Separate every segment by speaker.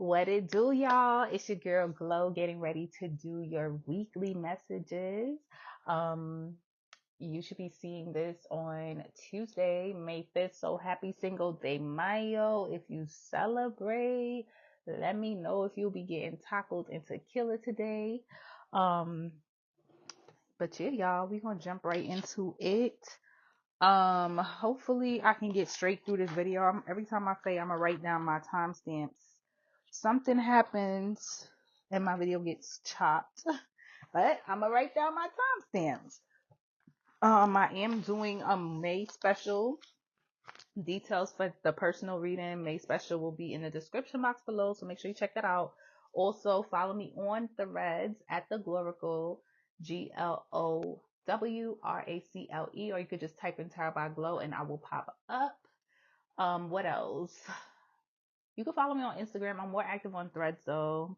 Speaker 1: What it do, y'all? It's your girl Glow getting ready to do your weekly messages. Um, you should be seeing this on Tuesday, May 5th. So happy Single Day Mayo. If you celebrate, let me know if you'll be getting tacos and tequila today. Um, but yeah, y'all, we gonna jump right into it. Hopefully I can get straight through this video. Every time I say I'm gonna write down my timestamps, something happens and my video gets chopped. But I'm gonna write down my timestamps. I am doing a May special. Details for the personal reading May special will be in the description box below, so make sure you check that out. Also, follow me on Threads at the Gloracle, GLOWRACLE, or you could just type in Tarot by Glow and I will pop up. What else? You can follow me on Instagram. I'm more active on Threads though.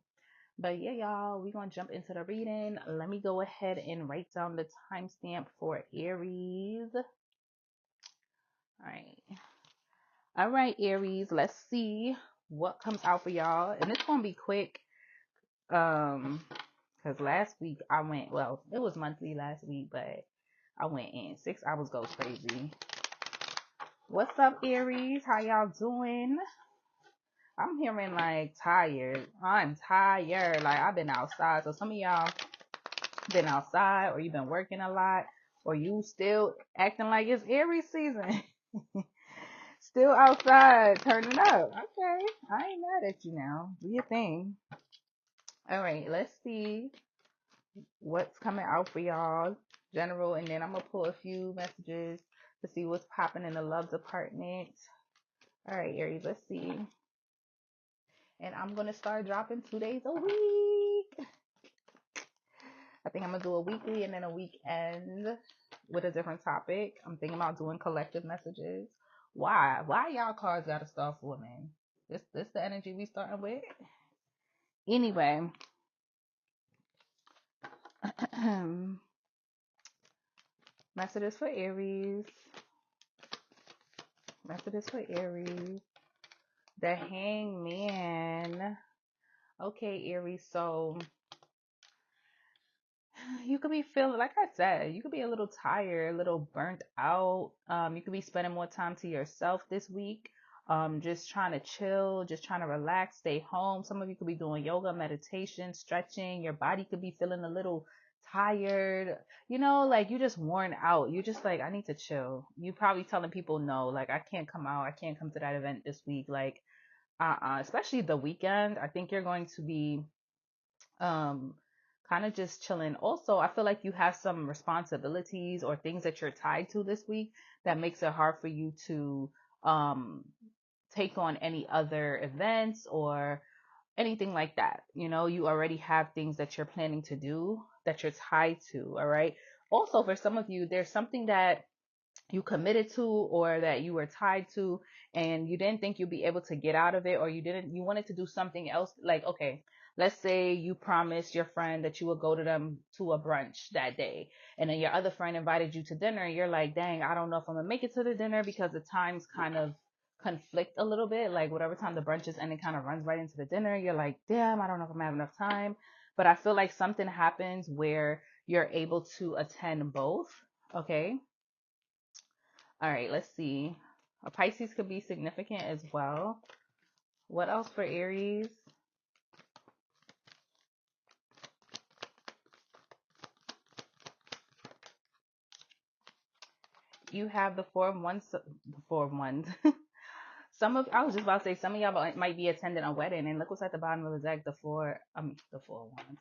Speaker 1: But yeah, y'all, we're gonna jump into the reading. Let me go ahead and write down the timestamp for Aries. All right, Aries, let's see what comes out for y'all. And it's gonna be quick. Because last week I went, well, it was monthly last week, but I went in. 6 hours goes crazy. What's up, Aries? How y'all doing? I'm hearing like tired. I'm tired. Like I've been outside. So some of y'all been outside, or you've been working a lot, or you still acting like it's Aries season. Still outside, turning up. Okay, I ain't mad at you now. Do your thing. All right, let's see what's coming out for y'all, general, and then I'm gonna pull a few messages to see what's popping in the love department. All right, Aries, let's see. And I'm gonna start dropping 2 days a week. I think I'm gonna do a weekly and then a weekend with a different topic. I'm thinking about doing collective messages. Why? Why y'all cards gotta start for women? This the energy we starting with? Anyway. Messages for Aries. Messages for Aries. The Hangman. Okay, Aries, so you could be feeling, like I said, you could be a little tired, a little burnt out. You could be spending more time to yourself this week. Just trying to chill, just trying to relax, stay home. Some of you could be doing yoga, meditation, stretching. Your body could be feeling a little tired. You know, like you just worn out. You're just like, I need to chill. You probably telling people no, like I can't come out. I can't come to that event this week. Like, especially the weekend. I think you're going to be um kind of just chilling. Also, I feel like you have some responsibilities or things that you're tied to this week that makes it hard for you to um take on any other events or anything like that. You know, you already have things that you're planning to do that you're tied to. All right. Also, for some of you, there's something that you committed to or that you were tied to and you didn't think you'd be able to get out of it, or you wanted to do something else. Like, okay, let's say you promised your friend that you would go to them to a brunch that day, and then your other friend invited you to dinner, and you're like, dang, I don't know if I'm gonna make it to the dinner because the times kind of conflict a little bit. Like whatever time the brunch is and it kind of runs right into the dinner, you're like, damn, I don't know if I'm gonna have enough time. But I feel like something happens where you're able to attend both. Okay. All right, let's see. A Pisces could be significant as well. What else for Aries? You have the Four of Wands. The Four of Wands. I was just about to say, some of y'all might be attending a wedding, and look what's at the bottom of the deck. The Four of Wands.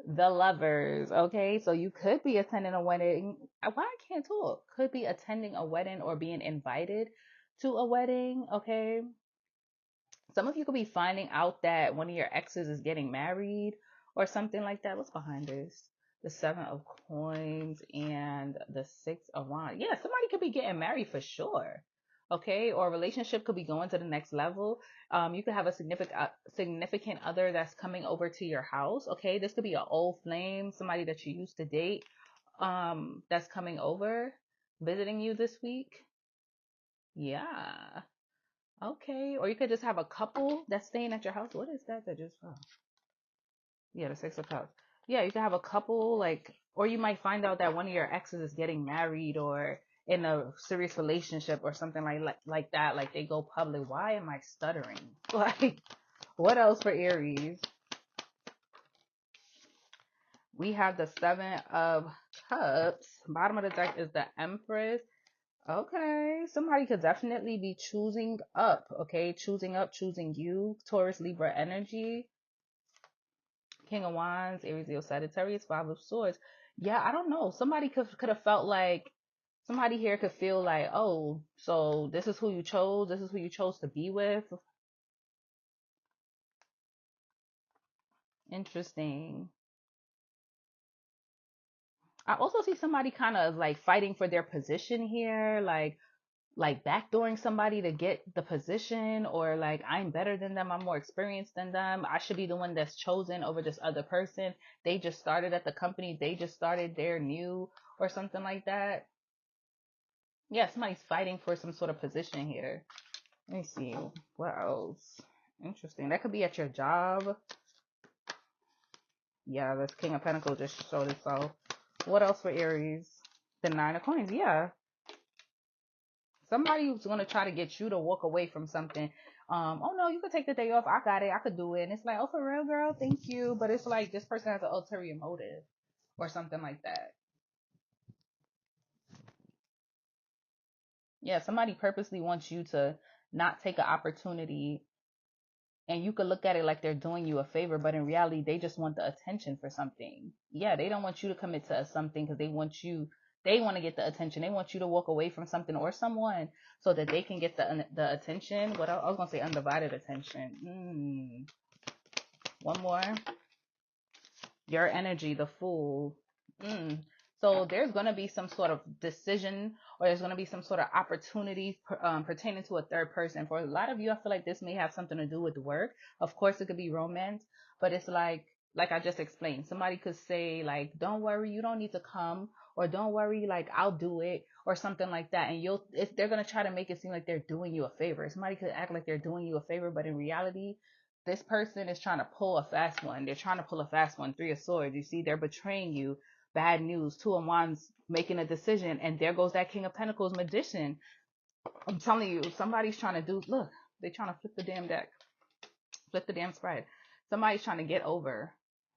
Speaker 1: The Lovers. Okay, so you could be attending a wedding. Why I can't talk? Could be attending a wedding or being invited to a wedding. Okay, some of you could be finding out that one of your exes is getting married or something like that. What's behind this? The Seven of Coins and the Six of Wands. Yeah, somebody could be getting married for sure. Okay, or a relationship could be going to the next level. You could have a significant other that's coming over to your house. Okay, this could be an old flame, somebody that you used to date, that's coming over, visiting you this week. Yeah. Okay. Or you could just have a couple that's staying at your house. What is that just from? Yeah, the Six of Cups. Yeah, you can have a couple, like, or you might find out that one of your exes is getting married or in a serious relationship or something like that. Like they go public. Why am I stuttering? Like, what else for Aries? We have the Seven of Cups. Bottom of the deck is the Empress. Okay, somebody could definitely be choosing up. Okay, choosing up, choosing you. Taurus, Libra energy. King of Wands, Aries, Leo, Sagittarius, Five of Swords. Yeah, I don't know. Somebody could have felt like somebody here could feel like, oh, so this is who you chose. This is who you chose to be with. Interesting. I also see somebody kind of like fighting for their position here, like backdooring somebody to get the position, or like I'm better than them, I'm more experienced than them, I should be the one that's chosen over this other person. They just started at the company, they just started, they're new, or something like that. Yeah, somebody's fighting for some sort of position here. Let me see what else. Interesting. That could be at your job. Yeah, this King of Pentacles just showed itself. What else for Aries? The Nine of Coins. Yeah, somebody who's gonna try to get you to walk away from something. Oh no, you could take the day off. I got it. I could do it. And it's like, oh, for real, girl, thank you. But it's like this person has an ulterior motive or something like that. Yeah, somebody purposely wants you to not take an opportunity, and you could look at it like they're doing you a favor, but in reality, they just want the attention for something. Yeah, they don't want you to commit to something because they want to get the attention. They want you to walk away from something or someone so that they can get the attention. What I was gonna say, undivided attention. One more. Your energy, the Fool. Mm. So there's going to be some sort of decision, or there's going to be some sort of opportunity pertaining to a third person. For a lot of you, I feel like this may have something to do with work. Of course, it could be romance, but it's like I just explained, somebody could say like, don't worry, you don't need to come, or don't worry, like I'll do it, or something like that. And if they're going to try to make it seem like they're doing you a favor. Somebody could act like they're doing you a favor, but in reality, this person is trying to pull a fast one. They're trying to pull a fast one. Three of Swords. You see, they're betraying you. Bad news. Two of Wands making a decision. And there goes that King of Pentacles magician. I'm telling you, somebody's trying to do, look, they're trying to flip the damn deck. Flip the damn spread. Somebody's trying to get over.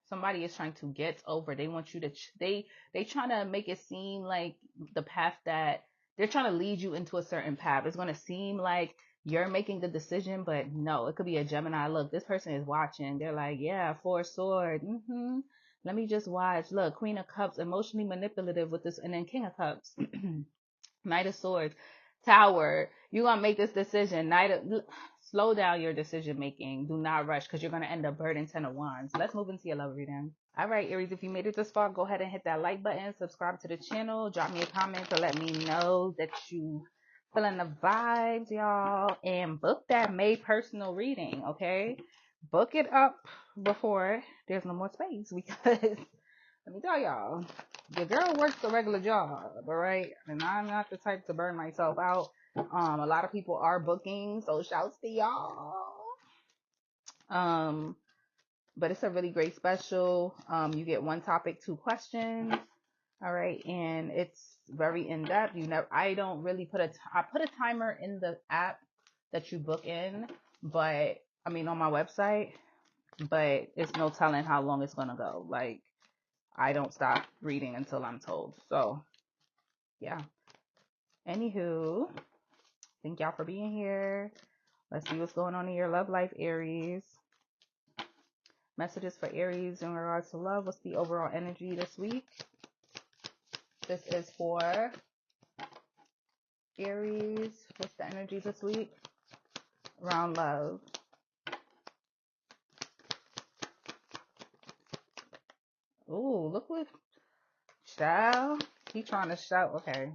Speaker 1: Somebody is trying to get over. They want you to, they trying to make it seem like the path that they're trying to lead you into a certain path. It's going to seem like you're making the decision, but no, it could be a Gemini. Look, this person is watching. They're like, yeah, Four Sword. Let me just watch. Look, Queen of Cups, emotionally manipulative with this, and then King of Cups, Knight of Swords, Tower. You're gonna make this decision. Slow down your decision making. Do not rush, because you're gonna end up burning Ten of Wands. Let's move into your love reading. All right, Aries, if you made it this far, go ahead and hit that like button, subscribe to the channel, drop me a comment to let me know that you feeling the vibes, y'all, and book that May personal reading, okay? Book it up before there's no more space, because let me tell y'all, your girl works a regular job, all right? And I'm not the type to burn myself out. A lot of people are booking, so shouts to y'all. But it's a really great special. You get one topic, 2 questions. All right, and it's very in depth. I don't really I put a timer in the app that you book in, but I mean on my website, but it's no telling how long it's gonna go. Like, I don't stop reading until I'm told. So yeah. Anywho, thank y'all for being here. Let's see what's going on in your love life, Aries. Messages for Aries in regards to love. What's the overall energy this week? This is for Aries. What's the energy this week around love? Ooh, look what child. He trying to shout. Okay.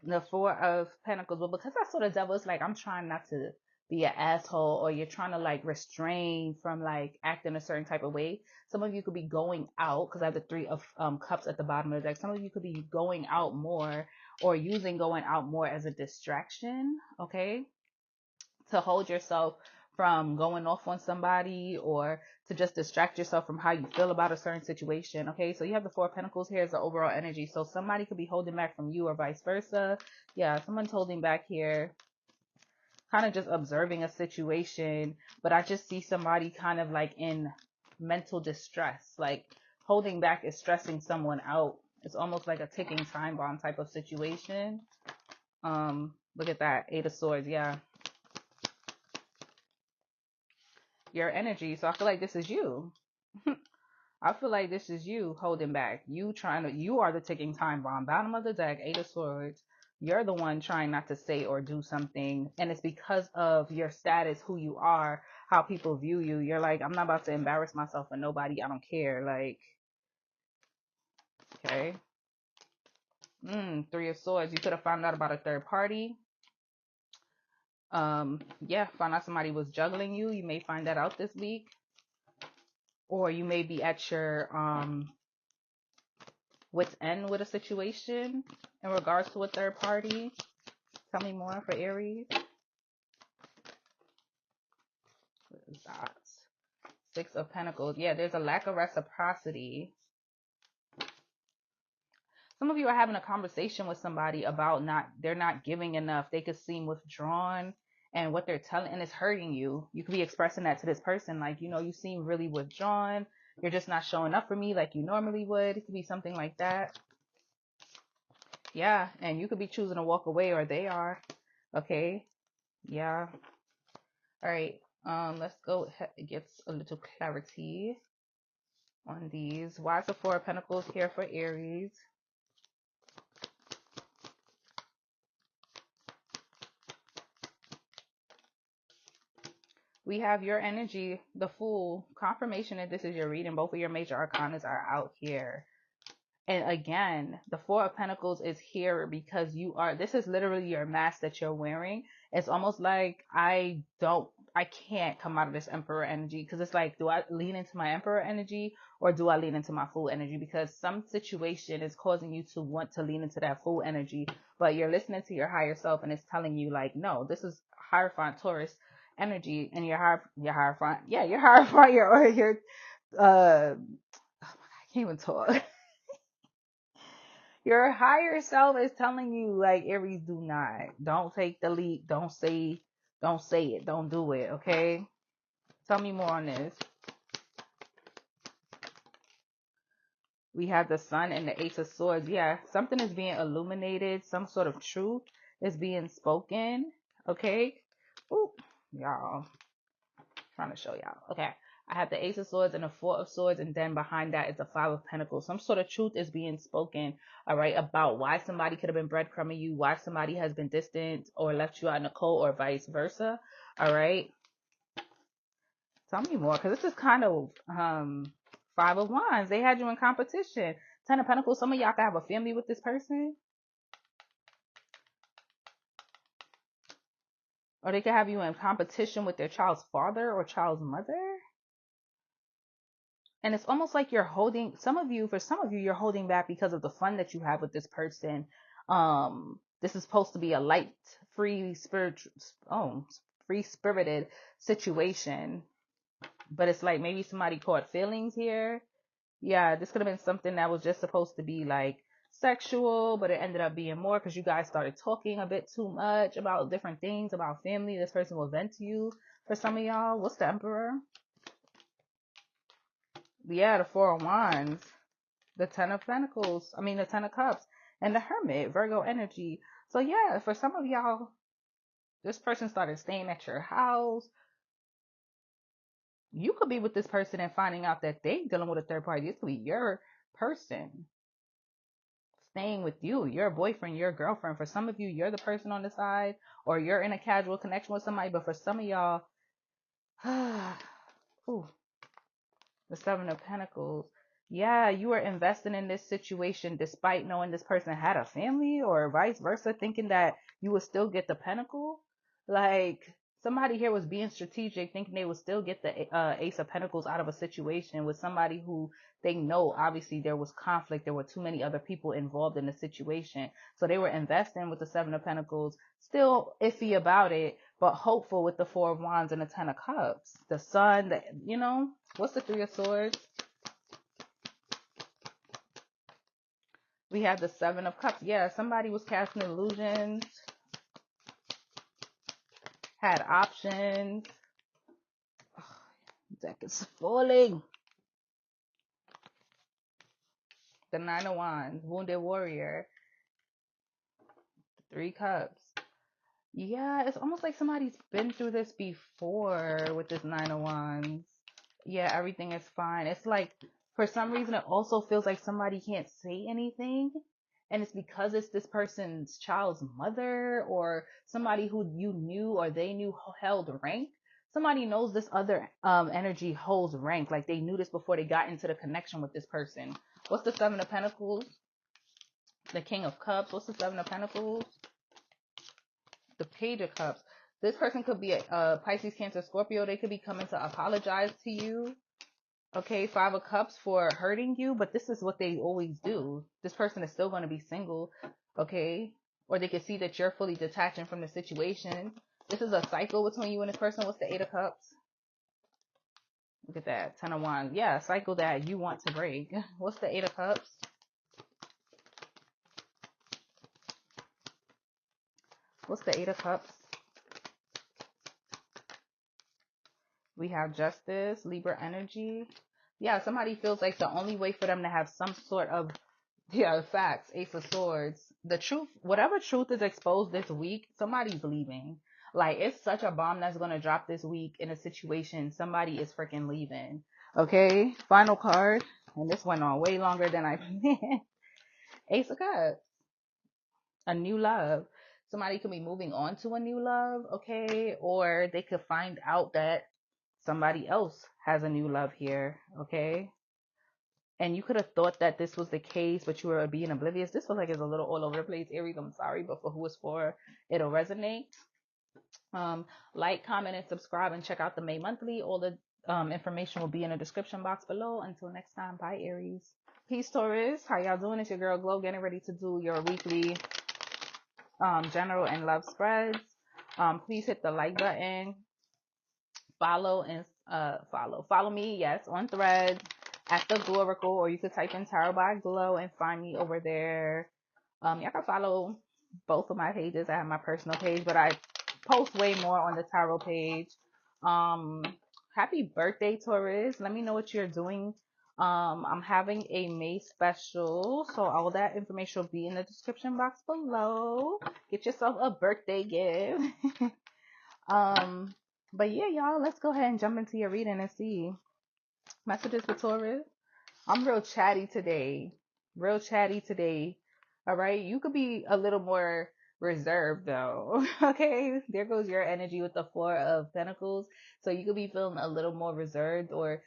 Speaker 1: The Four of Pentacles. But because I saw the devil, it's like I'm trying not to be an asshole, or you're trying to like restrain from like acting a certain type of way. Some of you could be going out, because I have the Three of Cups at the bottom of the deck. Some of you could be going out more, or using going out more as a distraction. Okay. to hold yourself from going off on somebody, or to just distract yourself from how you feel about a certain situation. Okay, so you have the Four of Pentacles here as the overall energy. So somebody could be holding back from you or vice versa. Yeah, someone's holding back here, kind of just observing a situation. But I just see somebody kind of like in mental distress. Like holding back is stressing someone out. It's almost like a ticking time bomb type of situation. Look at that, Eight of Swords. Yeah, your energy. So I feel like this is you. I feel like this is you holding back. You are the ticking time bomb. Bottom of the deck, Eight of Swords. You're the one trying not to say or do something. And it's because of your status, who you are, how people view you. You're like, I'm not about to embarrass myself for nobody. I don't care. Like, okay. Three of Swords. You could have found out about a third party. Yeah, found out somebody was juggling you. You may find that out this week. Or you may be at your wit's end with a situation in regards to a third party. Tell me more for Aries. What is that? Six of Pentacles. Yeah, there's a lack of reciprocity. Some of you are having a conversation with somebody about they're not giving enough. They could seem withdrawn, and what they're telling, and it's hurting you. You could be expressing that to this person, like, you seem really withdrawn. You're just not showing up for me like you normally would. It could be something like that. Yeah, and you could be choosing to walk away, or they are. Okay. Yeah. All right. Let's go get a little clarity on these. Why is the Four of Pentacles here for Aries? We have your energy, the Fool. Confirmation that this is your reading. Both of your major arcanas are out here. And again, the Four of Pentacles is here because this is literally your mask that you're wearing. It's almost like I can't come out of this Emperor energy, because it's like, do I lean into my Emperor energy or do I lean into my Fool energy? Because some situation is causing you to want to lean into that Fool energy, but you're listening to your higher self and it's telling you like, no, this is Hierophant Taurus energy, and your Hierophant, your I can't even talk. Your higher self is telling you, like, Aries, don't take the leap. Don't say it. Don't do it. Okay. Tell me more on this. We have the Sun and the Ace of Swords. Yeah, something is being illuminated. Some sort of truth is being spoken. Okay. Ooh, y'all. Trying to show y'all. Okay. I have the Ace of Swords and the Four of Swords, and then behind that is the Five of Pentacles. Some sort of truth is being spoken, all right, about why somebody could have been breadcrumbing you, why somebody has been distant or left you out in the cold, or vice versa, all right? Tell me more, because this is kind of Five of Wands. They had you in competition. Ten of Pentacles. Some of y'all could have a family with this person, or they could have you in competition with their child's father or child's mother. And it's almost like you're holding, for some of you, you're holding back because of the fun that you have with this person. This is supposed to be a light, free spirited situation. But it's like maybe somebody caught feelings here. Yeah, this could have been something that was just supposed to be like sexual, but it ended up being more because you guys started talking a bit too much about different things, about family. This person will vent to you. For some of y'all, what's the Emperor? Yeah, the Four of Wands, the Ten of Pentacles, the Ten of Cups, and the Hermit, Virgo energy. So yeah, for some of y'all, this person started staying at your house. You could be with this person and finding out that they dealing with a third party. This could be your person staying with you, your boyfriend, your girlfriend. For some of you, you're the person on the side, or you're in a casual connection with somebody. But for some of y'all, ooh, the Seven of Pentacles. Yeah, you were investing in this situation despite knowing this person had a family, or vice versa, thinking that you would still get the Pentacle. Like, somebody here was being strategic, thinking they would still get the Ace of Pentacles out of a situation with somebody who they know obviously there was conflict. There were too many other people involved in the situation. So they were investing with the Seven of Pentacles, still iffy about it, but hopeful with the Four of Wands and the Ten of Cups. The Sun, what's the Three of Swords? We have the Seven of Cups. Yeah, somebody was casting illusions, had options. Deck is falling. The Nine of Wands, Wounded Warrior, Three Cups. Yeah, it's almost like somebody's been through this before with this Nine of Wands. Yeah, everything is fine. It's like, for some reason, it also feels like somebody can't say anything. And it's because it's this person's child's mother or somebody who you knew or they knew held rank. Somebody knows this other energy holds rank. Like they knew this before they got into the connection with this person. What's the Seven of Pentacles? The King of Cups. What's the Seven of Pentacles? The Page of Cups. This person could be a Pisces, Cancer, Scorpio. They could be coming to apologize to you. Okay, Five of Cups for hurting you, but this is what they always do. This person is still going to be single, okay? Or they can see that you're fully detaching from the situation. This is a cycle between you and this person. What's the Eight of Cups? Look at that, Ten of Wands. Yeah, a cycle that you want to break. What's the Eight of Cups? What's the Eight of Cups? We have Justice, Libra energy. Yeah, somebody feels like the only way for them to have some sort of, facts, Ace of Swords. The truth, whatever truth is exposed this week, somebody's leaving. Like, it's such a bomb that's going to drop this week in a situation. Somebody is freaking leaving. Okay, final card. And this went on way longer than I planned. Ace of Cups. A new love. Somebody could be moving on to a new love, okay? Or they could find out that somebody else has a new love here, okay? And you could have thought that this was the case, but you were being oblivious. This feels like it's a little all over the place, Aries. I'm sorry, but for who it's for, it'll resonate. Like, comment, and subscribe, and check out the May monthly. All the information will be in the description box below. Until next time, bye, Aries. Peace, Taurus. How y'all doing? It's your girl Glow, getting ready to do your weekly general and love spreads. Please hit the like button. Follow me, yes, on Threads at the Gloracle, or you could type in Tarot by Glow and find me over there. Y'all can follow both of my pages. I have my personal page, but I post way more on the tarot page. Happy birthday, Taurus. Let me know what you're doing. I'm having a May special, so all that information will be in the description box below. Get yourself a birthday gift. But yeah, y'all, let's go ahead and jump into your reading and see. Messages for Taurus. I'm real chatty today. Real chatty today. All right. You could be a little more reserved though. Okay. There goes your energy with the Four of Pentacles. So you could be feeling a little more reserved, or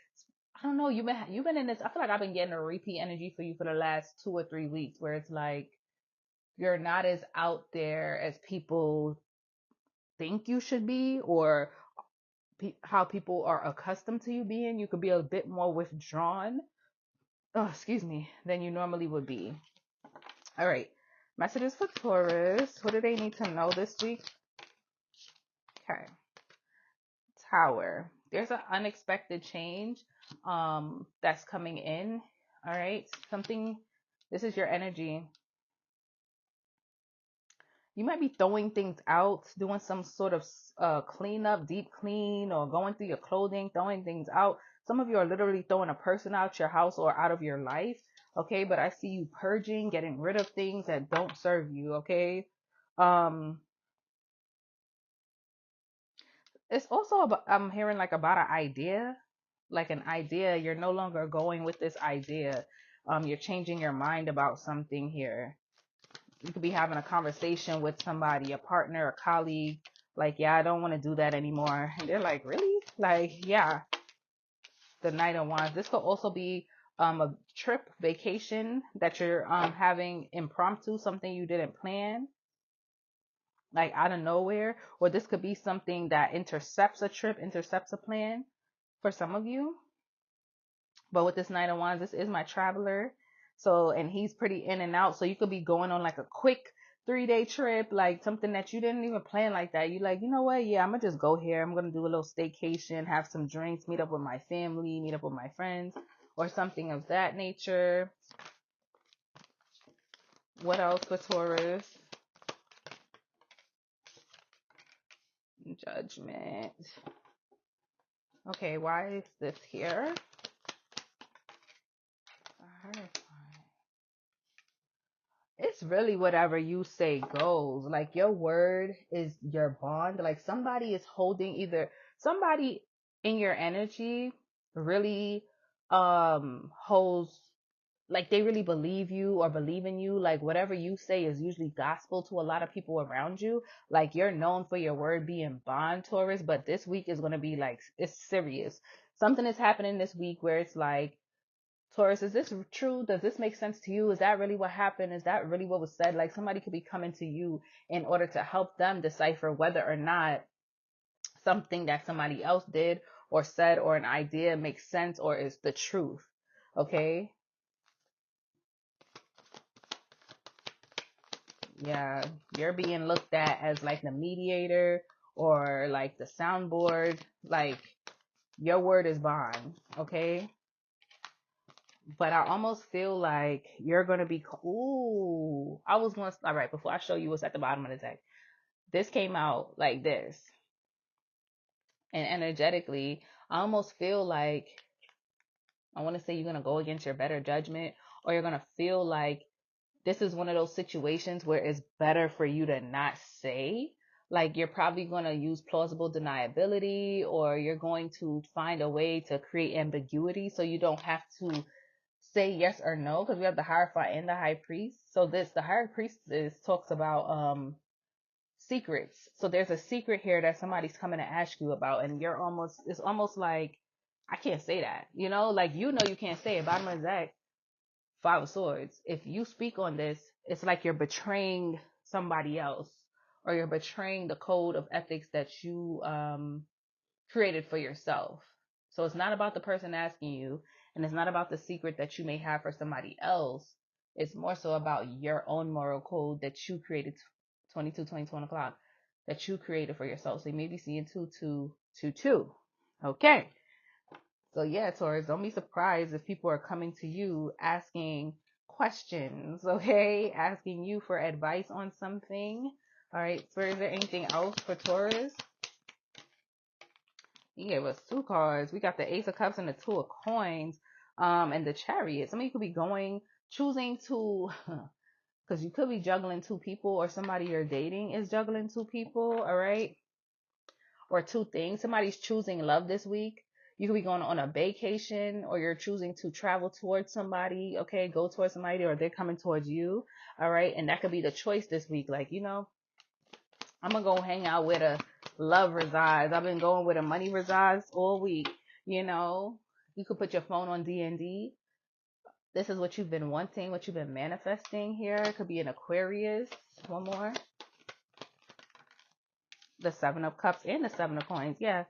Speaker 1: I don't know. You've been in this. I feel like I've been getting a repeat energy for you for the last 2 or 3 weeks, where it's like you're not as out there as people think you should be, or how people are accustomed to you being. You could be a bit more withdrawn, than you normally would be. All right. Messages for Taurus. What do they need to know this week? Okay. Tower. There's an unexpected change that's coming in. All right. This is your energy. You might be throwing things out, doing some sort of cleanup, deep clean, or going through your clothing, throwing things out. Some of you are literally throwing a person out your house or out of your life. Okay, but I see you purging, getting rid of things that don't serve you. Okay. It's also about, I'm hearing like about an idea, You're no longer going with this idea. You're changing your mind about something here. You could be having a conversation with somebody, a partner, a colleague, like, yeah, I don't want to do that anymore. And they're like, really? Like, yeah. The Knight of Wands. This could also be a trip, vacation that you're having impromptu, something you didn't plan, like out of nowhere. Or this could be something that intercepts a trip, intercepts a plan for some of you. But with this Knight of Wands, this is my traveler. So, and he's pretty in and out. So you could be going on like a quick 3-day trip, like something that you didn't even plan like that. You like, you know what? Yeah, I'm gonna just go here. I'm gonna do a little staycation, have some drinks, meet up with my family, meet up with my friends, or something of that nature. What else for Taurus? Judgment. Okay, why is this here? It's really whatever you say goes. Like your word is your bond. Like somebody is holding somebody in your energy really holds, like they really believe you or believe in you. Like whatever you say is usually gospel to a lot of people around you. Like you're known for your word being bond, Taurus, but this week is going to be like, it's serious. Something is happening this week where it's like, Taurus, is this true? Does this make sense to you? Is that really what happened? Is that really what was said? Like somebody could be coming to you in order to help them decipher whether or not something that somebody else did or said or an idea makes sense or is the truth. Okay? Yeah, you're being looked at as like the mediator or like the soundboard. Like your word is bond. Okay? But I almost feel like you're going to be, ooh, all right, before I show you what's at the bottom of the deck, this came out like this. And energetically, I almost feel like, I want to say you're going to go against your better judgment, or you're going to feel like this is one of those situations where it's better for you to not say. Like you're probably going to use plausible deniability, or you're going to find a way to create ambiguity so you don't have to say yes or no, because we have the Hierophant and the High Priest. So the High Priest talks about secrets. So there's a secret here that somebody's coming to ask you about, and it's almost like, I can't say that, like you can't say it. Bottom of the deck, 5 of Swords. If you speak on this, it's like you're betraying somebody else, or you're betraying the code of ethics that you created for yourself. So it's not about the person asking you, and it's not about the secret that you may have for somebody else. It's more so about your own moral code that you created, 22, o'clock, that you created for yourself. So you may be seeing 2222. Okay. So yeah, Taurus, don't be surprised if people are coming to you asking questions, okay? Asking you for advice on something. All right. So is there anything else for Taurus? He gave us 2 cards. We got the Ace of Cups and the 2 of Coins, and the Chariot. Some of you could be choosing to, because you could be juggling 2 people, or somebody you're dating is juggling 2 people, all right? Or 2 things. Somebody's choosing love this week. You could be going on a vacation, or you're choosing to travel towards somebody, okay? Go towards somebody, or they're coming towards you, all right? And that could be the choice this week. Like, I'm going to go hang out with a love resides. I've been going with a money resides all week. You could put your phone on D&D. This is what you've been wanting, what you've been manifesting here. It could be an Aquarius. One more. The 7 of Cups and the 7 of Coins. Yeah.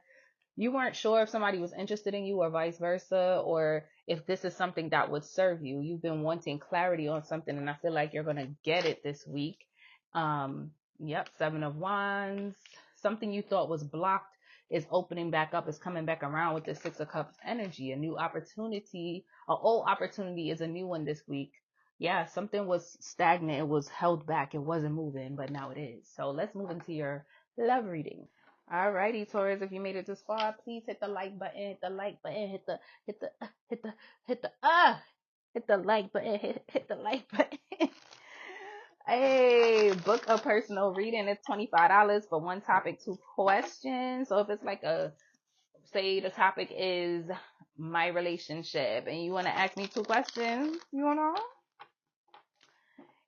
Speaker 1: You weren't sure if somebody was interested in you or vice versa, or if this is something that would serve you. You've been wanting clarity on something, and I feel like you're going to get it this week. Yep, 7 of Wands. Something you thought was blocked is opening back up, is coming back around with the 6 of Cups energy. A new opportunity, an old opportunity is a new one this week. Yeah, something was stagnant. It was held back. It wasn't moving, but now it is. So let's move into your love reading. Alrighty, Taurus, if you made it this far, please hit the like button, hit the like button, hit the like button, hit the like button. Hey, book a personal reading. It's $25 for 1 topic, 2 questions. So if it's like say the topic is my relationship, and you want to ask me 2 questions,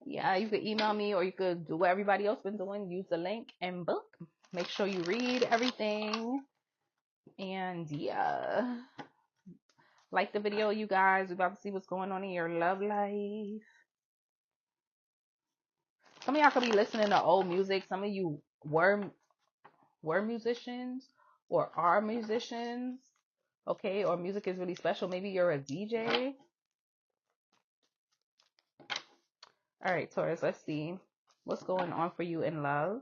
Speaker 1: yeah, you could email me, or you could do what everybody else been doing. Use the link and book. Make sure you read everything. And yeah, like the video, you guys. We're about to see what's going on in your love life. Some of y'all could be listening to old music. Some of you were musicians or are musicians, okay? Or music is really special. Maybe you're a DJ. All right, Taurus, let's see. What's going on for you in love?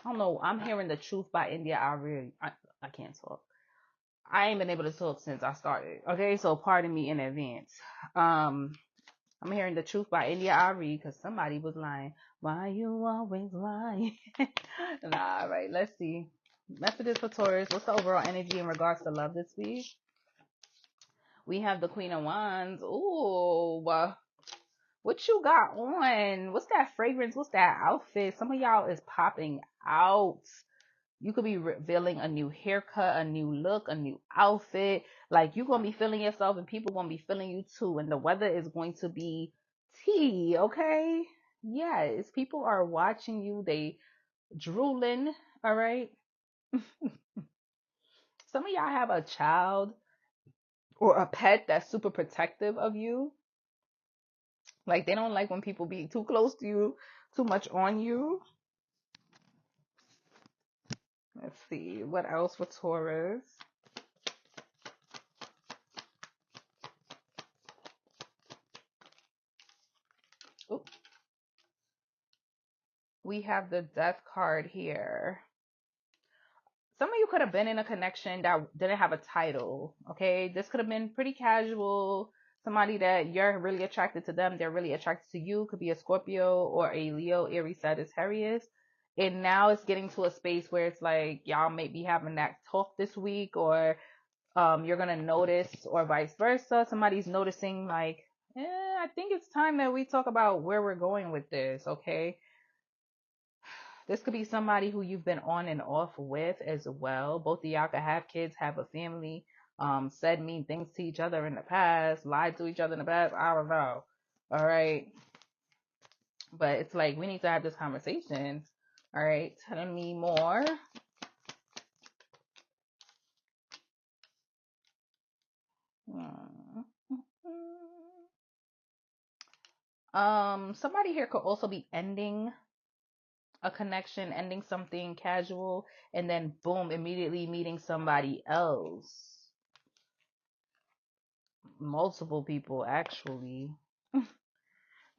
Speaker 1: I don't know. I'm hearing The Truth by India. I can't talk. I ain't been able to talk since I started. Okay, so pardon me in advance. Um, I'm hearing The Truth by India Ari because somebody was lying. Why you always lying? Nah, all right, let's see. Messages for Taurus. What's the overall energy in regards to love this week? We have the Queen of Wands. Ooh, what you got on? What's that fragrance? What's that outfit? Some of y'all is popping out. You could be revealing a new haircut, a new look, a new outfit. Like, you're going to be feeling yourself and people going to be feeling you too. And the weather is going to be tea, okay? Yes, people are watching you. They drooling, all right? Some of y'all have a child or a pet that's super protective of you. Like, they don't like when people be too close to you, too much on you. Let's see. What else for Taurus? Ooh, we have the Death card here. Some of you could have been in a connection that didn't have a title, okay? This could have been pretty casual. Somebody that you're really attracted to them, they're really attracted to you. Could be a Scorpio or a Leo, Aries, Sagittarius. And now it's getting to a space where it's like y'all may be having that talk this week, or you're gonna notice, or vice versa. Somebody's noticing like, I think it's time that we talk about where we're going with this, okay? This could be somebody who you've been on and off with as well. Both of y'all could have kids, have a family, said mean things to each other in the past, lied to each other in the past. I don't know. All right. But it's like, we need to have this conversation. All right. Tell me more. Somebody here could also be ending a connection, ending something casual, and then boom, immediately meeting somebody else. Multiple people, actually.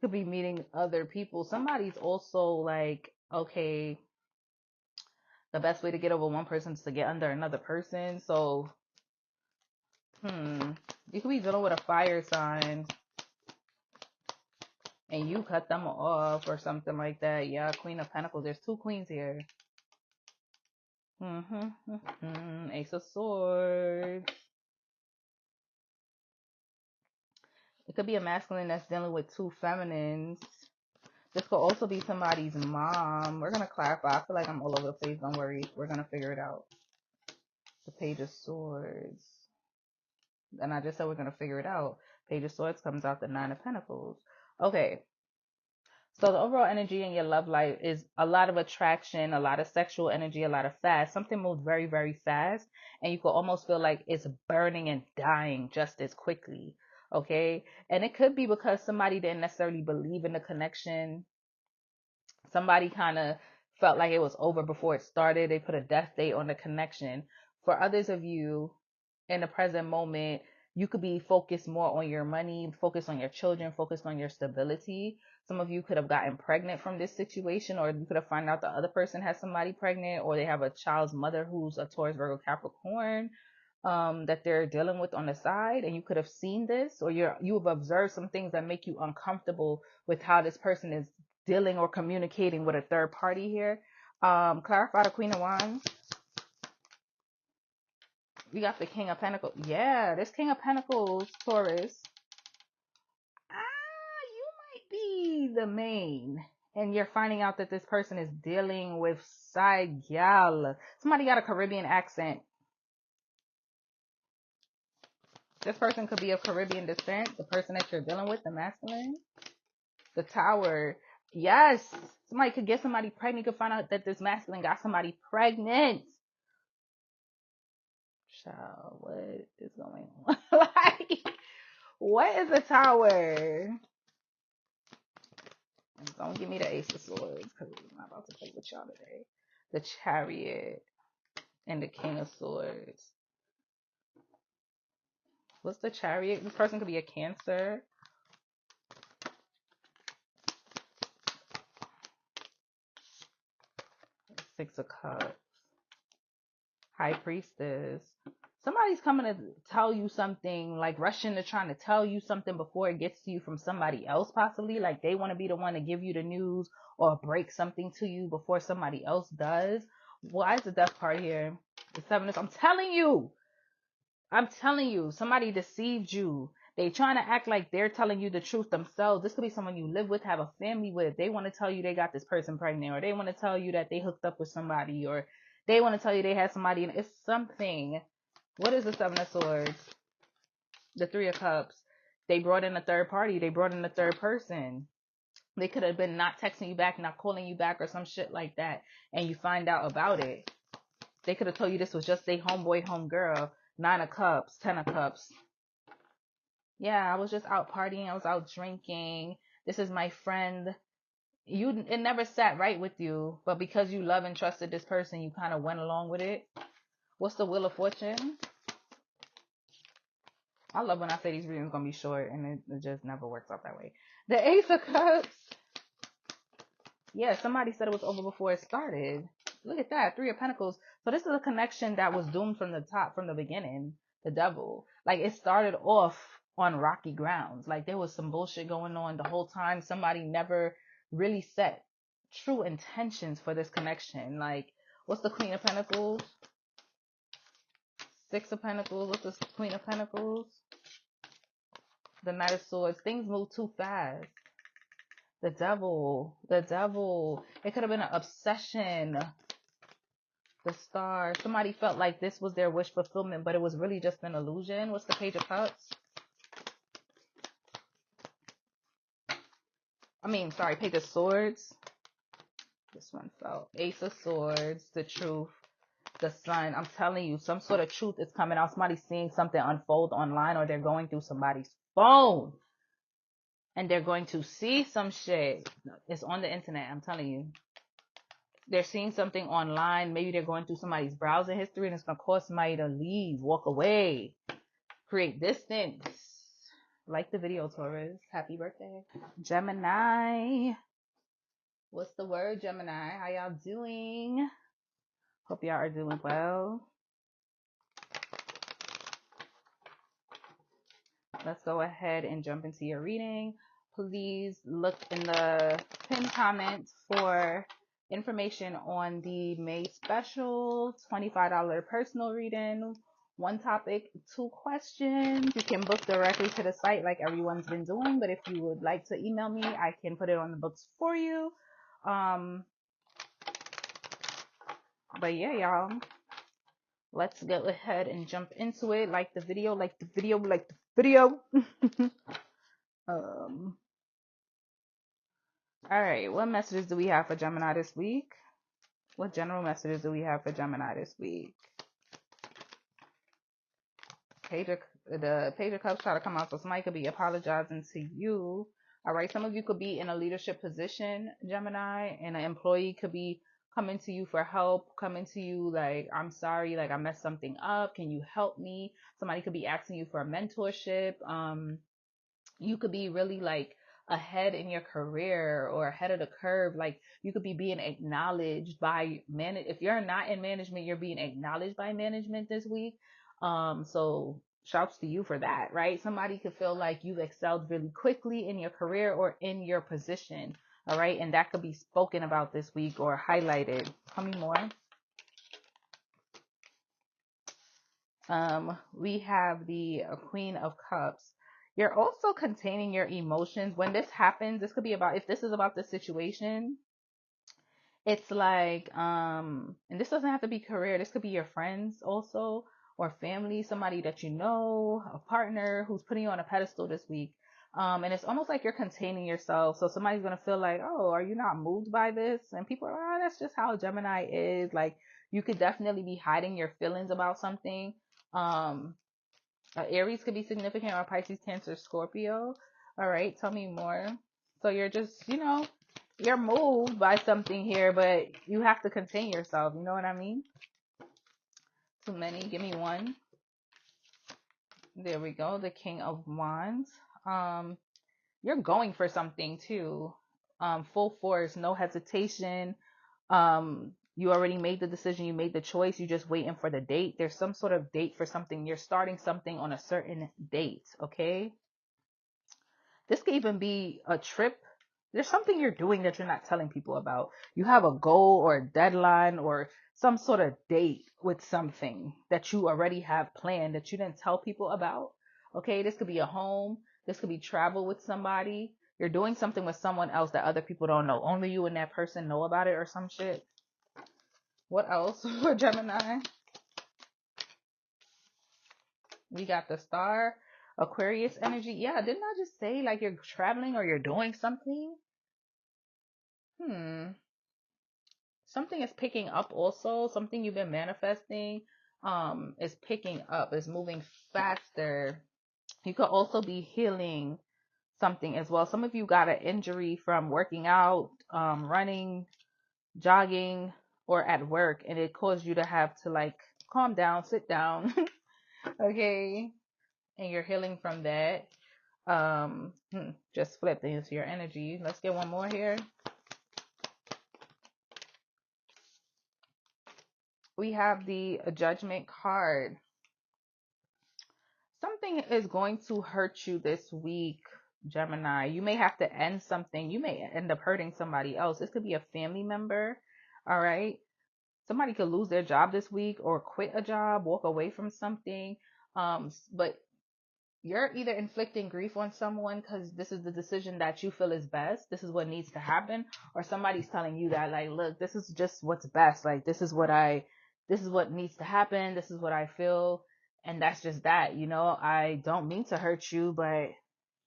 Speaker 1: Could be meeting other people. Somebody's also like, okay, the best way to get over one person is to get under another person. So, you could be dealing with a fire sign and you cut them off or something like that. Yeah, Queen of Pentacles. There's two queens here. Ace of Swords. It could be a masculine that's dealing with two feminines. This could also be somebody's mom. We're going to clarify. I feel like I'm all over the place. Don't worry. We're going to figure it out. The Page of Swords. And I just said we're going to figure it out. Page of Swords comes out the Nine of Pentacles. Okay. So the overall energy in your love life is a lot of attraction, a lot of sexual energy, a lot of fast. Something moves very, very fast. And you could almost feel like it's burning and dying just as quickly. Okay. And it could be because somebody didn't necessarily believe in the connection. Somebody kind of felt like it was over before it started. They put a death date on the connection. For others of you in the present moment, you could be focused more on your money, focused on your children, focused on your stability. Some of you could have gotten pregnant from this situation, or you could have found out the other person has somebody pregnant, or they have a child's mother who's a Taurus, Virgo, Capricorn, that they're dealing with on the side, and you could have seen this, or you have observed some things that make you uncomfortable with how this person is dealing or communicating with a third party here. Clarify the Queen of Wands. We got the King of Pentacles. Yeah, this King of Pentacles, Taurus. You might be the main. And you're finding out that this person is dealing with side gal. Somebody got a Caribbean accent. This person could be of Caribbean descent. The person that you're dealing with, the masculine. The Tower. Yes. Somebody could get somebody pregnant. You could find out that this masculine got somebody pregnant. Child, what is going on? Like, what is a Tower? Don't give me the Ace of Swords, because I'm not about to play with y'all today. The Chariot and the King of Swords. What's the Chariot? This person could be a Cancer. Six of Cups. High Priestess. Somebody's coming to tell you something, like rushing to trying to tell you something before it gets to you from somebody else, possibly. Like they want to be the one to give you the news or break something to you before somebody else does. Why is the Death card here? The Seven of... I'm telling you, somebody deceived you. They trying to act like they're telling you the truth themselves. This could be someone you live with, have a family with. They want to tell you they got this person pregnant, or they want to tell you that they hooked up with somebody, or they want to tell you they had somebody. And it's something. What is the Seven of Swords? The Three of Cups. They brought in a third party. They brought in a third person. They could have been not texting you back, not calling you back, or some shit like that, and you find out about it. They could have told you this was just a homeboy, homegirl. Nine of Cups, Ten of Cups. Yeah, I was just out partying. I was out drinking. This is my friend. It never sat right with you, but because you love and trusted this person, you kind of went along with it. What's the Wheel of Fortune? I love when I say these readings gonna be short, and it just never works out that way. The Ace of Cups. Yeah, somebody said it was over before it started. Look at that, Three of Pentacles. So this is a connection that was doomed from the top, from the beginning. The Devil. Like, it started off on rocky grounds. Like, there was some bullshit going on the whole time. Somebody never really set true intentions for this connection. Like, what's the Queen of Pentacles? Six of Pentacles. What's the Queen of Pentacles? The Knight of Swords. Things move too fast. The Devil. The Devil. It could have been an obsession. The Star. Somebody felt like this was their wish fulfillment, but it was really just an illusion. What's the Page of Cups? Page of Swords. This one fell. Ace of Swords. The Truth. The Sun. I'm telling you, some sort of truth is coming out. Somebody's seeing something unfold online, or they're going through somebody's phone and they're going to see some shit. It's on the internet. I'm telling you. They're seeing something online. Maybe they're going through somebody's browser history, and it's going to cause somebody to leave, walk away, create distance. Like the video, Taurus. Happy birthday. Gemini. What's the word, Gemini? How y'all doing? Hope y'all are doing well. Let's go ahead and jump into your reading. Please look in the pinned comments for information on the May special $25 personal reading. One topic, two questions. You can book directly to the site like everyone's been doing, but if you would like to email me, I can put it on the books for you. But yeah, y'all, let's go ahead and jump into it. Like the video, like the video, like the video. All right, what messages do we have for Gemini this week? What general messages do we have for Gemini this week? The Page of Cups try to come out, so somebody could be apologizing to you. All right, some of you could be in a leadership position, Gemini, and an employee could be coming to you for help, coming to you like, I'm sorry, like I messed something up. Can you help me? Somebody could be asking you for a mentorship. You could be really like ahead in your career or ahead of the curve. Like you could be being acknowledged by if you're not in management, you're being acknowledged by management this week. So shouts to you for that, right? Somebody could feel like you've excelled really quickly in your career or in your position. All right. And that could be spoken about this week or highlighted. Tell me more. We have the Queen of Cups. You're also containing your emotions. When this happens, this could be about, if this is about the situation, it's like, and this doesn't have to be career. This could be your friends also, or family, somebody that you know, a partner who's putting you on a pedestal this week. And it's almost like you're containing yourself. So somebody's going to feel like, oh, are you not moved by this? And people are, oh, that's just how Gemini is. Like you could definitely be hiding your feelings about something. Aries could be significant, or Pisces, Cancer, Scorpio. All right, tell me more. So you're just, you're moved by something here, but you have to contain yourself. You know what I mean? Too many. Give me one. There we go. The King of Wands. You're going for something too. Full force, no hesitation. You already made the decision, you made the choice, you just waiting for the date. There's some sort of date for something. You're starting something on a certain date, okay? This could even be a trip. There's something you're doing that you're not telling people about. You have a goal or a deadline or some sort of date with something that you already have planned that you didn't tell people about. Okay, this could be a home. This could be travel with somebody. You're doing something with someone else that other people don't know. Only you and that person know about it or some shit. What else for Gemini? We got the star, Aquarius energy. Yeah, didn't I just say like you're traveling or you're doing something? Something is picking up also. Something you've been manifesting is picking up, is moving faster. You could also be healing something as well. Some of you got an injury from working out, running, jogging, or at work, and it caused you to have to like calm down, sit down. Okay, and you're healing from that. Just flip into your energy. Let's get one more here. We have the Judgment card. Something is going to hurt you this week, Gemini. You may have to end something. You may end up hurting somebody else. This could be a family member. All right. Somebody could lose their job this week or quit a job, walk away from something. But you're either inflicting grief on someone because this is the decision that you feel is best. This is what needs to happen. Or somebody's telling you that, like, look, this is just what's best. Like, this is what needs to happen. This is what I feel. And that's just that, I don't mean to hurt you, but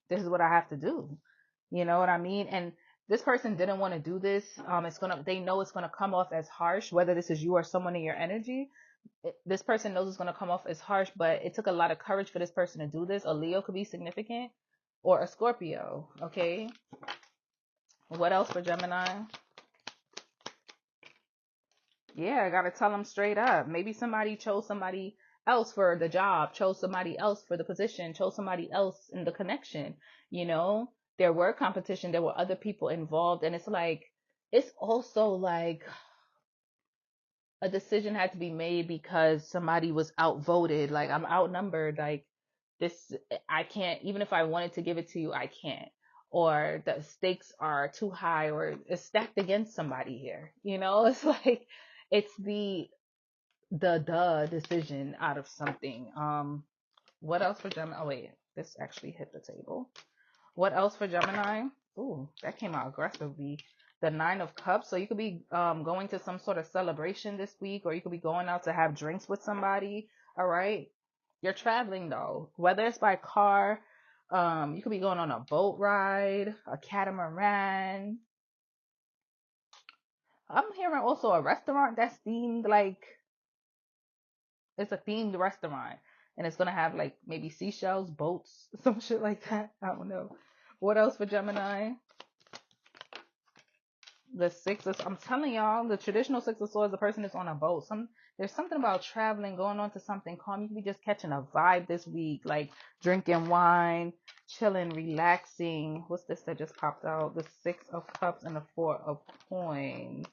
Speaker 1: this is what I have to do. You know what I mean? And this person didn't want to do this. They know it's gonna come off as harsh, whether this is you or someone in your energy. This person knows it's gonna come off as harsh, but it took a lot of courage for this person to do this. A Leo could be significant, or a Scorpio. Okay. What else for Gemini? Yeah, I gotta tell them straight up. Maybe somebody chose somebody else for the job, chose somebody else for the position, chose somebody else in the connection. You know, there were competition, there were other people involved, and it's also like a decision had to be made because somebody was outvoted. Like, I'm outnumbered. Like, this, I can't, even if I wanted to give it to you, I can't. Or the stakes are too high, or it's stacked against somebody here. It's like, it's the decision out of something. What else for Gemini? Oh wait, this actually hit the table. What else for Gemini? Ooh, that came out aggressively. The Nine of Cups. So you could be going to some sort of celebration this week, or you could be going out to have drinks with somebody. All right. You're traveling though, whether it's by car, you could be going on a boat ride, a catamaran. I'm hearing also a restaurant that's themed like it's a themed restaurant, and it's gonna have like maybe seashells, boats, some shit like that. I don't know. What else for Gemini? The I'm telling y'all, the traditional Six of Swords, the person is on a boat. There's something about traveling, going on to something calm. You could be just catching a vibe this week, like drinking wine, chilling, relaxing. What's this that just popped out? The Six of Cups and the Four of Coins.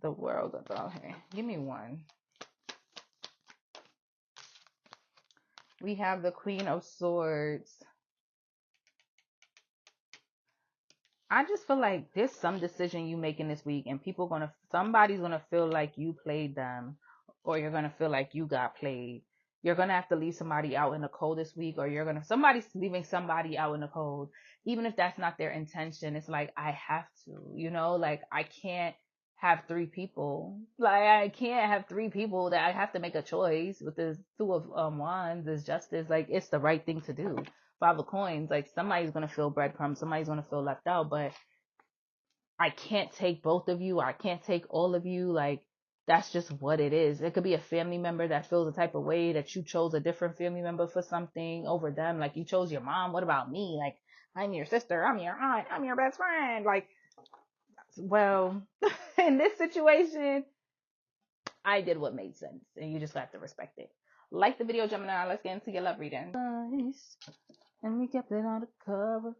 Speaker 1: The world about here. Give me one. We have the Queen of Swords. I just feel like there's some decision you making this week, and somebody's gonna feel like you played them, or you're gonna feel like you got played. You're gonna have to leave somebody out in the cold this week, or somebody's leaving somebody out in the cold, even if that's not their intention. It's like, I have to, like, I can't have three people. Like, I can't have three people that I have to make a choice with. This Two of Wands is justice. Like, it's the right thing to do. Five of Coins, like, somebody's gonna feel breadcrumbs, somebody's gonna feel left out, but I can't take both of you, I can't take all of you. Like, that's just what it is. It could be a family member that feels a type of way that you chose a different family member for something over them. Like, you chose your mom. What about me? Like, I'm your sister, I'm your aunt, I'm your best friend. Like, well, in this situation, I did what made sense, and you just have to respect it. Like the video, Gemini. Let's get into your love reading. Nice. And we kept it on the cover,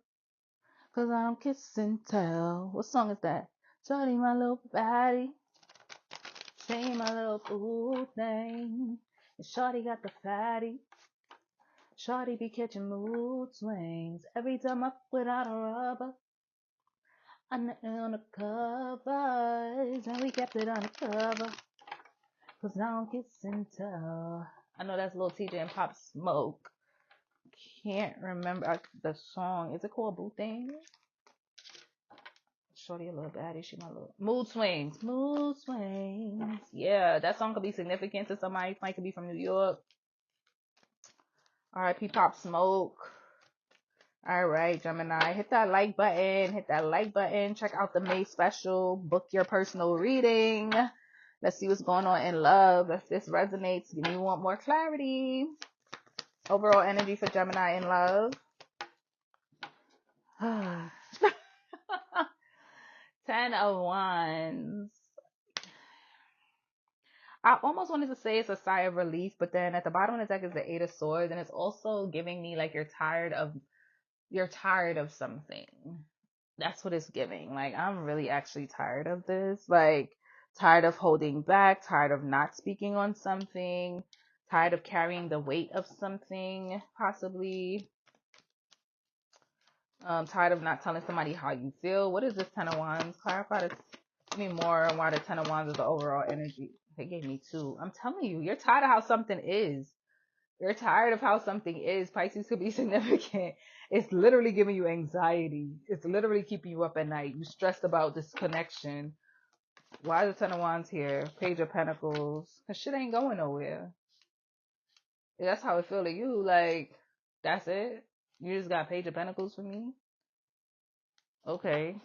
Speaker 1: 'cause I'm kiss and tell. What song is that? Shorty, my little baddie. Say my little boo thing. And shorty got the fatty. Shorty be catching mood swings. Every time I put out a rubber. I'm on the covers. And we kept it on the cover. Cause now I'm kissing tell. I know that's little TJ and Pop Smoke. Can't remember the song. Is it called Boo Thing? Shorty a little baddie. She my little mood swings. Mood swings. Yeah, that song could be significant to somebody. Might could be from New York. R.I.P. Pop Smoke. All right, Gemini. Hit that like button. Hit that like button. Check out the May special. Book your personal reading. Let's see what's going on in love. If this resonates, give me want more clarity. Overall energy for Gemini in love. 10 of Wands. I almost wanted to say it's a sigh of relief, but then at the bottom of the deck is the Eight of Swords, and it's also giving me like you're tired of something. That's what it's giving. Like, I'm really actually tired of this. Like, tired of holding back, tired of not speaking on something, tired of carrying the weight of something, possibly. Tired of not telling somebody how you feel. What is this Ten of Wands? Clarify this. Give me more on why the Ten of Wands is the overall energy. They gave me two. I'm telling you, you're tired of how something is. You're tired of how something is. Pisces could be significant. It's literally giving you anxiety. It's literally keeping you up at night. You're stressed about this connection. Why is the Ten of Wands here? Page of Pentacles. Cause shit ain't going nowhere. That's how it feel to you. Like, that's it? You just got Page of Pentacles for me? Okay.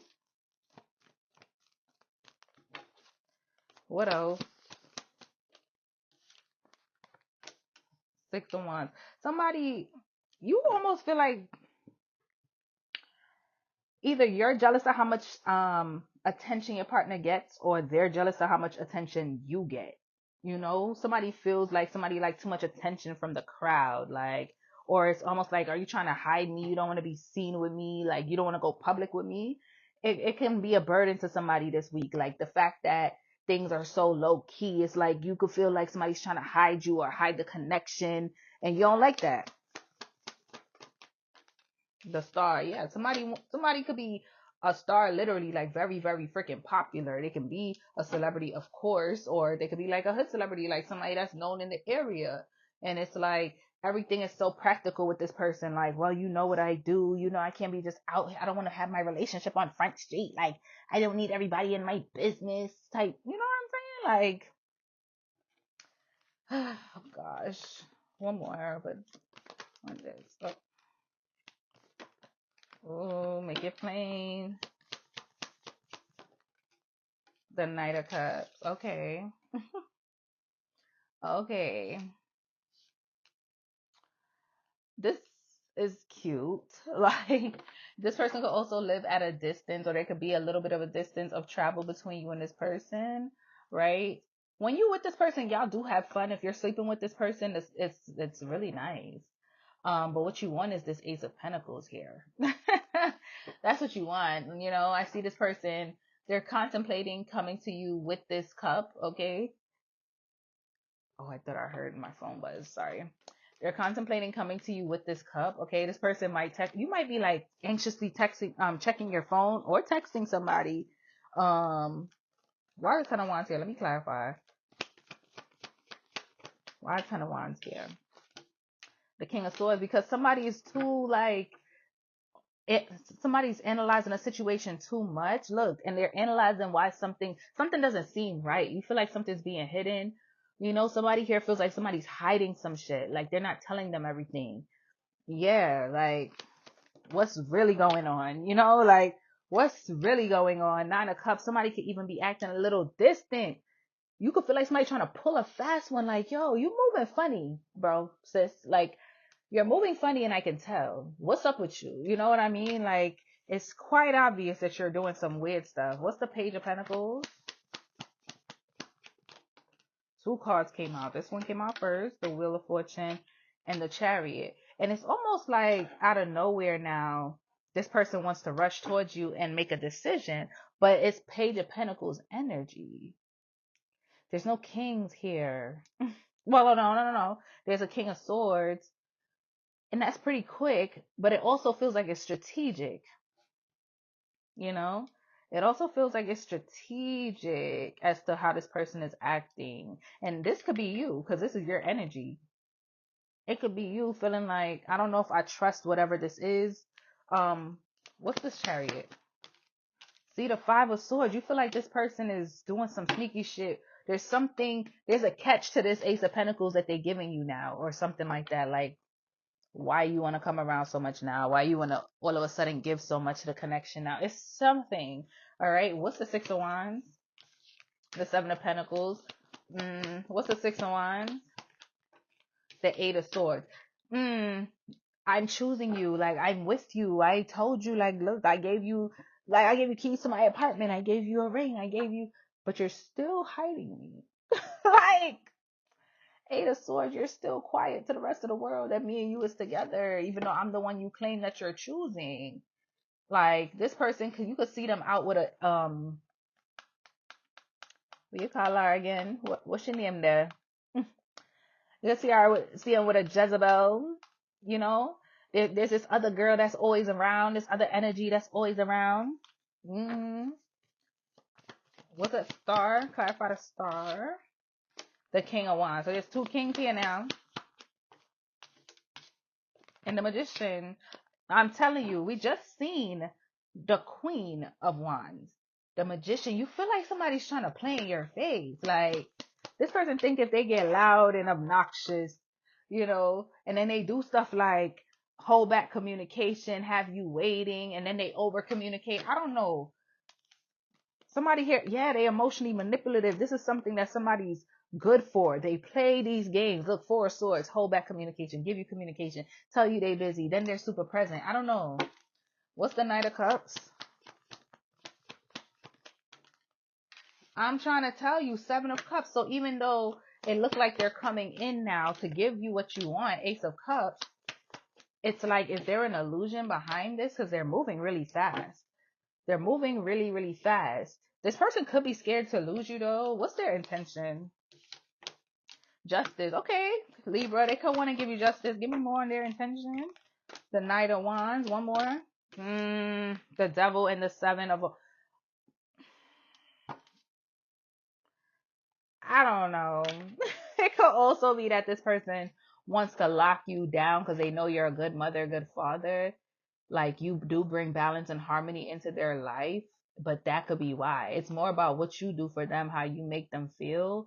Speaker 1: What else? Six of Wands. Somebody, you almost feel like either you're jealous of how much attention your partner gets, or they're jealous of how much attention you get. You know, somebody feels like somebody like too much attention from the crowd, like, or it's almost like, are you trying to hide me? You don't want to be seen with me, like you don't want to go public with me. It can be a burden to somebody this week, like the fact that things are so low key. It's like you could feel like somebody's trying to hide you or hide the connection, and you don't like that. The star, yeah. Somebody could be a star, literally, like very, very freaking popular. They can be a celebrity, of course, or they could be like a hood celebrity, like somebody that's known in the area. And it's like everything is so practical with this person. Like, well, you know what I do. You know, I can't be just out. I don't want to have my relationship on Front Street. Like, I don't need everybody in my business type. You know what I'm saying? Like, oh gosh, one more, but on this. Oh, make it plain. The Knight of Cups. Okay. Okay. This is cute. Like, this person could also live at a distance, or there could be a little bit of a distance of travel between you and this person, right? When you with this person, y'all do have fun. If you're sleeping with this person, it's really nice. But what you want is this Ace of Pentacles here. That's what you want. You know, I see this person, they're contemplating coming to you with this cup, okay? Oh, I thought I heard my phone buzz. Sorry. They're contemplating coming to you with this cup, okay? This person might text, you might be like anxiously texting, checking your phone or texting somebody. Why is Ten of Wands here? Let me clarify. Why is Ten of Wands here? The King of Swords, because somebody is too like, somebody's analyzing a situation too much. Look, and they're analyzing why something doesn't seem right. You feel like something's being hidden. You know, somebody here feels like somebody's hiding some shit. Like they're not telling them everything. Yeah, like what's really going on? You know, like what's really going on? Nine of Cups. Somebody could even be acting a little distant. You could feel like somebody trying to pull a fast one. Like, yo, you moving funny, bro, sis. Like, you're moving funny and I can tell. What's up with you? You know what I mean? Like, it's quite obvious that you're doing some weird stuff. What's the Page of Pentacles? Two cards came out. This one came out first, the Wheel of Fortune and the Chariot. And it's almost like out of nowhere now, this person wants to rush towards you and make a decision, but it's Page of Pentacles energy. There's no kings here. Well, no. There's a king of swords, and that's pretty quick, but it also feels like it's strategic, you know? It also feels like it's strategic as to how this person is acting. And this could be you, because this is your energy. It could be you feeling like, I don't know if I trust whatever this is. What's this chariot? See, the Five of Swords. You feel like this person is doing some sneaky shit. There's a catch to this Ace of Pentacles that they're giving you now, or something like that. Like, why you want to come around so much now? Why you want to all of a sudden give so much to the connection now? It's something. All right. What's the Six of Wands? The Seven of Pentacles. What's the Six of Wands? The Eight of Swords. I'm choosing you. Like, I'm with you. I told you, like, look, I gave you keys to my apartment. I gave you a ring. But you're still hiding me. Like, Eight of Swords, you're still quiet to the rest of the world that me and you is together, even though I'm the one you claim that you're choosing. Like, this person, you could see them out with a, what you call her again? What's your name there? You can see him with a Jezebel, you know? There's this other girl that's always around, this other energy that's always around. What's a star? Clarify the star. The King of Wands. So there's two kings here now. And the Magician. I'm telling you, we just seen the Queen of Wands. The Magician. You feel like somebody's trying to play in your face. Like, this person think if they get loud and obnoxious, you know, and then they do stuff like hold back communication, have you waiting, and then they over communicate. I don't know. Somebody here, yeah, they emotionally manipulative. This is something that somebody's good for. They play these games. Look, Four of Swords, hold back communication, give you communication, tell you they busy, then they're super present. I don't know. What's the Knight of Cups? I'm trying to tell you, Seven of Cups. So even though it looked like they're coming in now to give you what you want, Ace of Cups, it's like, is there an illusion behind this? Because they're moving really fast. They're moving really, really fast. This person could be scared to lose you, though. What's their intention? Justice. Okay, Libra, they could want to give you justice. Give me more on their intention. The Knight of Wands. One more. The Devil and the Seven of... I don't know. It could also be that this person wants to lock you down because they know you're a good mother, good father. Like, you do bring balance and harmony into their life, but that could be why. It's more about what you do for them, how you make them feel,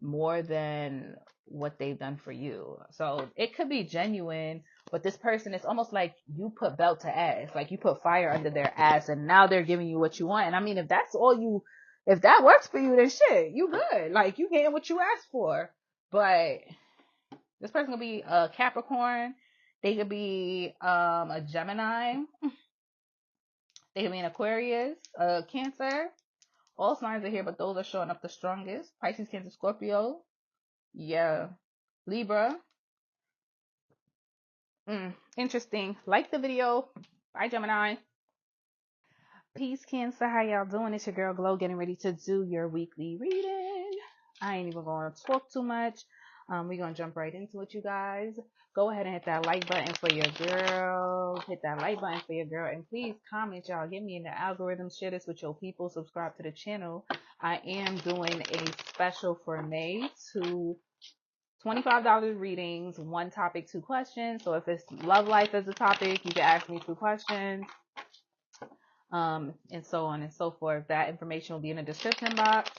Speaker 1: more than what they've done for you. So it could be genuine, but this person, is almost like you put belt to ass, like you put fire under their ass, and now they're giving you what you want. And I mean, if that works for you, then shit, you good. Like, you getting what you asked for. But this person could be a Capricorn. They could be a Gemini. They could be an Aquarius, a Cancer. All signs are here, but those are showing up the strongest. Pisces, Cancer, Scorpio. Yeah. Libra. Interesting. Like the video. Bye, Gemini. Peace, Cancer. How y'all doing? It's your girl Glow, getting ready to do your weekly reading. I ain't even going to talk too much. We're going to jump right into it, you guys. Go ahead and hit that like button for your girl. Hit that like button for your girl. And please comment, y'all. Get me in the algorithm. Share this with your people. Subscribe to the channel. I am doing a special for May to $25 readings, one topic, two questions. So if it's love life as a topic, you can ask me 2 questions. And so on and so forth. That information will be in the description box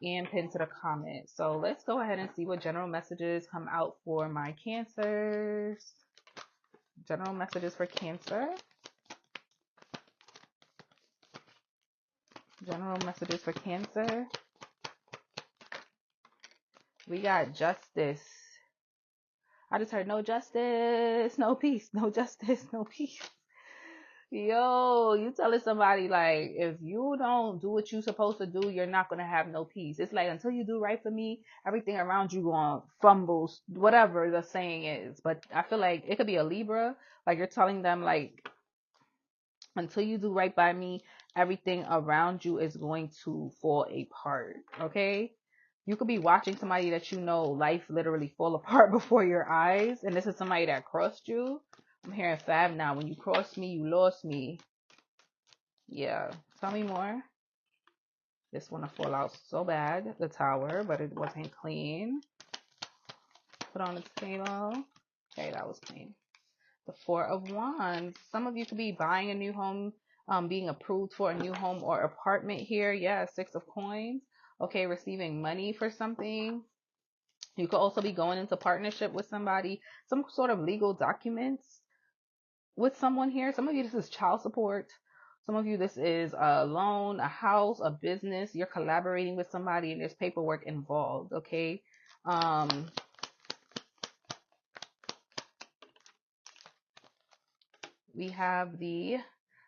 Speaker 1: and pinned to the comments. So let's go ahead and see what general messages come out for my Cancers. General messages for Cancer. General messages for Cancer. We got Justice. I just heard no justice, no peace, no justice, no peace. Yo, you telling somebody, like, if you don't do what you're supposed to do, you're not going to have no peace. It's like, until you do right for me, everything around you going fumbles, whatever the saying is. But I feel like it could be a Libra. Like, you're telling them, like, until you do right by me, everything around you is going to fall apart. Okay? You could be watching somebody that you know life literally fall apart before your eyes. And this is somebody that crossed you. I'm hearing Fab now. When you crossed me, you lost me. Yeah. Tell me more. This one to fall out so bad. The Tower, but it wasn't clean. Put on the table. Okay, that was clean. The Four of Wands. Some of you could be buying a new home, being approved for a new home or apartment here. Yeah, Six of Coins. Okay, receiving money for something. You could also be going into partnership with somebody, some sort of legal documents with someone here. Some of you, this is child support. Some of you, this is a loan, a house, a business. You're collaborating with somebody and there's paperwork involved, okay? We have the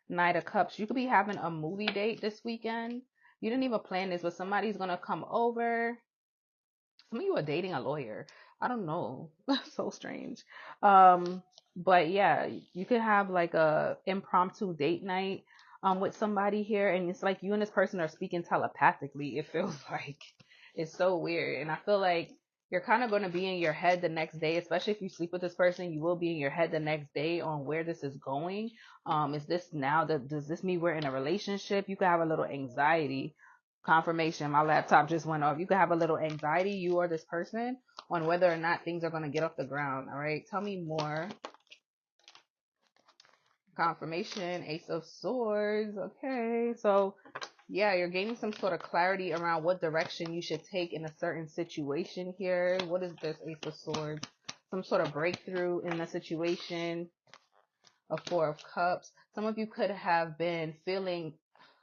Speaker 1: Knight of Cups. You could be having a movie date this weekend. You didn't even plan this, but somebody's going to come over. Some of you are dating a lawyer. I don't know. So strange. But yeah, you could have like a impromptu date night with somebody here, and it's like you and this person are speaking telepathically. It feels like it's so weird. And I feel like you're kind of going to be in your head the next day, especially if you sleep with this person, you will be in your head the next day on where this is going. Is this now that does this mean we're in a relationship? You could have a little anxiety. Confirmation, my laptop just went off. You could have a little anxiety, you or this person, on whether or not things are going to get off the ground. All right, tell me more. Confirmation, Ace of Swords. Okay, so yeah, you're gaining some sort of clarity around what direction you should take in a certain situation here. What is this Ace of Swords? Some sort of breakthrough in the situation. A Four of Cups. Some of you could have been feeling,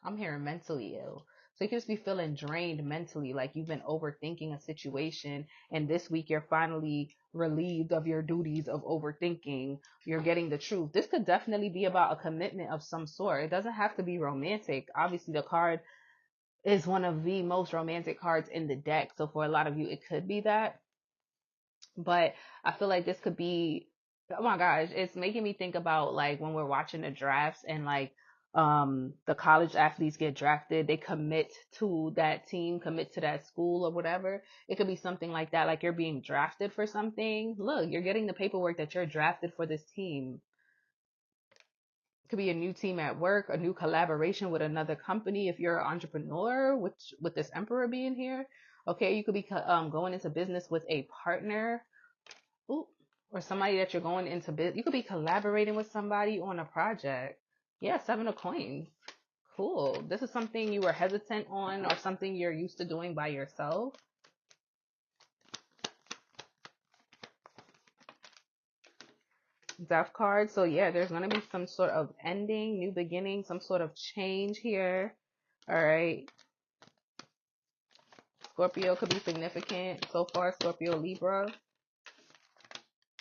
Speaker 1: I'm hearing mentally ill. So you could just be feeling drained mentally, like you've been overthinking a situation. And this week you're finally relieved of your duties of overthinking. You're getting the truth. This could definitely be about a commitment of some sort. It doesn't have to be romantic. Obviously, the card is one of the most romantic cards in the deck. So for a lot of you, it could be that. But I feel like this could be, oh my gosh, it's making me think about like when we're watching the drafts and like the college athletes get drafted, they commit to that team, commit to that school or whatever. It could be something like that, like you're being drafted for something. Look, you're getting the paperwork that you're drafted for this team. It could be a new team at work, a new collaboration with another company if you're an entrepreneur, which with this Emperor being here. Okay, you could be going into business with a partner. Ooh, or somebody that you're going into business. You could be collaborating with somebody on a project. Yeah, Seven of Coins. Cool. This is something you were hesitant on or something you're used to doing by yourself. Death card. So yeah, there's going to be some sort of ending, new beginning, some sort of change here. All right. Scorpio could be significant. So far, Scorpio, Libra.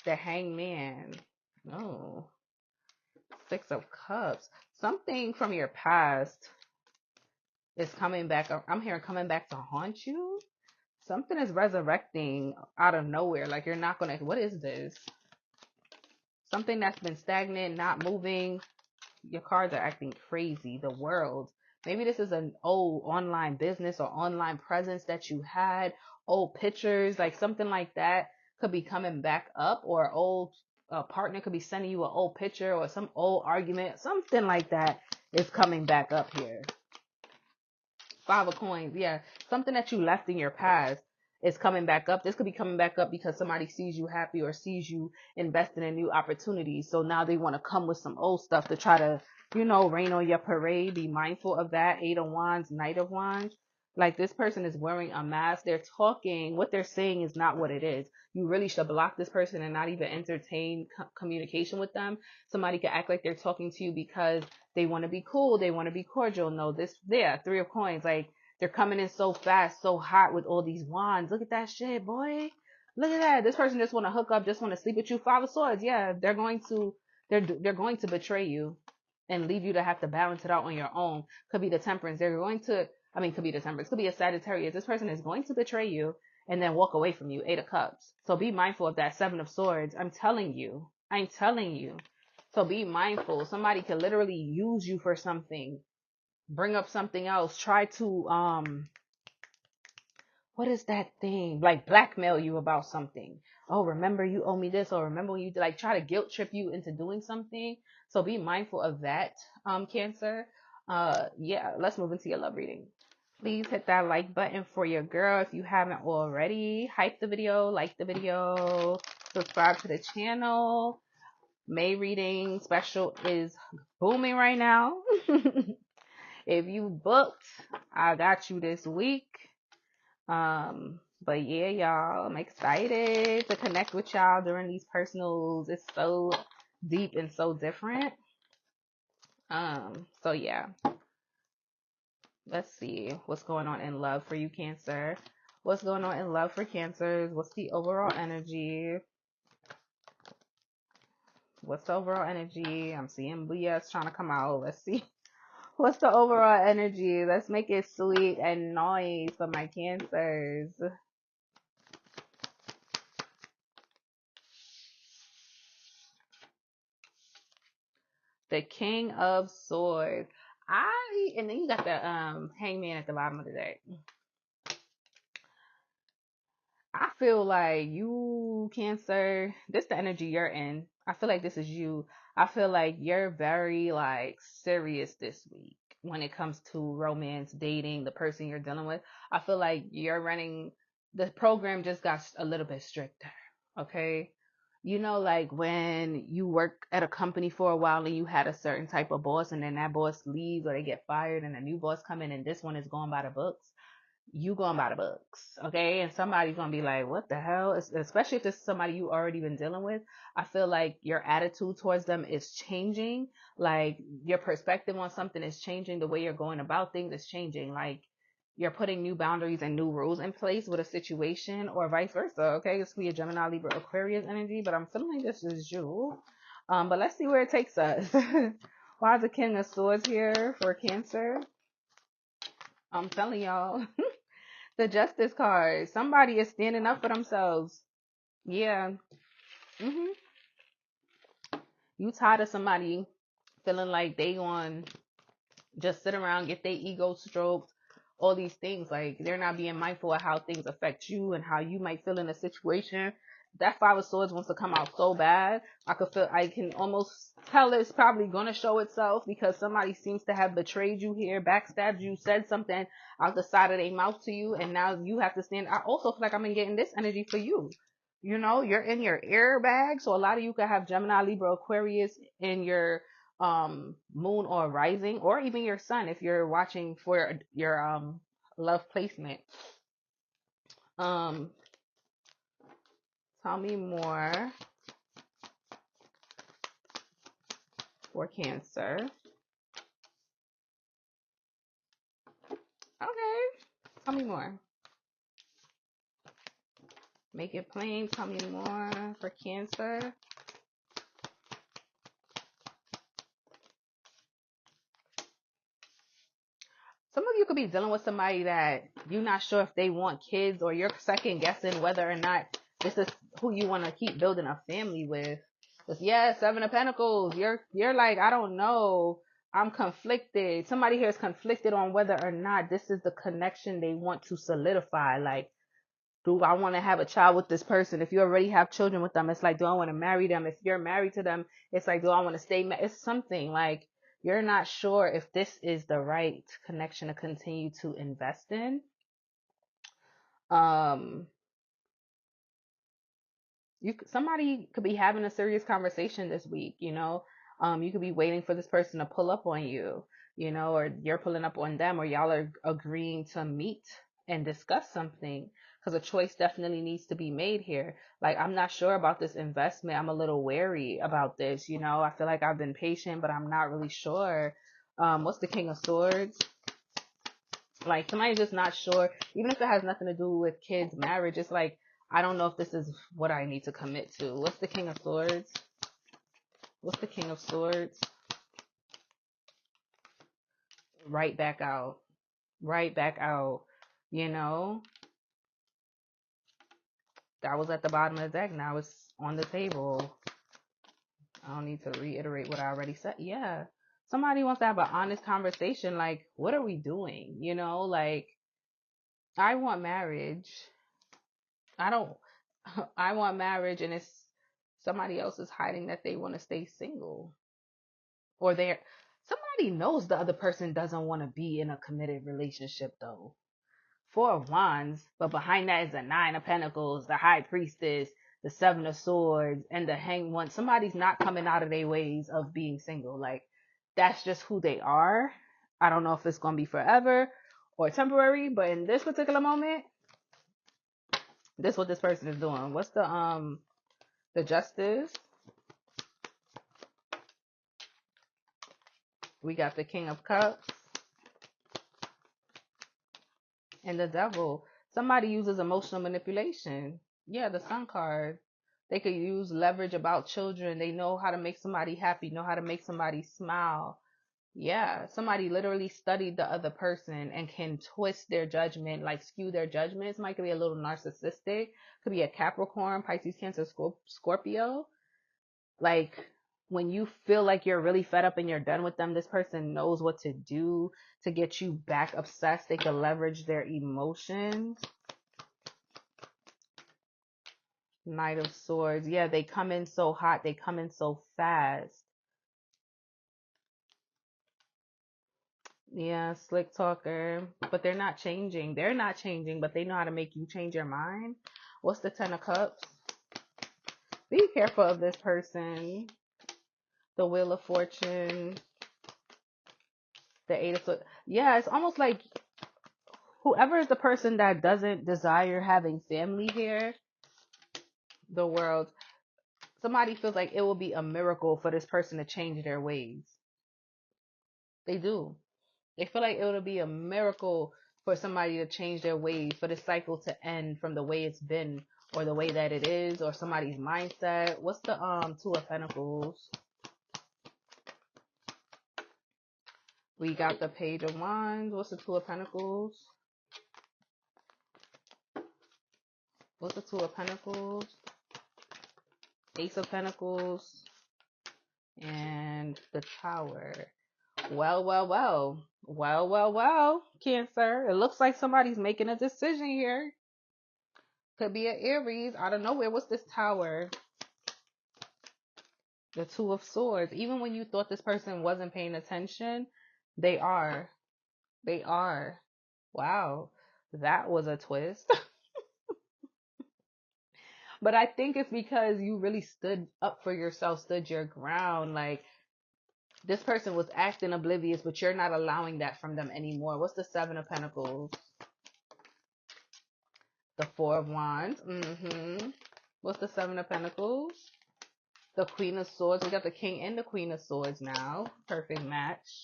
Speaker 1: The Hangman. No. Six of Cups. Something from your past is coming back. I'm hearing coming back to haunt you. Something is resurrecting out of nowhere. Like you're not going to, what is this? Something that's been stagnant, not moving. Your cards are acting crazy. The World. Maybe this is an old online business or online presence that you had. Old pictures, like something like that could be coming back up, or old partner could be sending you an old picture or some old argument. Something like that is coming back up here. Five of Coins, yeah. Something that you left in your past is coming back up. This could be coming back up because somebody sees you happy or sees you investing in new opportunities. So now they want to come with some old stuff to try to, rain on your parade. Be mindful of that. Eight of Wands, Knight of Wands. Like this person is wearing a mask. They're talking. What they're saying is not what it is. You really should block this person and not even entertain communication with them. Somebody could act like they're talking to you because they want to be cool. They want to be cordial. No, Three of Coins. Like they're coming in so fast, so hot with all these wands. Look at that shit, boy. Look at that. This person just want to hook up, just want to sleep with you. Five of Swords. Yeah, they're going to betray you and leave you to have to balance it out on your own. Could be the Temperance. Could be the Temperance. Could be a Sagittarius. This person is going to betray you and then walk away from you. Eight of Cups. So be mindful of that. Seven of Swords. I'm telling you. So be mindful. Somebody could literally use you for something, bring up something else, try to what is that thing? Like blackmail you about something. Oh, remember you owe me this, or remember when you like try to guilt trip you into doing something. So be mindful of that, Cancer. Yeah, let's move into your love reading. Please hit that like button for your girl if you haven't already. Hype the video, like the video, subscribe to the channel. May reading special is booming right now. If you booked, I got you this week. But yeah, y'all, I'm excited to connect with y'all during these personals. It's so deep and so different. So yeah, let's see what's going on in love for you, Cancer. What's going on in love for Cancers? What's the overall energy? What's the overall energy? I'm seeing BS trying to come out. Let's see. What's the overall energy? Let's make it sweet and nice for my Cancers. The King of Swords. And then you got the Hangman at the bottom of the deck. I feel like you, Cancer, this the energy you're in. I feel like this is you. I feel like you're very like serious this week when it comes to romance, dating, the person you're dealing with. I feel like you're running the program just got a little bit stricter. Okay. You know, like when you work at a company for a while and you had a certain type of boss and then that boss leaves or they get fired and a new boss come in and this one is going by the books, you going by the books, okay? And somebody's gonna be like, what the hell? Especially if this is somebody you already been dealing with. I feel like your attitude towards them is changing. Like your perspective on something is changing. The way you're going about things is changing. Like you're putting new boundaries and new rules in place with a situation or vice versa, okay? This could be a Gemini, Libra, Aquarius energy, but I'm feeling like this is you. But let's see where it takes us. Why is the King of Swords here for Cancer? I'm telling y'all. The Justice card. Somebody is standing up for themselves. Yeah. hmm You tired of somebody feeling like they on just sit around, get their ego stroked, all these things. Like they're not being mindful of how things affect you and how you might feel in a situation. That Five of Swords wants to come out so bad. I can almost tell it's probably going to show itself because somebody seems to have betrayed you here, backstabbed you, said something out the side of their mouth to you, and now you have to stand. I also feel like I'm getting this energy for you. You know, you're in your airbag, so a lot of you could have Gemini, Libra, Aquarius in your moon or rising, or even your sun if you're watching for your love placement. Um, Tell me more for Cancer. Okay, tell me more. Make it plain. Tell me more for Cancer. Some of you could be dealing with somebody that you're not sure if they want kids, or you're second guessing whether or not this is who you want to keep building a family with. Because yeah, Seven of Pentacles. You're like, I don't know. I'm conflicted. Somebody here is conflicted on whether or not this is the connection they want to solidify. Like, do I want to have a child with this person? If you already have children with them, it's like, do I want to marry them? If you're married to them, it's like, do I want to stay? It's something like you're not sure if this is the right connection to continue to invest in. Um, somebody could be having a serious conversation this week, you know. You could be waiting for this person to pull up on you, you know, or you're pulling up on them, or y'all are agreeing to meet and discuss something, because a choice definitely needs to be made here. Like, I'm not sure about this investment. I'm a little wary about this, you know. I feel like I've been patient, but I'm not really sure. What's the King of Swords? Like, somebody's just not sure, even if it has nothing to do with kids, marriage. It's like, I don't know if this is what I need to commit to. What's the King of Swords? What's the King of Swords? Right back out. Right back out. You know? That was at the bottom of the deck. Now it's on the table. I don't need to reiterate what I already said. Yeah. Somebody wants to have an honest conversation. Like, what are we doing? You know? Like, I want marriage. I don't. I want marriage, and it's somebody else is hiding that they want to stay single, or they're somebody knows the other person doesn't want to be in a committed relationship though. Four of Wands, but behind that is the Nine of Pentacles, the High Priestess, the Seven of Swords, and the Hanged One. Somebody's not coming out of their ways of being single. Like, that's just who they are. I don't know if it's gonna be forever or temporary, but in this particular moment, this is what this person is doing. What's the Justice? We got the King of Cups and the Devil. Somebody uses emotional manipulation. Yeah, the Sun card. They could use leverage about children. They know how to make somebody happy, know how to make somebody smile. Yeah, somebody literally studied the other person and can twist their judgment, like skew their judgments. Might be a little narcissistic. Could be a Capricorn, Pisces, Cancer, Scorpio. Like, when you feel like you're really fed up and you're done with them, this person knows what to do to get you back obsessed. They can leverage their emotions. Knight of Swords. Yeah, they come in so hot. They come in so fast. Yeah, slick talker. But they're not changing. They're not changing, but they know how to make you change your mind. What's the Ten of Cups? Be careful of this person. The Wheel of Fortune. The Eight of Swords. Yeah, it's almost like whoever is the person that doesn't desire having family here, the world, somebody feels like it will be a miracle for this person to change their ways. They do. They feel like it would be a miracle for somebody to change their ways, for the cycle to end from the way it's been or the way that it is, or somebody's mindset. What's the Two of Pentacles? We got the Page of Wands. What's the Two of Pentacles? What's the Two of Pentacles? Ace of Pentacles and the Tower. Well, Cancer. It looks like somebody's making a decision here. Could be an Aries out of nowhere. What's this Tower? The Two of Swords. Even when you thought this person wasn't paying attention, they are. They are. Wow. That was a twist. But I think it's because you really stood up for yourself, stood your ground. Like, this person was acting oblivious, but you're not allowing that from them anymore. What's the Seven of Pentacles? The Four of Wands. What's the Seven of Pentacles? The Queen of Swords. We got the King and the Queen of Swords now. Perfect match.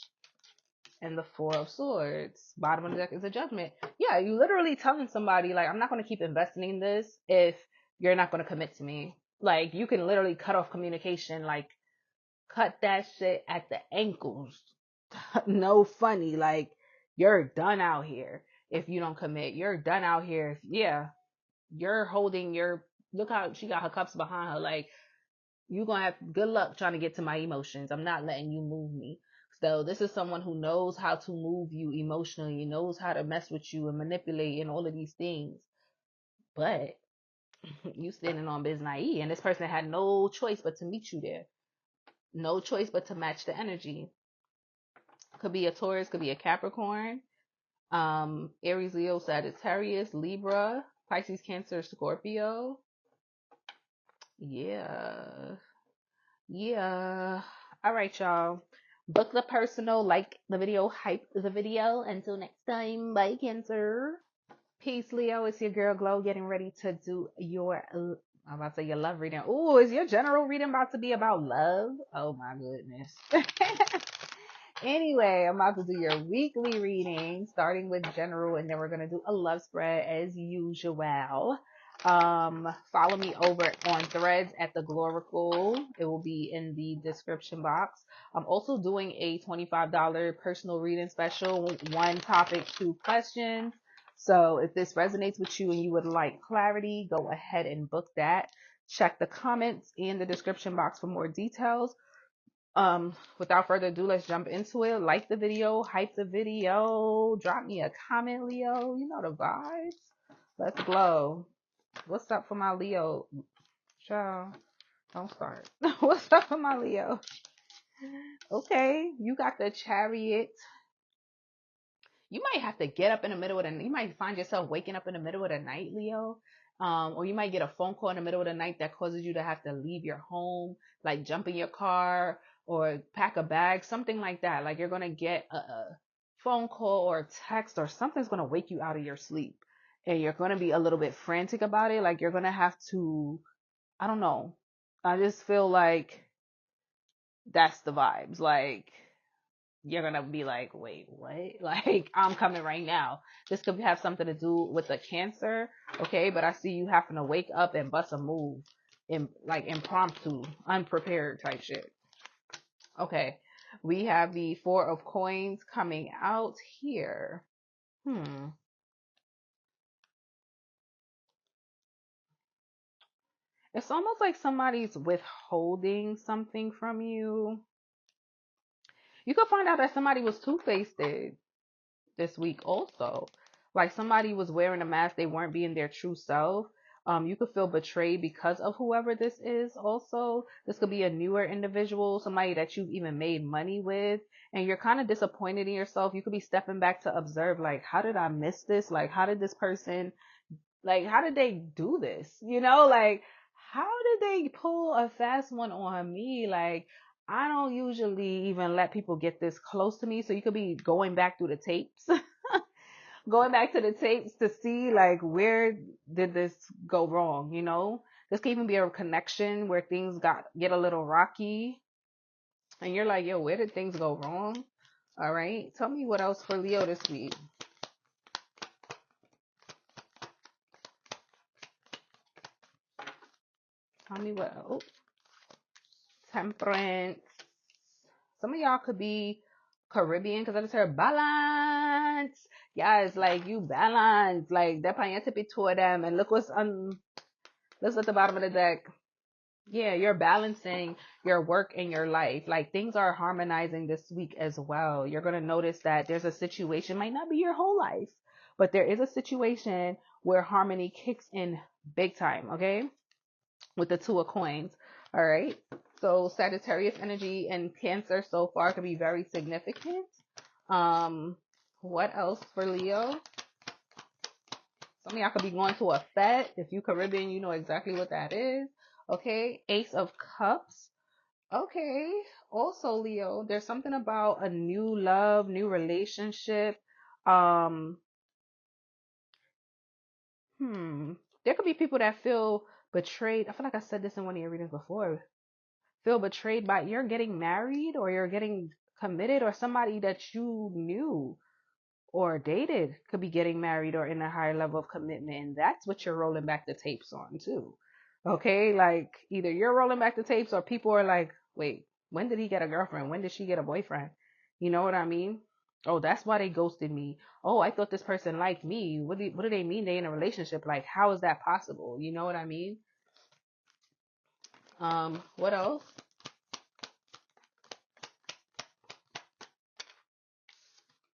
Speaker 1: And the Four of Swords. Bottom of the deck is a Judgment. Yeah, you literally telling somebody, like, I'm not going to keep investing in this if you're not going to commit to me. Like, you can literally cut off communication. Like, cut that shit at the ankles. No funny. Like, you're done out here if you don't commit. You're done out here. Yeah, you're holding your, look how she got her cups behind her. Like, you gonna have good luck trying to get to my emotions. I'm not letting you move me. So this is someone who knows how to move you emotionally, knows how to mess with you and manipulate and all of these things. But you standing on business, and this person had no choice but to meet you there. No choice but to match the energy. Could be a Taurus, could be a Capricorn, Aries, Leo, Sagittarius, Libra, Pisces, Cancer, Scorpio. Yeah. Yeah. All right, y'all. Book the personal, like the video, hype the video. Until next time, bye, Cancer. Peace, Leo. It's your girl, Glow, getting ready to do your, I'm about to say your love reading. Ooh, is your general reading about to be about love? Oh, my goodness. Anyway, I'm about to do your weekly reading, starting with general, and then we're going to do a love spread as usual. Follow me over on Threads at the Glorical. It will be in the description box. I'm also doing a $25 personal reading special, one topic, two questions. So if this resonates with you and you would like clarity, go ahead and book that. Check the comments in the description box for more details. Without further ado, let's jump into it. Like the video, hype the video, drop me a comment, Leo. You know the vibes. Let's glow. What's up for my Leo? Child, don't start. What's up for my Leo? Okay, you got the Chariot. You might have to get up in the middle of the night. You might find yourself waking up in the middle of the night, Leo. Or you might get a phone call in the middle of the night that causes you to have to leave your home, like jump in your car or pack a bag, something like that. Like you're going to get a phone call or a text or something's going to wake you out of your sleep. And you're going to be a little bit frantic about it. Like you're going to have to, I don't know. I just feel like that's the vibes. Like, you're gonna be like, wait, what? Like, I'm coming right now. This could have something to do with the Cancer, okay? But I see you having to wake up and bust a move in like impromptu, unprepared type shit. Okay, we have the Four of Coins coming out here. It's almost like somebody's withholding something from you. You could find out that somebody was two-faced this week also. Like somebody was wearing a mask, they weren't being their true self. You could feel betrayed because of whoever this is also. This could be a newer individual, somebody that you've even made money with, and you're kind of disappointed in yourself. You could be stepping back to observe, like, how did I miss this? Like, how did this person, like, how did they do this? You know, like, how did they pull a fast one on me? Like, I don't usually even let people get this close to me. So you could be going back through the tapes, going back to the tapes to see like where did this go wrong, you know? This could even be a connection where things get a little rocky and you're like, yo, where did things go wrong? All right. Tell me what else for Leo this week. Tell me what else. Temperance. Some of y'all could be Caribbean because I just heard balance. Yeah, it's like you balance. Like that to be two of them. And look let's at the bottom of the deck. Yeah, you're balancing your work and your life. Like things are harmonizing this week as well. You're gonna notice that there's a situation, might not be your whole life, but there is a situation where harmony kicks in big time, okay? With the Two of Coins. All right. So Sagittarius energy and Cancer so far could be very significant. What else for Leo? Some of y'all could be going to a fete. If you Caribbean, you know exactly what that is. Okay. Ace of Cups. Okay. Also, Leo, there's something about a new love, new relationship. Um, There could be people that feel betrayed. I feel like I said this in one of your readings before. Feel betrayed by you're getting married or you're getting committed, or somebody that you knew or dated could be getting married or in a higher level of commitment, and that's what you're rolling back the tapes on too. Okay, like either you're rolling back the tapes or people are like, wait, when did he get a girlfriend? When did she get a boyfriend? You know what I mean? Oh, that's why they ghosted me. Oh, I thought this person liked me. What do they mean they in a relationship? Like, how is that possible? You know what I mean? What else?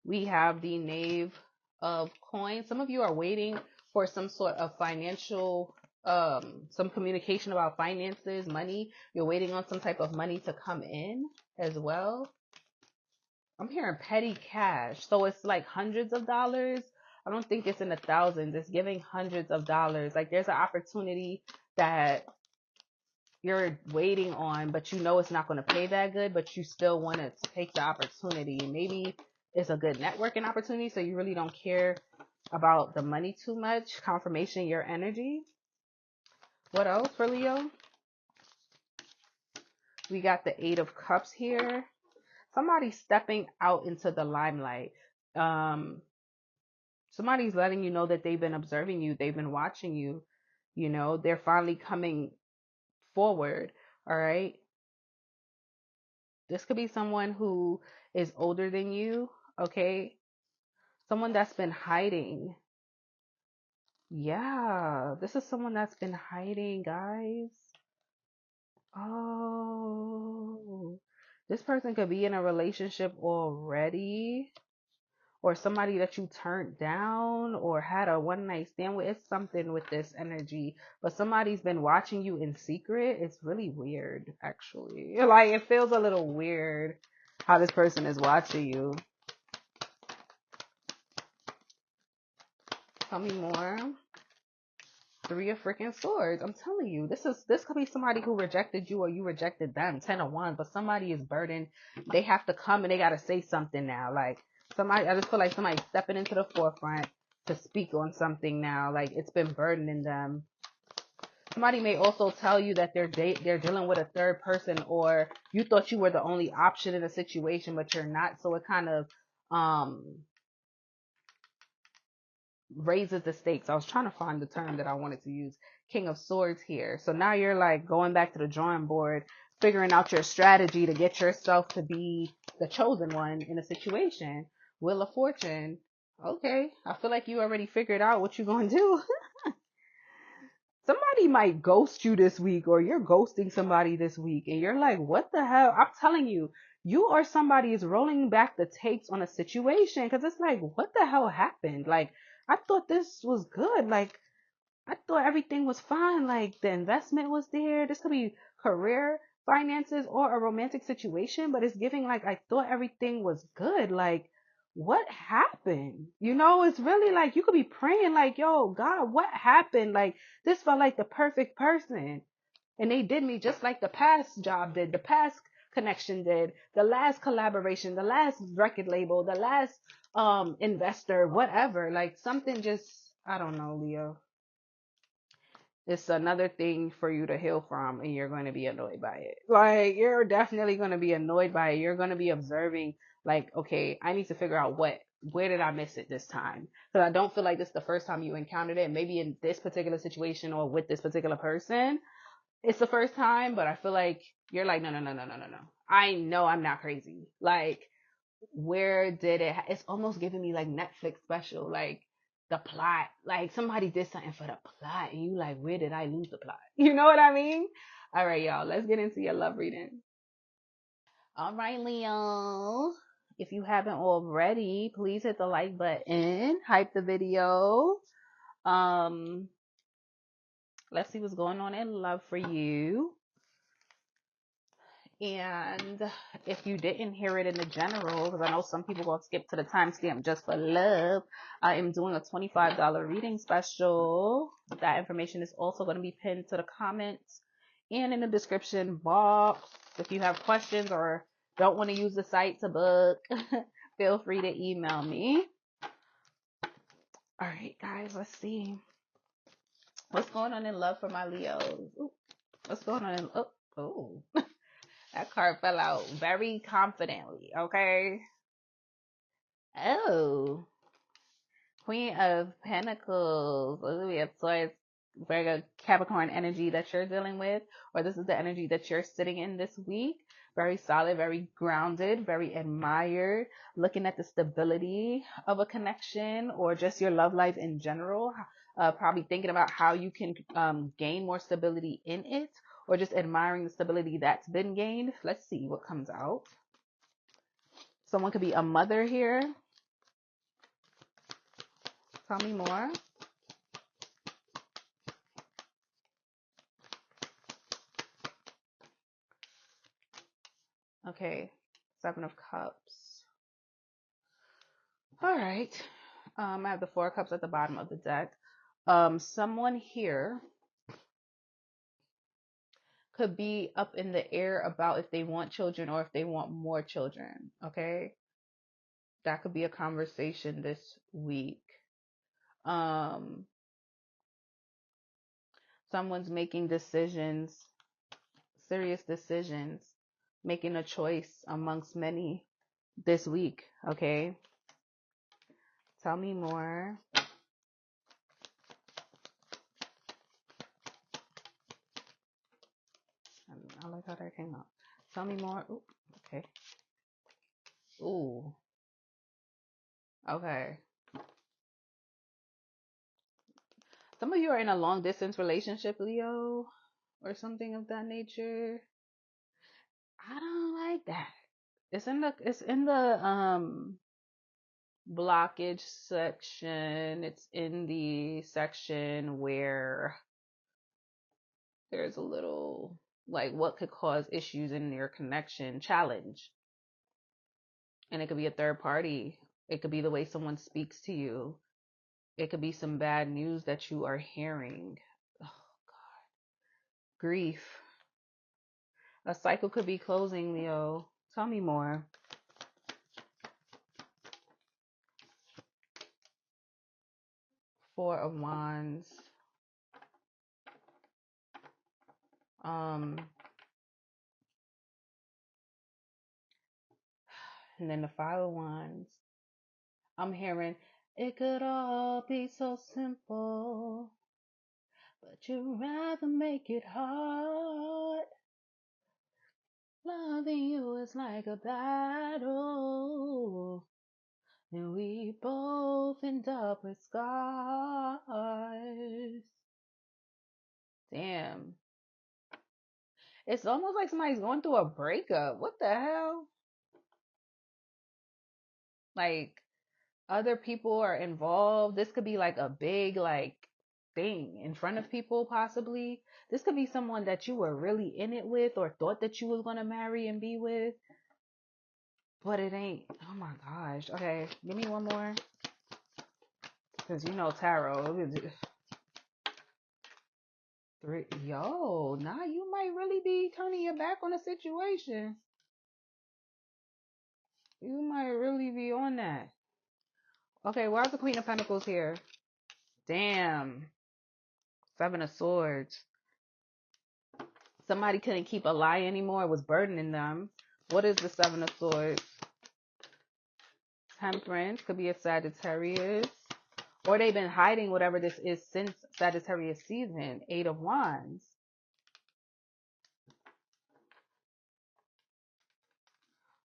Speaker 1: We have the Knave of Coins. Some of you are waiting for some sort of financial, some communication about finances, money. You're waiting on some type of money to come in as well. I'm hearing petty cash. So it's like hundreds of dollars. I don't think it's in the thousands. It's giving hundreds of dollars. Like there's an opportunity that you're waiting on, but you know it's not going to pay that good, but you still want to take the opportunity. Maybe it's a good networking opportunity, so you really don't care about the money too much. Confirmation, your energy. What else for Leo? We got the Eight of Cups here. Somebody's stepping out into the limelight. Somebody's letting you know that they've been observing you. They've been watching you. You know, they're finally coming forward. All right. This could be someone who is older than you, okay? Someone that's been hiding. Yeah, this is someone that's been hiding, guys. Oh, This person could be in a relationship already, or somebody that you turned down or had a one night stand with. It's something with this energy, but somebody's been watching you in secret. It's really weird, actually. Like, it feels a little weird how this person is watching you. Tell me more. Three of freaking swords. I'm telling you, this could be somebody who rejected you or you rejected them. 10 of wands, but somebody is burdened. They have to come and they gotta say something now. Like, somebody, I just feel like somebody's stepping into the forefront to speak on something now. Like, it's been burdening them. Somebody may also tell you that they're dealing with a third person, or you thought you were the only option in a situation, but you're not. So it kind of raises the stakes. I was trying to find the term that I wanted to use. King of Swords here. So now you're like going back to the drawing board, figuring out your strategy to get yourself to be the chosen one in a situation. Wheel of Fortune. Okay, I feel like you already figured out what you're going to do. Somebody might ghost you this week, or you're ghosting somebody this week, and you're like, what the hell? I'm telling you, you or somebody is rolling back the tapes on a situation, because it's like, what the hell happened? Like, I thought this was good. Like, I thought everything was fine. Like, the investment was there. This could be career, finances, or a romantic situation, but it's giving like, I thought everything was good. Like, what happened? You know, it's really like, you could be praying like, yo, God, what happened? Like, this felt like the perfect person. And they did me just like the past job did, the past connection did, the last collaboration, the last record label, the last investor, whatever. Like, something just, I don't know, Leo. It's another thing for you to heal from, and you're going to be annoyed by it. Like, you're definitely going to be annoyed by it. You're going to be observing, like, okay, I need to figure out where did I miss it this time? Because I don't feel like this is the first time you encountered it. Maybe in this particular situation or with this particular person, it's the first time, but I feel like you're like, no, no, no, no, no, no, no. I know I'm not crazy. Like, where did it's almost giving me like Netflix special, like the plot, like somebody did something for the plot and you like, where did I lose the plot? You know what I mean? All right, y'all, let's get into your love reading. All right, Leo, if you haven't already, please hit the like button, hype the video. um let's see what's going on in love for you. And if you didn't hear it in the general, because I know some people will skip to the timestamp just for love, I am doing a $25 reading special. That information is also going to be pinned to the comments and in the description box. If you have questions or don't want to use the site to book, feel free to email me. All right, guys, let's see. What's going on in love for my Leos? Ooh, what's going on in... Oh. That card fell out very confidently, okay? Oh, Queen of Pentacles. We have Taurus, Virgo, Capricorn energy that you're dealing with, or this is the energy that you're sitting in this week. Very solid, very grounded, very admired. Looking at the stability of a connection or just your love life in general. Probably thinking about how you can gain more stability in it, or just admiring the stability that's been gained. Let's see what comes out. Someone could be a mother here. Tell me more. Okay, Seven of Cups. All right. I have the Four of Cups at the bottom of the deck. Someone here could be up in the air about if they want children or if they want more children. Okay, that could be a conversation this week. Someone's making decisions, serious decisions, making a choice amongst many this week. Okay, tell me more. I like how that came out. Tell me more. Ooh, okay. Ooh. Okay. Some of you are in a long distance relationship, Leo, or something of that nature. I don't like that. It's in the blockage section. It's in the section where there's a little like what could cause issues in your connection challenge. And it could be a third party. It could be the way someone speaks to you. It could be some bad news that you are hearing. Oh, grief. A cycle could be closing, Leo. Tell me more. Four of Wands. Um, and then the Five of Wands. I'm hearing it could all be so simple, but you'd rather make it hard. Loving you is like a battle, and we both end up with scars. Damn. It's almost like somebody's going through a breakup. What the hell? Like, other people are involved. This could be like a big, like, thing in front of people, possibly. This could be someone that you were really in it with or thought that you was going to marry and be with. But it ain't. Oh my gosh. Okay, give me one more. Because you know tarot. Three. Yo, nah, you might really be turning your back on the situation. You might really be on that. Okay, why's the Queen of Pentacles here? Damn. Seven of Swords. Somebody couldn't keep a lie anymore. It was burdening them. What is the Seven of Swords? Temperance. Could be a Sagittarius. Or they've been hiding whatever this is since Sagittarius season. Eight of Wands.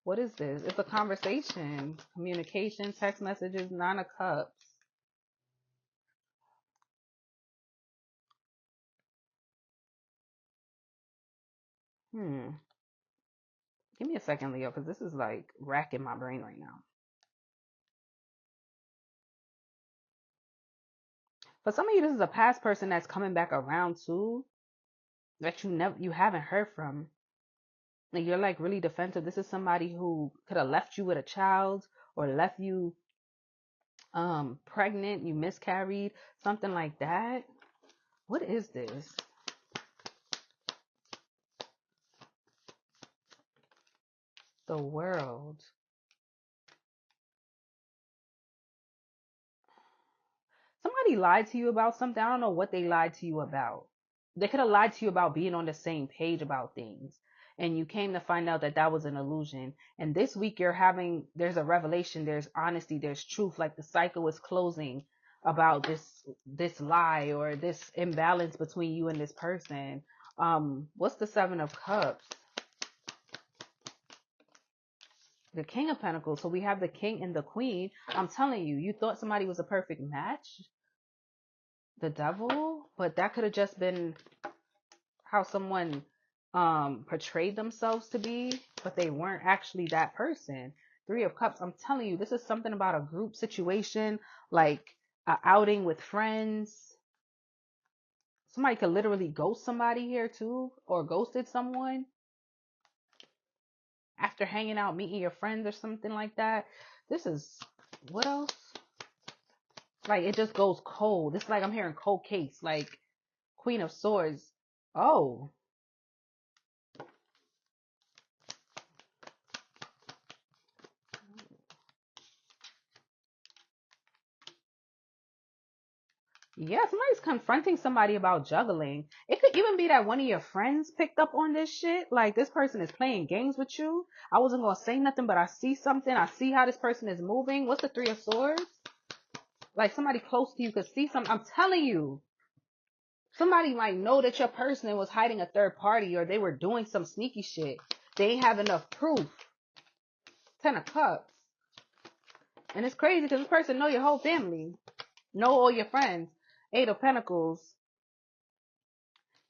Speaker 1: What is this? It's a conversation. Communication, text messages, Nine of Cups. Give me a second, Leo, because this is like racking my brain right now. For some of you, this is a past person that's coming back around too, that you haven't heard from. Like, you're like really defensive. This is somebody who could have left you with a child or left you pregnant, you miscarried, something like that. What is this? The World. Somebody lied to you about something. I don't know what they lied to you about. They could have lied to you about being on the same page about things. And you came to find out that that was an illusion. And this week there's a revelation, there's honesty, there's truth. Like the cycle is closing about this lie or this imbalance between you and this person. What's the Seven of Cups? The King of Pentacles. So we have the King and the Queen. I'm telling you, you thought somebody was a perfect match. The Devil, but that could have just been how someone portrayed themselves to be, but they weren't actually that person. Three of Cups. I'm telling you, this is something about a group situation, like a outing with friends. Somebody could literally ghost somebody here too, or ghosted someone after hanging out, meeting your friends or something like that. This is, what else? Like, it just goes cold. It's like I'm hearing cold case, like Queen of Swords. Oh, yeah, somebody's confronting somebody about juggling. It could even be that one of your friends picked up on this shit. Like, this person is playing games with you. I wasn't going to say nothing, but I see something. I see how this person is moving. What's the Three of Swords? Like, somebody close to you could see something. I'm telling you. Somebody might know that your person was hiding a third party or they were doing some sneaky shit. They ain't have enough proof. Ten of Cups. And it's crazy because this person know your whole family. Know all your friends. Eight of Pentacles.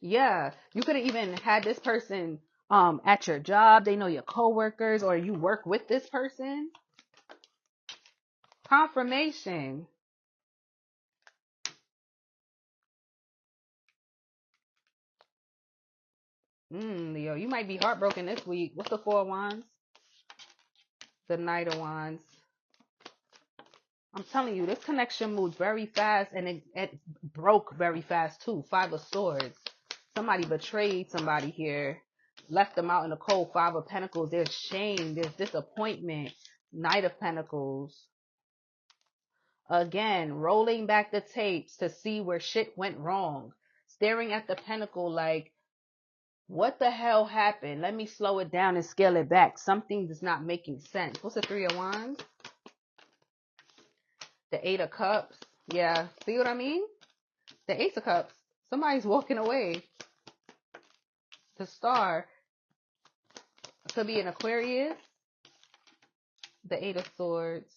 Speaker 1: Yeah, you could have even had this person At your job, they know your coworkers, or you work with this person. Confirmation. Leo, you might be heartbroken this week. What's the Four of Wands? The Knight of Wands. I'm telling you, this connection moved very fast, and it broke very fast too. Five of Swords. Somebody betrayed somebody here. Left them out in the cold. Five of Pentacles. There's shame. There's disappointment. Knight of Pentacles. Again, rolling back the tapes to see where shit went wrong. Staring at the pentacle like, what the hell happened? Let me slow it down and scale it back. Something is not making sense. What's the Three of Wands? The Eight of Cups. Yeah, see what I mean? The Ace of Cups. Somebody's walking away. The Star. Could be an Aquarius. The Eight of Swords.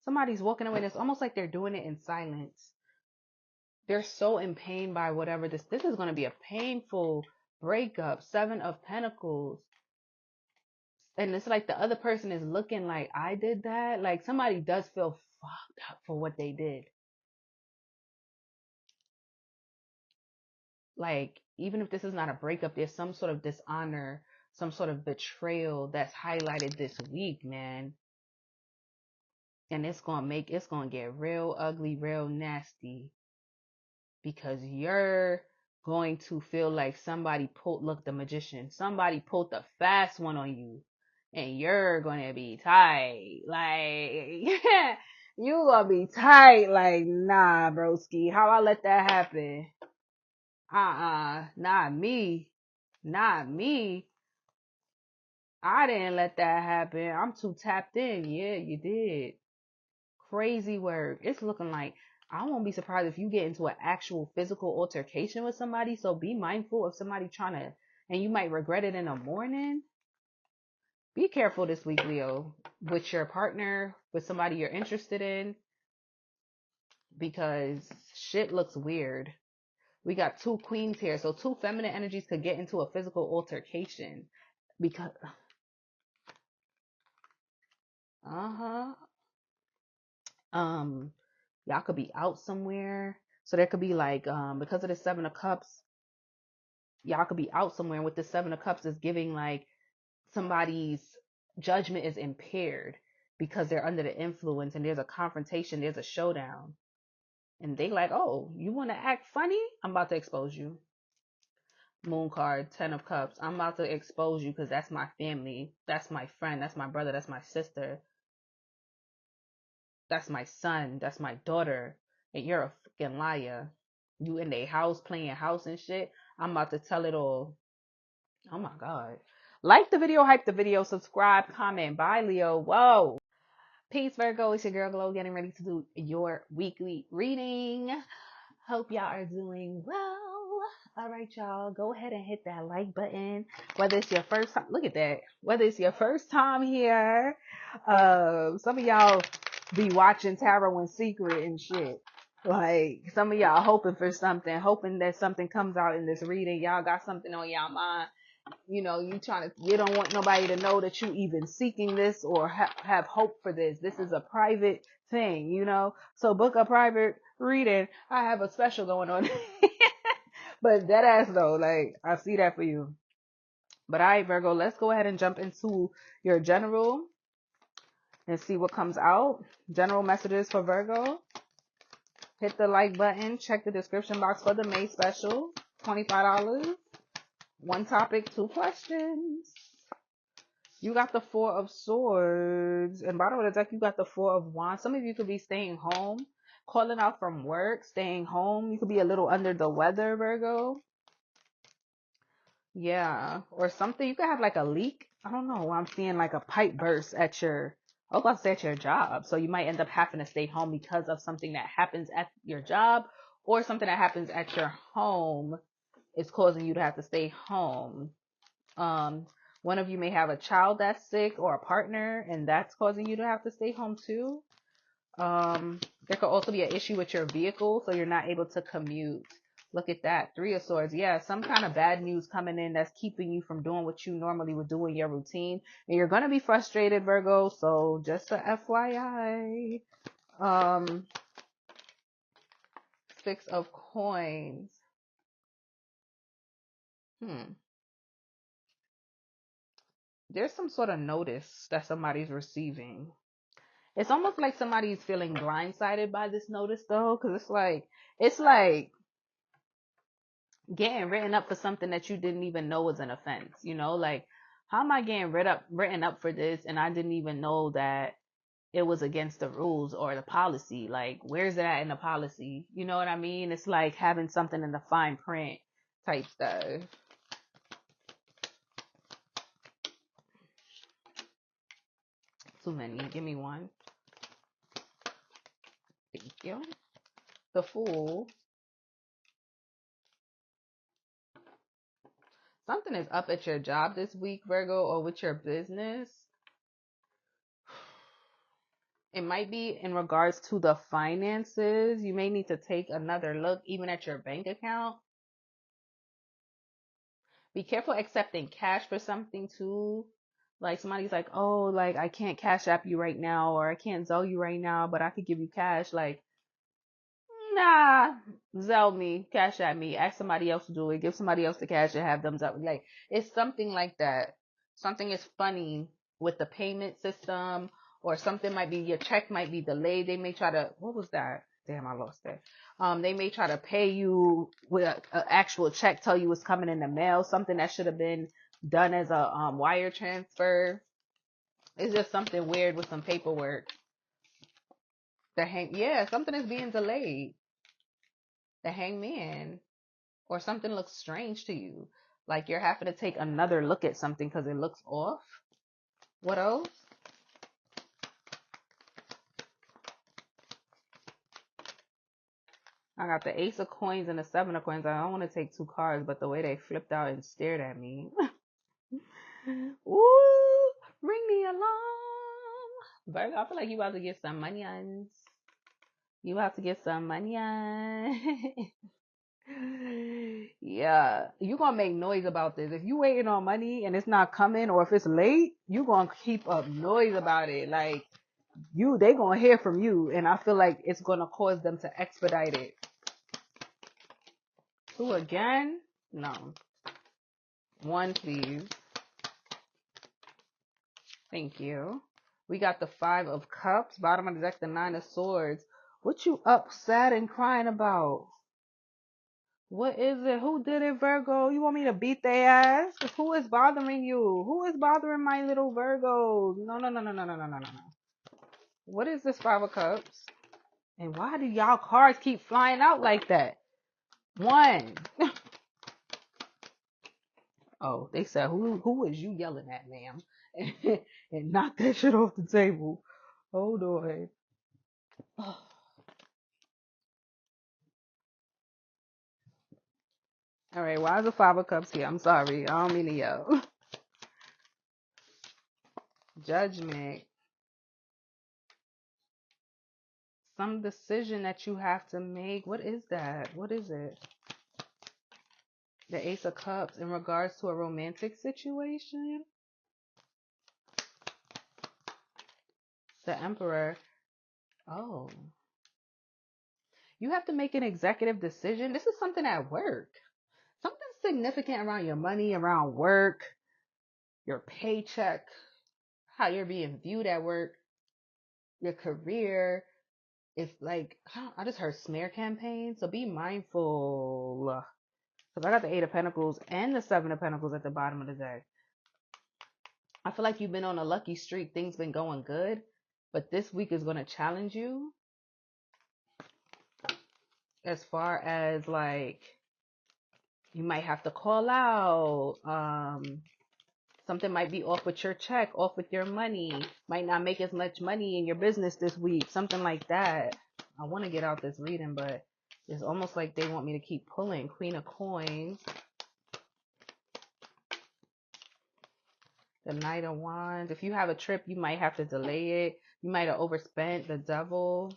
Speaker 1: Somebody's walking away. It's almost like they're doing it in silence. They're so in pain by whatever this is going to be a painful breakup. Seven of Pentacles. And it's like the other person is looking like, I did that. Like somebody does feel fucked up for what they did. Like, even if this is not a breakup, there's some sort of dishonor, some sort of betrayal that's highlighted this week, man. And it's going to get real ugly, real nasty. Because you're going to feel like somebody look, the Magician, somebody pulled the fast one on you. And you're going to be tight. Like, you going to be tight. Like, nah, broski. How I let that happen? Not me. Not me. I didn't let that happen. I'm too tapped in. Yeah, you did. Crazy work. It's looking like, I won't be surprised if you get into an actual physical altercation with somebody. So be mindful of somebody trying to, and you might regret it in the morning. Be careful this week, Leo, with your partner, with somebody you're interested in, because shit looks weird. We got two queens here, so two feminine energies could get into a physical altercation. Because, y'all could be out somewhere. So there could be like, because of the Seven of Cups, y'all could be out somewhere. And with the Seven of Cups is giving like somebody's judgment is impaired because they're under the influence, and there's a confrontation, there's a showdown. And they like, oh, you want to act funny? I'm about to expose you. Moon card, 10 of Cups. I'm about to expose you because that's my family. That's my friend. That's my brother. That's my sister. That's my son. That's my daughter. And you're a freaking liar. You in their house playing house and shit. I'm about to tell it all. Oh my God. Like the video, hype the video, subscribe, comment. Bye, Leo. Whoa. Peace, Virgo. It's your girl Glow getting ready to do your weekly reading. Hope y'all are doing well. All right, y'all. Go ahead and hit that like button. Whether it's your first time, look at that. Whether it's your first time here, some of y'all be watching Tarot in secret and shit. Like some of y'all hoping for something, hoping that something comes out in this reading. Y'all got something on y'all mind. You know, you don't want nobody to know that you even seeking this or have hope for this. This is a private thing, you know. So book a private reading. I have a special going on. But that ass though, like, I see that for you. But all right, Virgo, let's go ahead and jump into your general and see what comes out. General messages for Virgo. Hit the like button. Check the description box for the May special. $25. One topic, two questions. You got the Four of Swords. And bottom of the deck, you got the Four of Wands. Some of you could be staying home, calling out from work, staying home. You could be a little under the weather, Virgo. Yeah. Or something. You could have like a leak. I don't know. I'm seeing like a pipe burst at your, I was about to say at your job. So you might end up having to stay home because of something that happens at your job, or something that happens at your home is causing you to have to stay home. One of you may have a child that's sick or a partner, and that's causing you to have to stay home too. There could also be an issue with your vehicle, so you're not able to commute. Look at that. 3 of Swords. Yeah, some kind of bad news coming in that's keeping you from doing what you normally would do in your routine. And you're going to be frustrated, Virgo. So just a FYI. 6 of Coins. There's some sort of notice that somebody's receiving. It's almost like somebody's feeling blindsided by this notice, though, because it's like getting written up for something that you didn't even know was an offense. You know, like, how am I getting written up for this and I didn't even know that it was against the rules or the policy? Like, where's it at in the policy? You know what I mean? It's like having something in the fine print type stuff. Too many. Give me one. Thank you. The Fool. Something is up at your job this week, Virgo, or with your business. It might be in regards to the finances. You may need to take another look even at your bank account. Be careful accepting cash for something too. Like somebody's like, oh, like I can't cash app you right now, or I can't Zelle you right now, but I could give you cash. Like, nah, Zelle me, cash at me, ask somebody else to do it, give somebody else the cash and have them Zelle. Like, it's something like that. Something is funny with the payment system, or something might be, your check might be delayed. They may try to, what was that? Damn, I lost it. They may try to pay you with an actual check, tell you it's coming in the mail, something that should have been done as a wire transfer. It's just something weird with some paperwork. Something is being delayed. The Hangman, or something looks strange to you, like you're having to take another look at something because it looks off. What else? I got the Ace of Coins and the 7 of Coins. I don't want to take 2 cards, but the way they flipped out and stared at me. Ooh, ring the alarm. Virgo, I feel like you about to get some money on. You have to get some money on. Yeah, you gonna make noise about this. If you waiting on money and it's not coming, or if it's late, you gonna keep up noise about it. Like, they gonna hear from you, and I feel like it's gonna cause them to expedite it. 2 again? No. 1, please. Thank you. We got the 5 of Cups. Bottom of the deck, the 9 of Swords. What you upset and crying about? What is it? Who did it, Virgo? You want me to beat their ass? Who is bothering you? Who is bothering my little Virgos? No. What is this 5 of Cups? And why do y'all cards keep flying out like that? 1. Oh, they said, who is you yelling at, ma'am? And knock that shit off the table. Hold on. Oh. All right, why is the 5 of Cups here? I'm sorry. I don't mean to yell. Judgment. Some decision that you have to make. What is that? What is it? The Ace of Cups in regards to a romantic situation. The Emperor. Oh. You have to make an executive decision. This is something at work. Something significant around your money, around work, your paycheck, how you're being viewed at work, your career. It's like, I just heard smear campaign. So be mindful. Because I got the 8 of Pentacles and the 7 of Pentacles at the bottom of the deck. I feel like you've been on a lucky streak. Things been going good. But this week is going to challenge you. As far as like, you might have to call out. Something might be off with your check, off with your money. Might not make as much money in your business this week. Something like that. I want to get out this reading, but it's almost like they want me to keep pulling. Queen of Coins. The Knight of Wands. If you have a trip, you might have to delay it. You might have overspent. The Devil.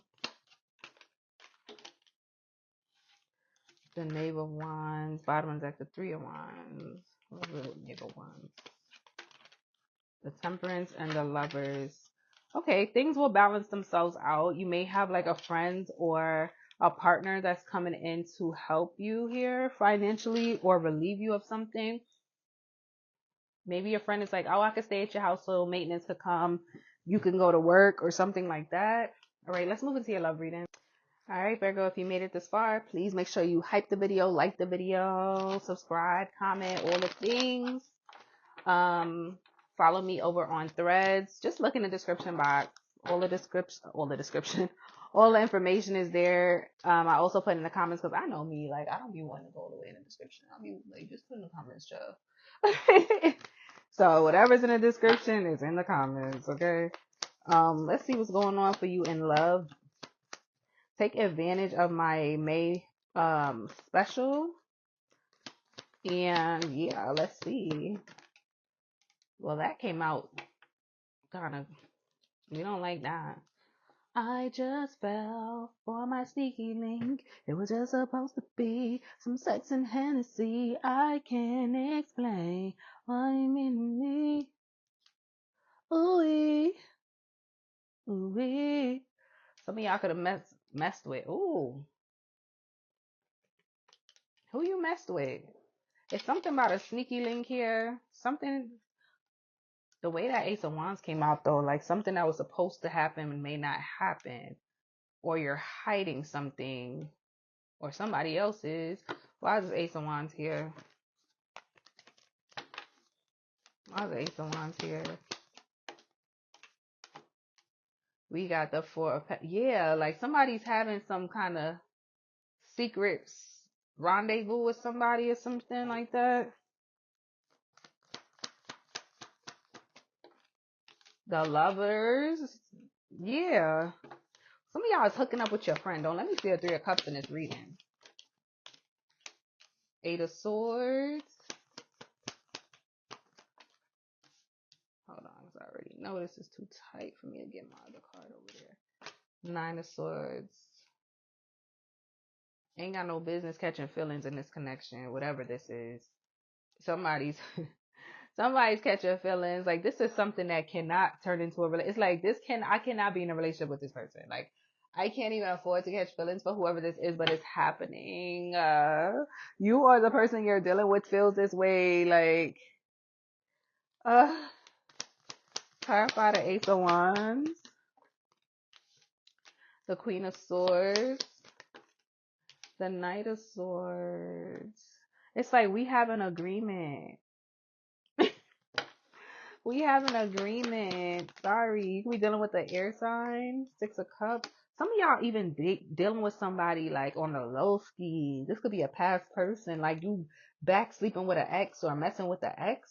Speaker 1: The Knave of Wands. Bottom of the deck, the Three of Wands. What was the Knave of Wands? The Temperance and the Lovers. Okay, things will balance themselves out. You may have like a friend or a partner that's coming in to help you here financially or relieve you of something. Maybe your friend is like, oh, I could stay at your house so maintenance could come. You can go to work or something like that. All right, let's move into your love reading. All right, Virgo, if you made it this far, please make sure you hype the video, like the video, subscribe, comment, all the things. Follow me over on Threads. Just look in the description box. All the information is there. I also put in the comments because I know me, like I don't be wanting to go all the way in the description. I'll be like, just put in the comments, Joe. So whatever's in the description is in the comments, okay? Let's see what's going on for you in love. Take advantage of my May special. And yeah, let's see. Well, that came out kind of, we don't like that. I just fell for my sneaky link. It was just supposed to be some sex and Hennessy. I can't explain why you mean me. Ooh, ooh. Some of y'all could have messed with. Ooh, who you messed with? It's something about a sneaky link here. Something. The way that Ace of Wands came out though, like something that was supposed to happen may not happen, or you're hiding something, or somebody else is. Why is Ace of Wands here? Why is Ace of Wands here? We got the Four of yeah, like somebody's having some kind of secret rendezvous with somebody or something like that. The Lovers, yeah. Some of y'all is hooking up with your friend. Don't let me see a Three of Cups in this reading. Eight of Swords. Hold on, because I already know this is too tight for me to get my other card over there. Nine of Swords. Ain't got no business catching feelings in this connection, whatever this is. Somebody's catching feelings. Like this is something that cannot turn into a relationship. It's like I cannot be in a relationship with this person. Like I can't even afford to catch feelings for whoever this is, but it's happening. You or the person you're dealing with feels this way. Like, clarify the Ace of Wands, the Queen of Swords, the Knight of Swords. It's like we have an agreement. We have an agreement. Sorry, you can be dealing with the air sign, Six of Cups. Some of y'all even dealing with somebody like on the low ski. This could be a past person, like you back sleeping with an ex or messing with the ex.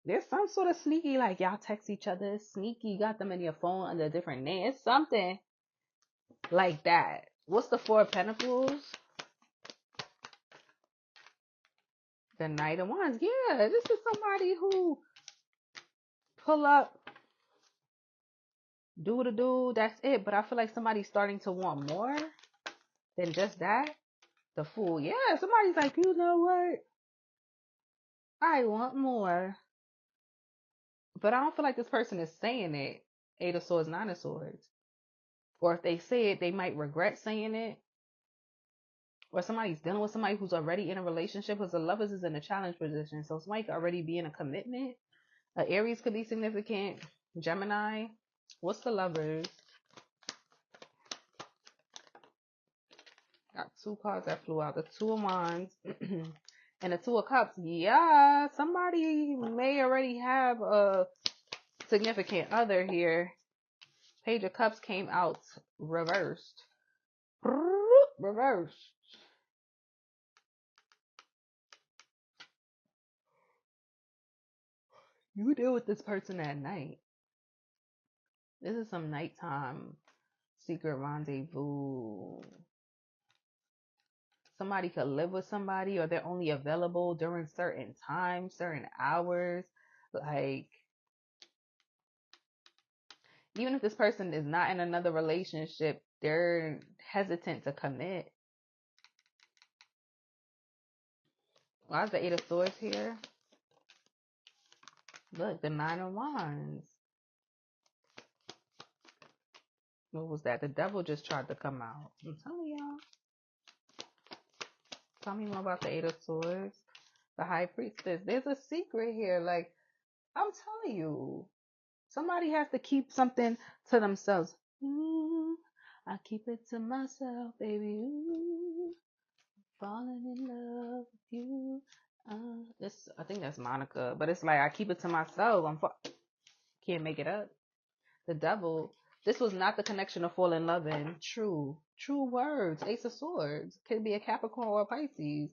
Speaker 1: There's some sort of sneaky, like y'all text each other, sneaky, got them in your phone under a different name. It's something like that. What's the Four of Pentacles? The Knight of Wands. Yeah, this is somebody who pull up, do, that's it. But I feel like somebody's starting to want more than just that. The Fool. Yeah, somebody's like, you know what? I want more. But I don't feel like this person is saying it. Eight of Swords, Nine of Swords. Or if they say it, they might regret saying it. Or somebody's dealing with somebody who's already in a relationship, because the Lovers is in a challenge position. So somebody could already be in a commitment. Aries could be significant. Gemini. What's the Lovers? Got two cards that flew out. The Two of Wands and the Two of Cups. Yeah, somebody may already have a significant other here. Page of Cups came out reversed. Reversed. You deal with this person at night. This is some nighttime secret rendezvous. Somebody could live with somebody, or they're only available during certain times, certain hours. Like, even if this person is not in another relationship, they're hesitant to commit. Why is the Eight of Swords here? Look, the Nine of Wands. What was that? The devil just tried to come out. I'm telling y'all. Tell me more about the Eight of Swords. The High Priestess. There's a secret here. Like, I'm telling you. Somebody has to keep something to themselves. Ooh, I keep it to myself, baby. Ooh, falling in love with you. I think that's Monica, but it's like I keep it to myself. Can't make it up. The devil. This was not the connection to fall in love in. True words. Ace of Swords. Could be a Capricorn or a Pisces.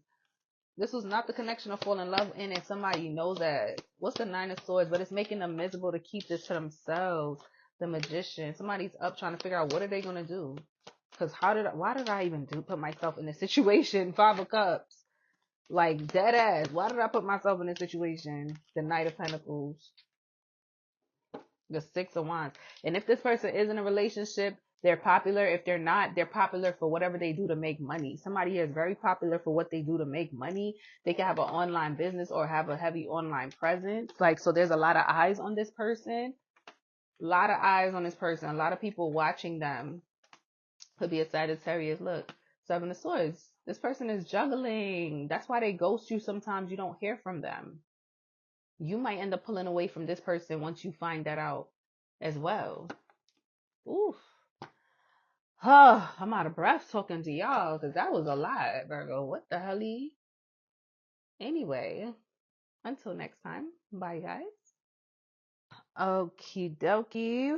Speaker 1: This was not the connection to fall in love in, and somebody knows that. What's the Nine of Swords? But it's making them miserable to keep this to themselves. The Magician. Somebody's up trying to figure out what are they gonna do. Because why did I even put myself in this situation? Five of Cups. Like, dead ass. Why did I put myself in this situation? The Knight of Pentacles. The Six of Wands. And if this person is in a relationship, they're popular. If they're not, they're popular for whatever they do to make money. Somebody here is very popular for what they do to make money. They can have an online business or have a heavy online presence. Like, so there's a lot of eyes on this person. A lot of eyes on this person. A lot of people watching them. Could be a Sagittarius. Look, Seven of Swords. This person is juggling. That's why they ghost you sometimes. You don't hear from them. You might end up pulling away from this person once you find that out as well. Oof. I'm out of breath talking to y'all because that was a lot, Virgo. What the hell? Anyway, until next time. Bye, guys. Okie dokie.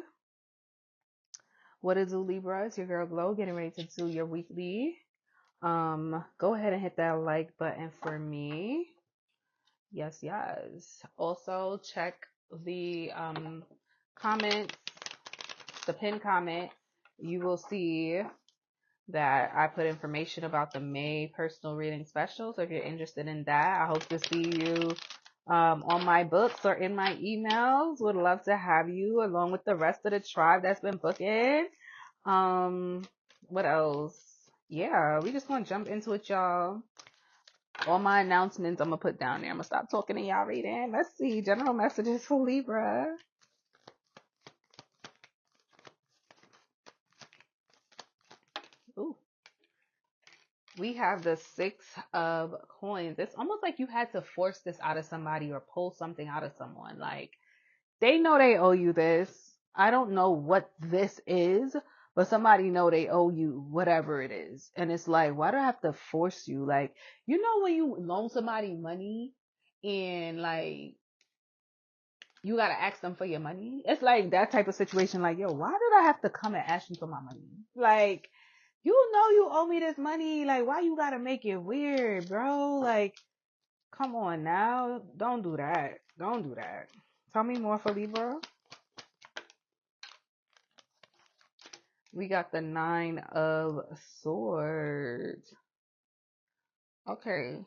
Speaker 1: What is do, Libra? It's your girl Glow getting ready to do your weekly. Go ahead and hit that like button for me. Yes. Also check the comments, the pinned comment. You will see that I put information about the May personal reading special. So if you're interested in that, I hope to see you on my books or in my emails. Would love to have you along with the rest of the tribe that's been booking. What else? Yeah, we just gonna jump into it, y'all. All my announcements I'm gonna put down there. I'm gonna stop talking to y'all reading. Let's see. General messages for Libra. Ooh. We have the Six of Coins. It's almost like you had to force this out of somebody or pull something out of someone. Like, they know they owe you this. I don't know what this is, but somebody know they owe you whatever it is. And it's like, why do I have to force you? Like, you know when you loan somebody money and like you gotta ask them for your money? It's like that type of situation. Like, yo, why did I have to come and ask you for my money? Like, you know you owe me this money. Like, why you gotta make it weird, bro? Like, come on now. Don't do that. Don't do that. Tell me more for Libra. We got the Nine of Swords. Okay.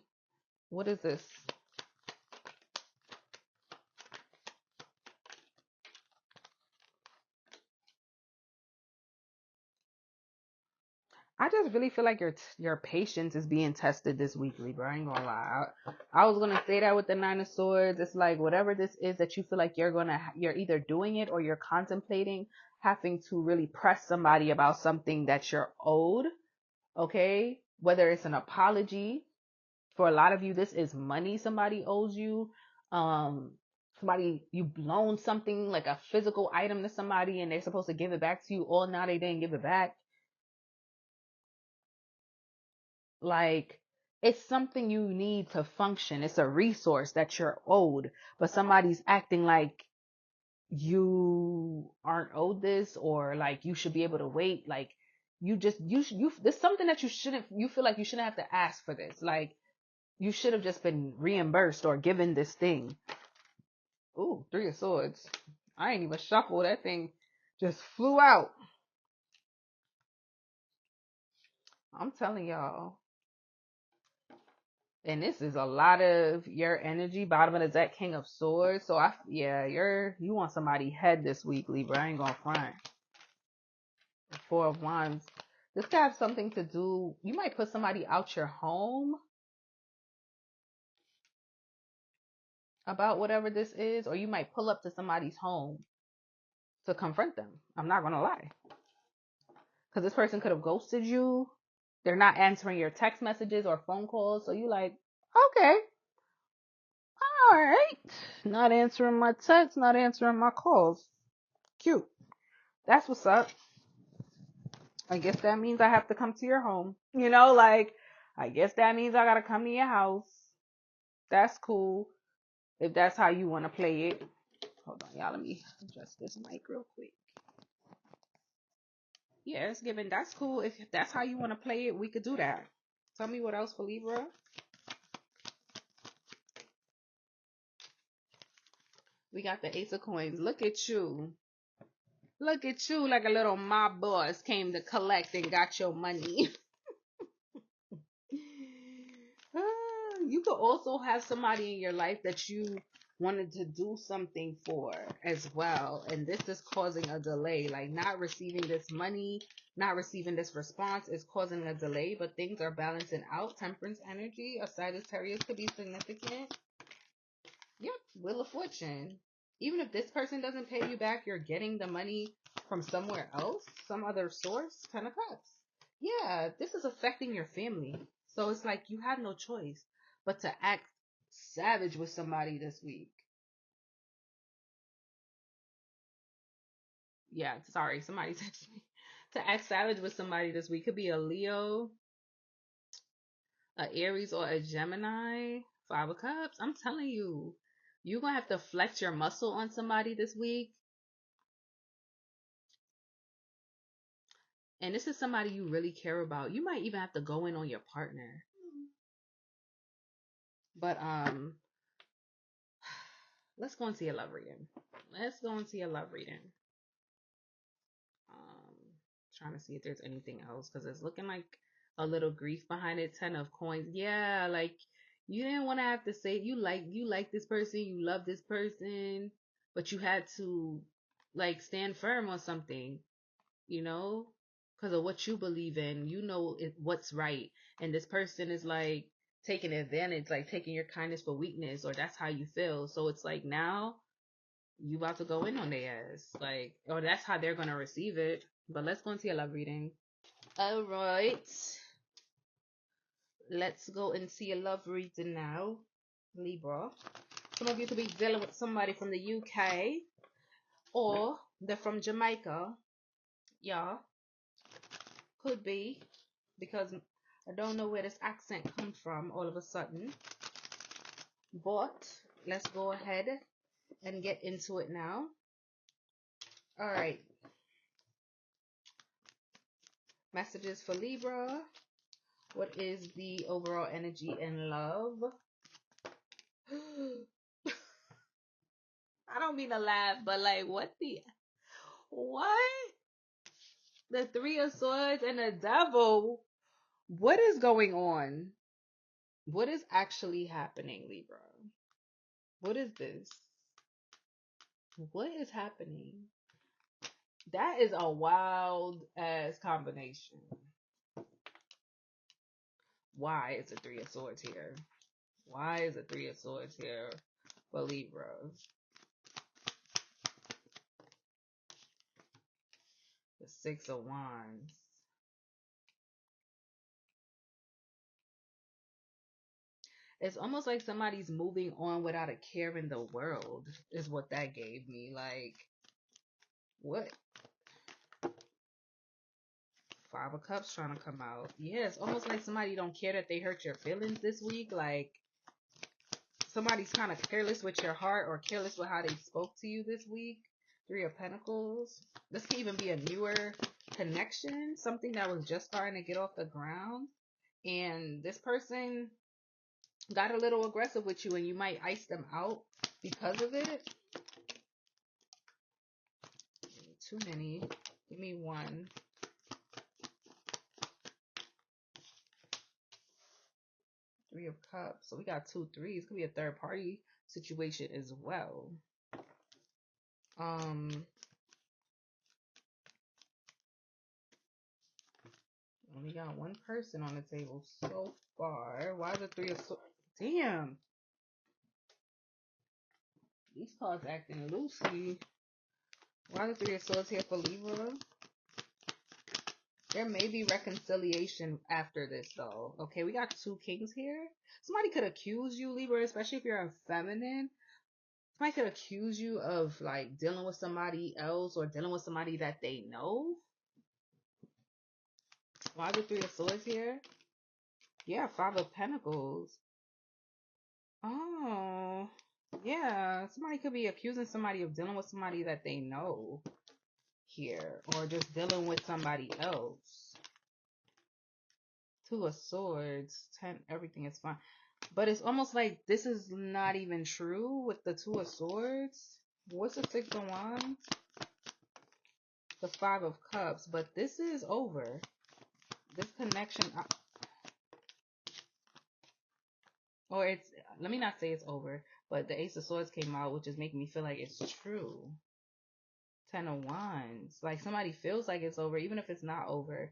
Speaker 1: What is this? I just really feel like your patience is being tested this week, Libra. I ain't gonna lie. I was gonna say that with the Nine of Swords. It's like whatever this is that you feel like you're either doing it or you're contemplating having to really press somebody about something that you're owed. Okay, whether it's an apology. For a lot of you, this is money somebody owes you. Somebody, you loaned something like a physical item to somebody and they're supposed to give it back to you. Or now they didn't give it back. Like, it's something you need to function. It's a resource that you're owed, but somebody's acting like you aren't owed this, or like you should be able to wait. Like, there's something that you feel like you shouldn't have to ask for this. Like, you should have just been reimbursed or given this thing. Ooh, Three of Swords. I ain't even shuffle. That thing just flew out. I'm telling y'all. And this is a lot of your energy. Bottom of the deck, King of Swords. So you want somebody head this week, Libra. I ain't gonna front. Four of Wands. This could have something to do. You might put somebody out your home. about whatever this is, or you might pull up to somebody's home to confront them. I'm not gonna lie, because this person could have ghosted you. They're not answering your text messages or phone calls, so you like, okay, all right, not answering my texts, not answering my calls. Cute. That's what's up. I guess that means I have to come to your home. Like, I guess that means I gotta come to your house. That's cool. If that's how you want to play it. Hold on, y'all. Let me adjust this mic real quick. Yeah, it's given. That's cool. If that's how you want to play it, we could do that. Tell me what else for Libra. We got the Ace of Coins. Look at you. Look at you, like a little mob boss came to collect and got your money. You could also have somebody in your life that you wanted to do something for as well, and this is causing a delay. Like, not receiving this money, not receiving this response is causing a delay, but things are balancing out. Temperance energy, a Sagittarius could be significant. Yep, Wheel of Fortune. Even if this person doesn't pay you back, you're getting the money from somewhere else, some other source. Ten of Cups. Yeah, this is affecting your family. So it's like you have no choice but to act savage with somebody this week. Yeah, sorry, somebody texted me. To act savage with somebody this week could be a Leo, a Aries, or a Gemini. Five of Cups. I'm telling you, you're gonna have to flex your muscle on somebody this week. And this is somebody you really care about. You might even have to go in on your partner. But let's go into your love reading. Let's go into your love reading. Um, Trying to see if there's anything else because it's looking like a little grief behind it. Ten of Coins. Yeah, like you didn't want to have to say you like this person, you love this person, but you had to like stand firm on something, you know, because of what you believe in. What's right, and this person is like taking advantage, like taking your kindness for weakness, or that's how you feel. So it's like now you about to go in on their ass, like, or that's how they're gonna receive it. But let's go into your love reading. All right, let's go into your love reading now, Libra. Some of you could be dealing with somebody from the UK, or they're from Jamaica. Yeah, could be, because I don't know where this accent comes from all of a sudden. But let's go ahead and get into it now. All right. Messages for Libra. What is the overall energy in love? I don't mean to laugh, but like, what? The Three of Swords and the Devil. What is going on? What is actually happening, Libra? What is this? What is happening? That is a wild ass combination. Why is the Three of Swords here? Why is the Three of Swords here for Libra? The Six of Wands. It's almost like somebody's moving on without a care in the world, is what that gave me. Like, what? Five of Cups trying to come out. Yeah, it's almost like somebody don't care that they hurt your feelings this week. Like, somebody's kind of careless with your heart or careless with how they spoke to you this week. Three of Pentacles. This could even be a newer connection, something that was just starting to get off the ground. And this person got a little aggressive with you and you might ice them out because of it. Too many. Give me one. Three of Cups. So we got two threes. Could be a third party situation as well. Only got one person on the table so far. Why the Three of Swords? Damn. These cards acting loosey. Why the Three of Swords here for Libra? There may be reconciliation after this, though. Okay, we got two kings here. Somebody could accuse you, Libra, especially if you're a feminine. Somebody could accuse you of, like, dealing with somebody else or dealing with somebody that they know. Why the Three of Swords here? Yeah, Five of Pentacles. Oh, yeah. Somebody could be accusing somebody of dealing with somebody that they know here, or just dealing with somebody else. Two of Swords, 10, everything is fine. But it's almost like this is not even true with the Two of Swords. What's the Six of Wands? The Five of Cups. But this is over. This connection, or it's, let me not say it's over, but the Ace of Swords came out, which is making me feel like it's true. Ten of Wands. Like somebody feels like it's over, even if it's not over.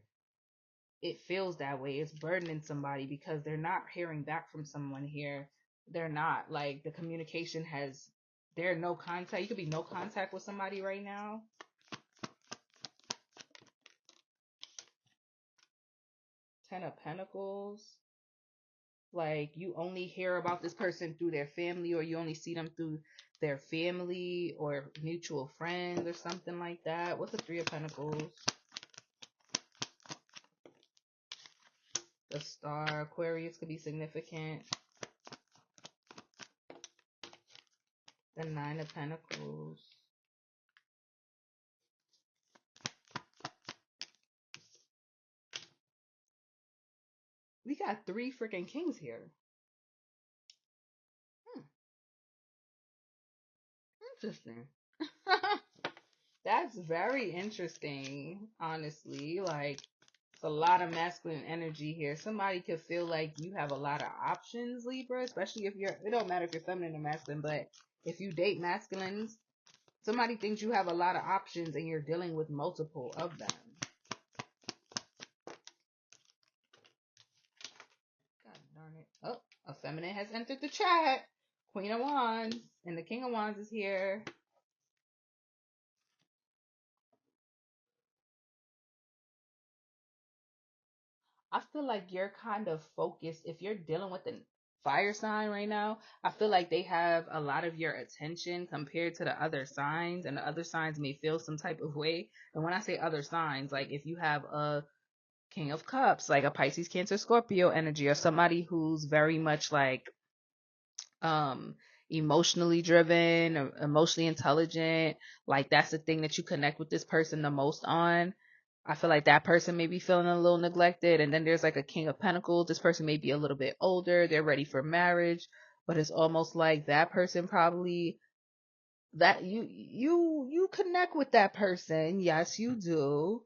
Speaker 1: It feels that way. It's burdening somebody because they're not hearing back from someone here. They're not. Like the communication has, there's no contact. You could be no contact with somebody right now. Ten of Pentacles. Like you only hear about this person through their family, or you only see them through their family or mutual friends or something like that. What's the Three of Pentacles? The Star. Aquarius could be significant. The Nine of Pentacles. We got three freaking kings here. Interesting. That's very interesting, honestly. Like, it's a lot of masculine energy here. Somebody could feel like you have a lot of options, Libra, especially if you're, it don't matter if you're feminine or masculine, but if you date masculines, somebody thinks you have a lot of options and you're dealing with multiple of them. God darn it. Oh, a feminine has entered the chat. Queen of Wands. And the King of Wands is here. I feel like you're kind of focused. If you're dealing with a fire sign right now, I feel like they have a lot of your attention compared to the other signs, and the other signs may feel some type of way. And when I say other signs, like if you have a King of Cups, like a Pisces, Cancer, Scorpio energy, or somebody who's very much like um emotionally driven or emotionally intelligent, like that's the thing that you connect with this person the most on. I feel like that person may be feeling a little neglected. And then there's like a King of Pentacles. This person may be a little bit older, they're ready for marriage, but it's almost like that person probably, that you connect with that person, yes you do,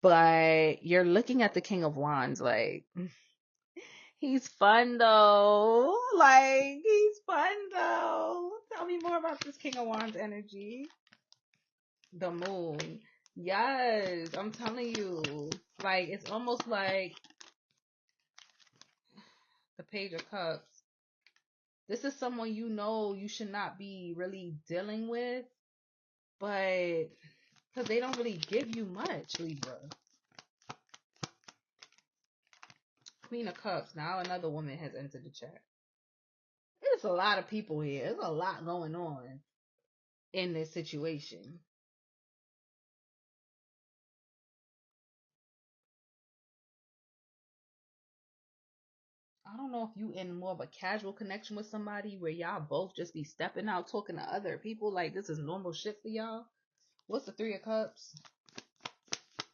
Speaker 1: but you're looking at the King of Wands like, he's fun though. Like, he's fun though. Tell me more about this King of Wands energy. The Moon. Yes, I'm telling you. Like, it's almost like the Page of Cups. This is someone you know you should not be really dealing with, but because they don't really give you much, Libra. Queen of Cups. Now another woman has entered the chat. There's a lot of people here. There's a lot going on in this situation. I don't know if you in more of a casual connection with somebody where y'all both just be stepping out talking to other people like this is normal shit for y'all. What's the Three of Cups?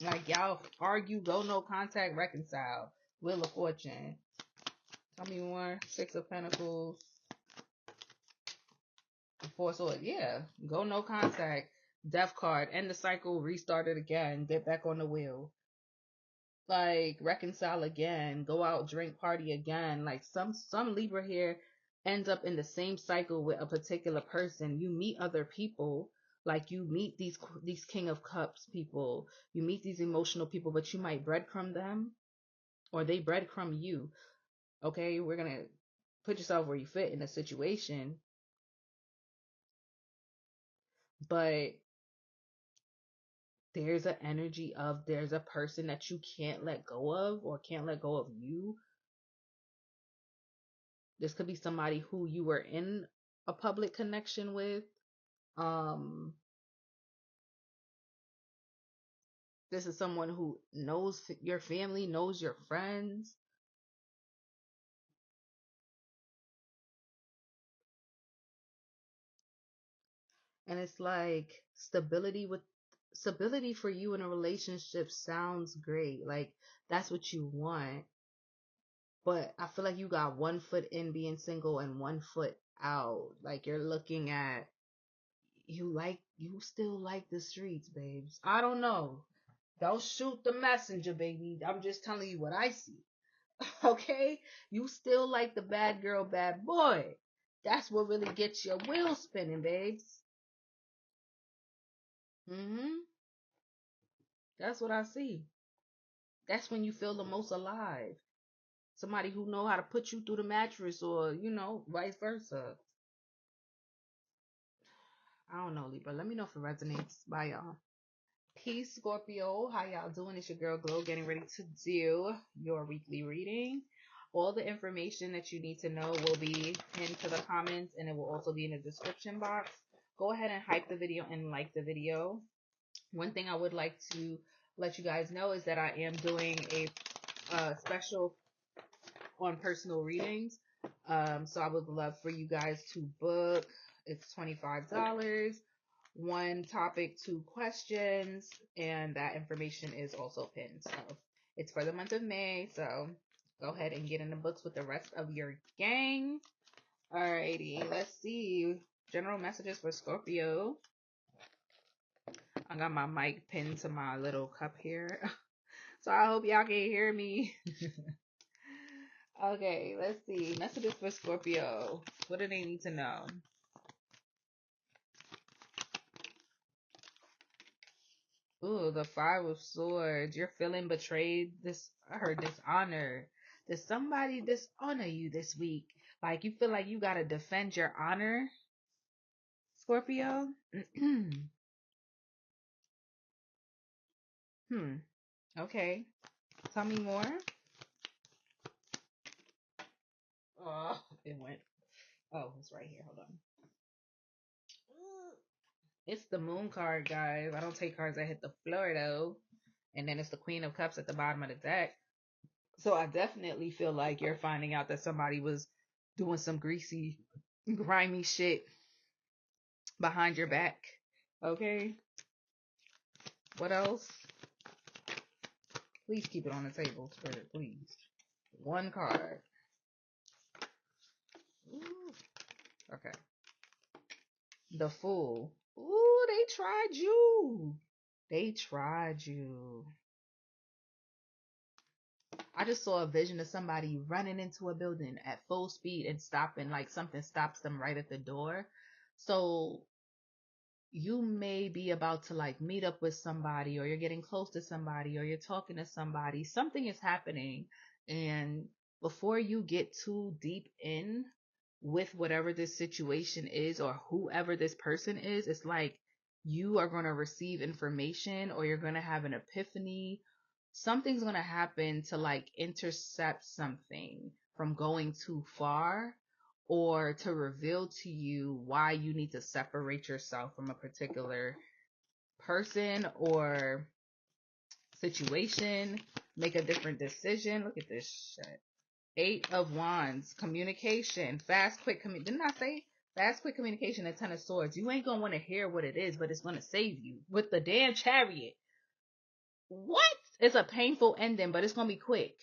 Speaker 1: Like y'all argue, go no contact, reconcile. Wheel of Fortune. Tell me more. Six of Pentacles. Four of Swords. Yeah. Go no contact. Death card. End the cycle. Restart it again. Get back on the wheel. Like reconcile again, go out, drink, party again. Like some Libra here ends up in the same cycle with a particular person. You meet other people, like you meet these King of Cups people, you meet these emotional people, but you might breadcrumb them or they breadcrumb you. Okay, we're gonna put yourself where you fit in a situation. But there's an energy of there's a person that you can't let go of or can't let go of you. This could be somebody who you were in a public connection with. Um, this is someone who knows your family, knows your friends. And it's like stability for you in a relationship sounds great. Like that's what you want. But I feel like you got one foot in being single and one foot out. Like you're looking at you still like the streets, babes. I don't know. Don't shoot the messenger, baby. I'm just telling you what I see. Okay? You still like the bad girl, bad boy. That's what really gets your wheels spinning, babes. Hmm. That's what I see. That's when you feel the most alive. Somebody who know how to put you through the mattress or, vice versa. I don't know, Libra. Let me know if it resonates. Bye, y'all. Peace, Scorpio. How y'all doing? It's your girl Glow getting ready to do your weekly reading. All the information that you need to know will be pinned to the comments and it will also be in the description box. Go ahead and hype the video and like the video. One thing I would like to let you guys know is that I am doing a special on personal readings. So I would love for you guys to book. It's $25. One topic, two questions, and that information is also pinned. So it's for the month of May. So go ahead and get in the books with the rest of your gang. Alrighty, let's see. General messages for Scorpio. I got my mic pinned to my little cup here. So I hope y'all can hear me. Okay, let's see. Messages for Scorpio. What do they need to know? Ooh, the Five of Swords. You're feeling betrayed. I heard dishonor. Did somebody dishonor you this week? Like you feel like you gotta defend your honor, Scorpio? Hmm. Okay. Tell me more. Oh, it went. Oh, it's right here. Hold on. It's the Moon card, guys. I don't take cards that hit the floor though. And then it's the Queen of Cups at the bottom of the deck. So I definitely feel like you're finding out that somebody was doing some greasy, grimy shit behind your back. Okay. What else? Please keep it on the table, Spirit, please. One card. Ooh. Okay. The Fool. Ooh, they tried you. They tried you. I just saw a vision of somebody running into a building at full speed and stopping, like something stops them right at the door. So you may be about to like meet up with somebody or you're getting close to somebody or you're talking to somebody. Something is happening. And before you get too deep in with whatever this situation is or whoever this person is, it's like you are going to receive information or you're going to have an epiphany. Something's going to happen to like intercept something from going too far or to reveal to you why you need to separate yourself from a particular person or situation, make a different decision. Look at this shit. 8 of Wands, communication, fast, quick. Didn't I say fast, quick communication and 10 of Swords? You ain't gonna want to hear what it is, but it's gonna save you. With the damn Chariot, what? It's a painful ending, but it's gonna be quick.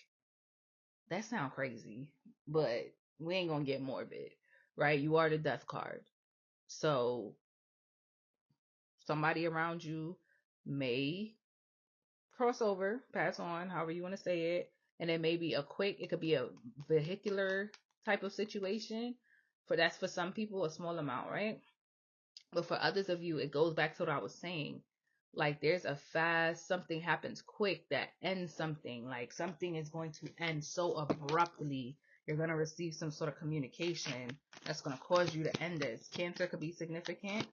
Speaker 1: That sounds crazy, but we ain't gonna get morbid, right? You are the Death card. So somebody around you may cross over, pass on, however you want to say it. And it may be it could be a vehicular type of situation. That's for some people a small amount, right? But for others of you, it goes back to what I was saying. Like there's a fast, something happens quick that ends something. Like something is going to end so abruptly. You're going to receive some sort of communication that's going to cause you to end this. Cancer could be significant.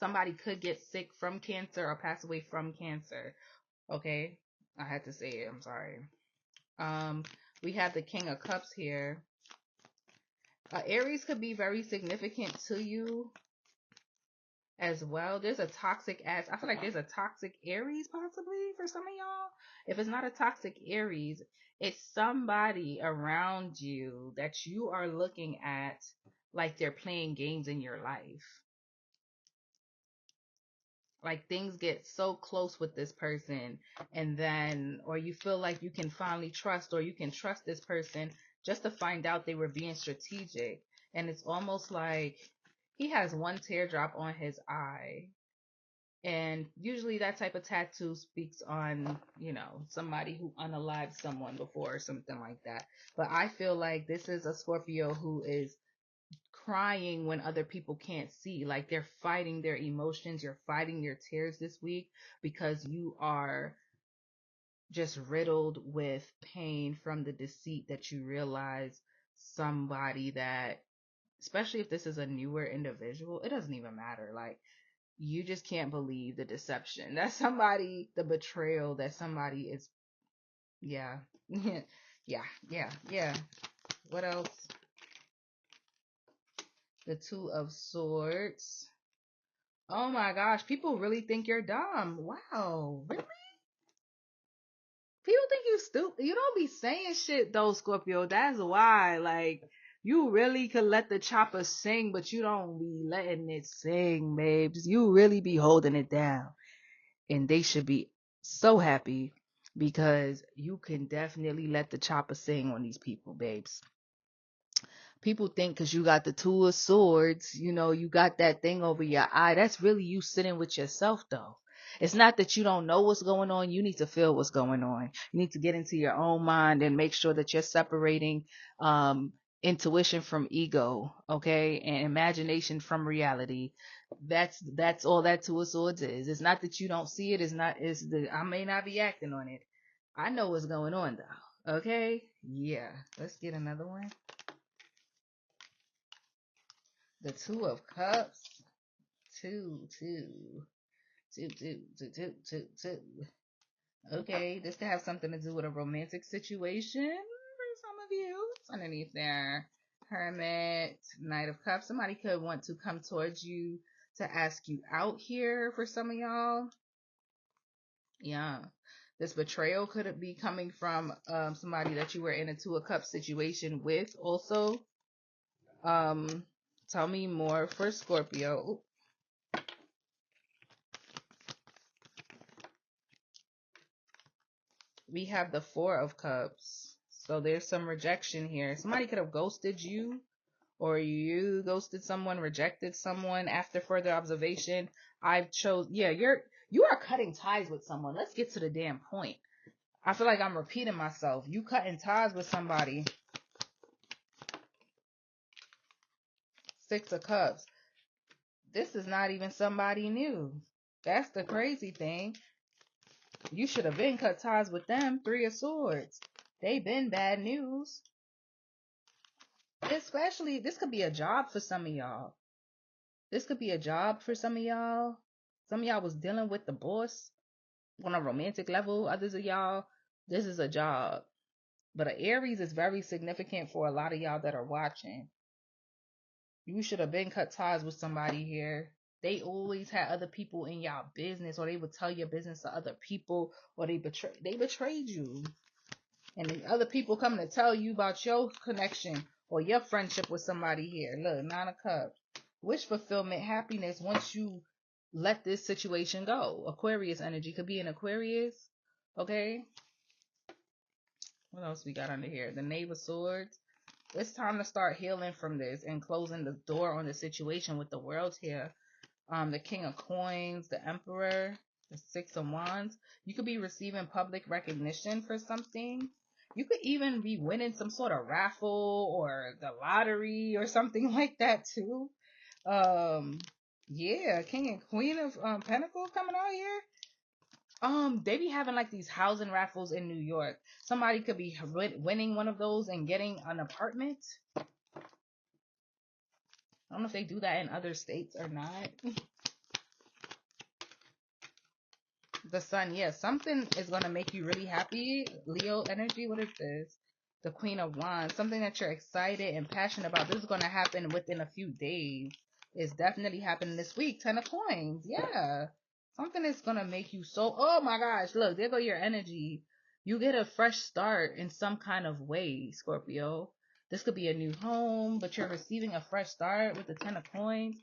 Speaker 1: Somebody could get sick from cancer or pass away from cancer. Okay, I had to say it. I'm sorry. We have the King of Cups here. Aries could be very significant to you as well. There's a toxic ass. I feel like there's a toxic Aries possibly for some of y'all. If it's not a toxic Aries, it's somebody around you that you are looking at like they're playing games in your life. Like things get so close with this person, and then, or you feel like you can finally trust, or you can trust this person just to find out they were being strategic. And it's almost like he has one teardrop on his eye. And usually that type of tattoo speaks on, somebody who unalived someone before or something like that. But I feel like this is a Scorpio who is crying when other people can't see. Like they're fighting their emotions. You're fighting your tears this week because you are just riddled with pain from the deceit that you realize somebody that, especially if this is a newer individual, it doesn't even matter. Like, you just can't believe the deception that somebody, the betrayal that somebody is. Yeah. Yeah. What else? The Two of Swords. Oh my gosh, people really think you're dumb. Wow, really? People think you stupid. You don't be saying shit though, Scorpio. That's why. Like, you really could let the chopper sing, but you don't be letting it sing, babes. You really be holding it down. And they should be so happy because you can definitely let the chopper sing on these people, babes. People think because you got the Two of Swords, you got that thing over your eye. That's really you sitting with yourself, though. It's not that you don't know what's going on. You need to feel what's going on. You need to get into your own mind and make sure that you're separating intuition from ego, okay, and imagination from reality. That's all that Two of Swords is. It's not that you don't see it. I may not be acting on it. I know what's going on, though. Okay, yeah. Let's get another one. The Two of Cups. Two. Okay, this could have something to do with a romantic situation for some of you. It's underneath there. Hermit, Knight of Cups. Somebody could want to come towards you to ask you out here for some of y'all. Yeah. This betrayal could be coming from somebody that you were in a Two of Cups situation with also. Tell me more for Scorpio. Ooh. We have the Four of Cups. So there's some rejection here. Somebody could have ghosted you, or you ghosted someone, rejected someone after further observation. You are cutting ties with someone. Let's get to the damn point. I feel like I'm repeating myself. You cutting ties with somebody. Six of Cups. This is not even somebody new. That's the crazy thing. You should have been cut ties with them. Three of Swords. They been bad news. Especially, this could be a job for some of y'all. Some of y'all was dealing with the boss on a romantic level. Others of y'all, this is a job. But an Aries is very significant for a lot of y'all that are watching. You should have been cut ties with somebody here. They always had other people in y'all business, or they would tell your business to other people, or they betrayed you. And the other people coming to tell you about your connection or your friendship with somebody here. Look, Nine of Cups. Wish fulfillment, happiness once you let this situation go. Aquarius energy could be an Aquarius. Okay. What else we got under here? The Knave of Swords. It's time to start healing from this and closing the door on the situation with the World here. The King of Coins, the Emperor, the Six of Wands. You could be receiving public recognition for something. You could even be winning some sort of raffle or the lottery or something like that too. Yeah, King and Queen of Pentacles coming out here. They be having like these housing raffles in New York. Somebody could be winning one of those and getting an apartment. I don't know if they do that in other states or not. The sun, yes. Something is going to make you really happy. Leo energy, what is this? The Queen of Wands. Something that you're excited and passionate about. This is going to happen within a few days. It's definitely happening this week. 10 of coins. Yeah. Something is going to make you so, oh my gosh, look, there go your energy. You get a fresh start in some kind of way, Scorpio. This could be a new home, but you're receiving a fresh start with the 10 of coins.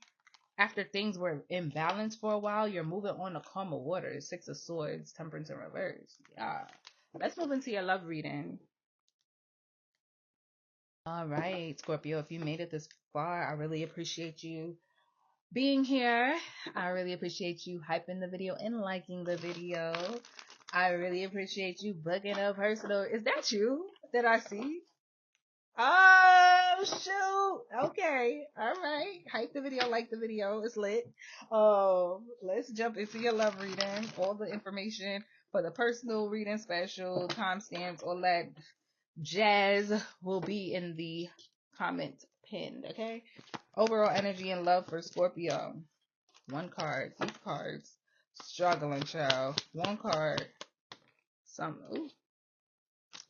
Speaker 1: After things were in balance for a while, you're moving on to calmer waters. 6 of Swords, Temperance in reverse. Yeah. Let's move into your love reading. All right, Scorpio, if you made it this far, I really appreciate you being here. I really appreciate you hyping the video and liking the video. I really appreciate you booking a personal. Is that you that I see? Oh shoot. Okay. All right. Hype the video, like the video. It's lit. Let's jump into your love reading. All the information for the personal reading special, timestamps, all that jazz will be in the comment pinned. Okay. Overall energy and love for Scorpio. One card. These cards. Struggling, child. One card. Ooh.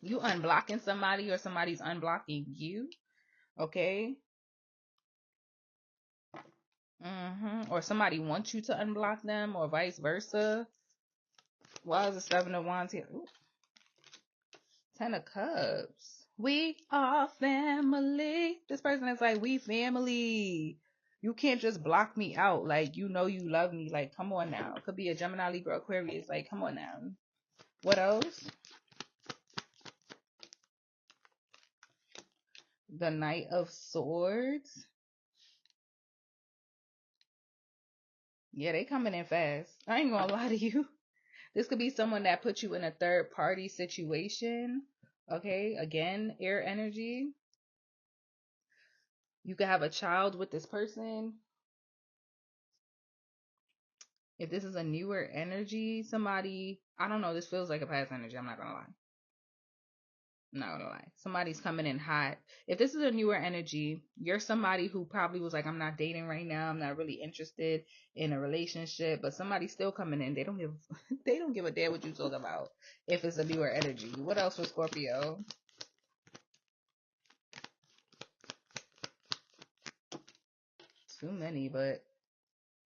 Speaker 1: You unblocking somebody or somebody's unblocking you. Okay. Or somebody wants you to unblock them, or vice versa. Why is the 7 of Wands here? Ooh. 10 of Cups. We are family. This person is like, we family. You can't just block me out. Like, you know you love me. Like, come on now. Could be a Gemini, Libra, Aquarius. Like, come on now. What else? The Knight of Swords. Yeah, they coming in fast. I ain't gonna lie to you. This could be someone that puts you in a third party situation. Okay, again, air energy. You could have a child with this person. If this is a newer energy, somebody, I don't know, this feels like a past energy. I'm not gonna lie. Somebody's coming in hot. If this is a newer energy, you're somebody who probably was like, I'm not dating right now. I'm not really interested in a relationship, but somebody's still coming in. They don't give they don't give a damn what you talk about if it's a newer energy. What else for Scorpio? Too many, but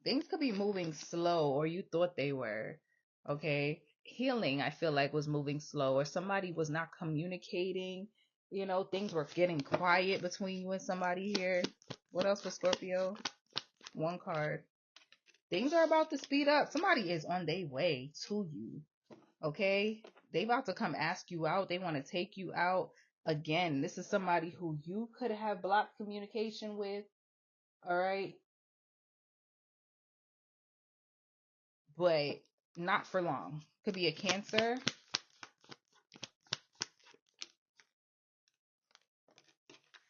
Speaker 1: things could be moving slow, or you thought they were. Okay. Healing, I feel like, was moving slow, or somebody was not communicating. You know, things were getting quiet between you and somebody here. What else for Scorpio? One card. Things are about to speed up. Somebody is on their way to you. Okay. They about to come ask you out. They want to take you out. Again, this is somebody who you could have blocked communication with. All right. But not for long. Could be a Cancer.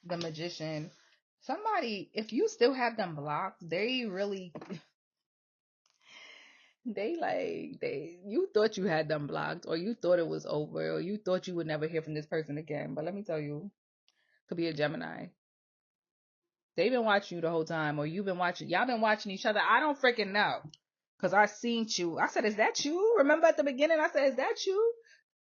Speaker 1: The Magician. Somebody, if you still have them blocked, they really, you thought you had them blocked, or you thought it was over, or you thought you would never hear from this person again. But let me tell you, could be a Gemini. They've been watching you the whole time, or you've been watching, y'all been watching each other. I don't freaking know. Cause I seen you. I said, is that you? Remember at the beginning, I said, is that you?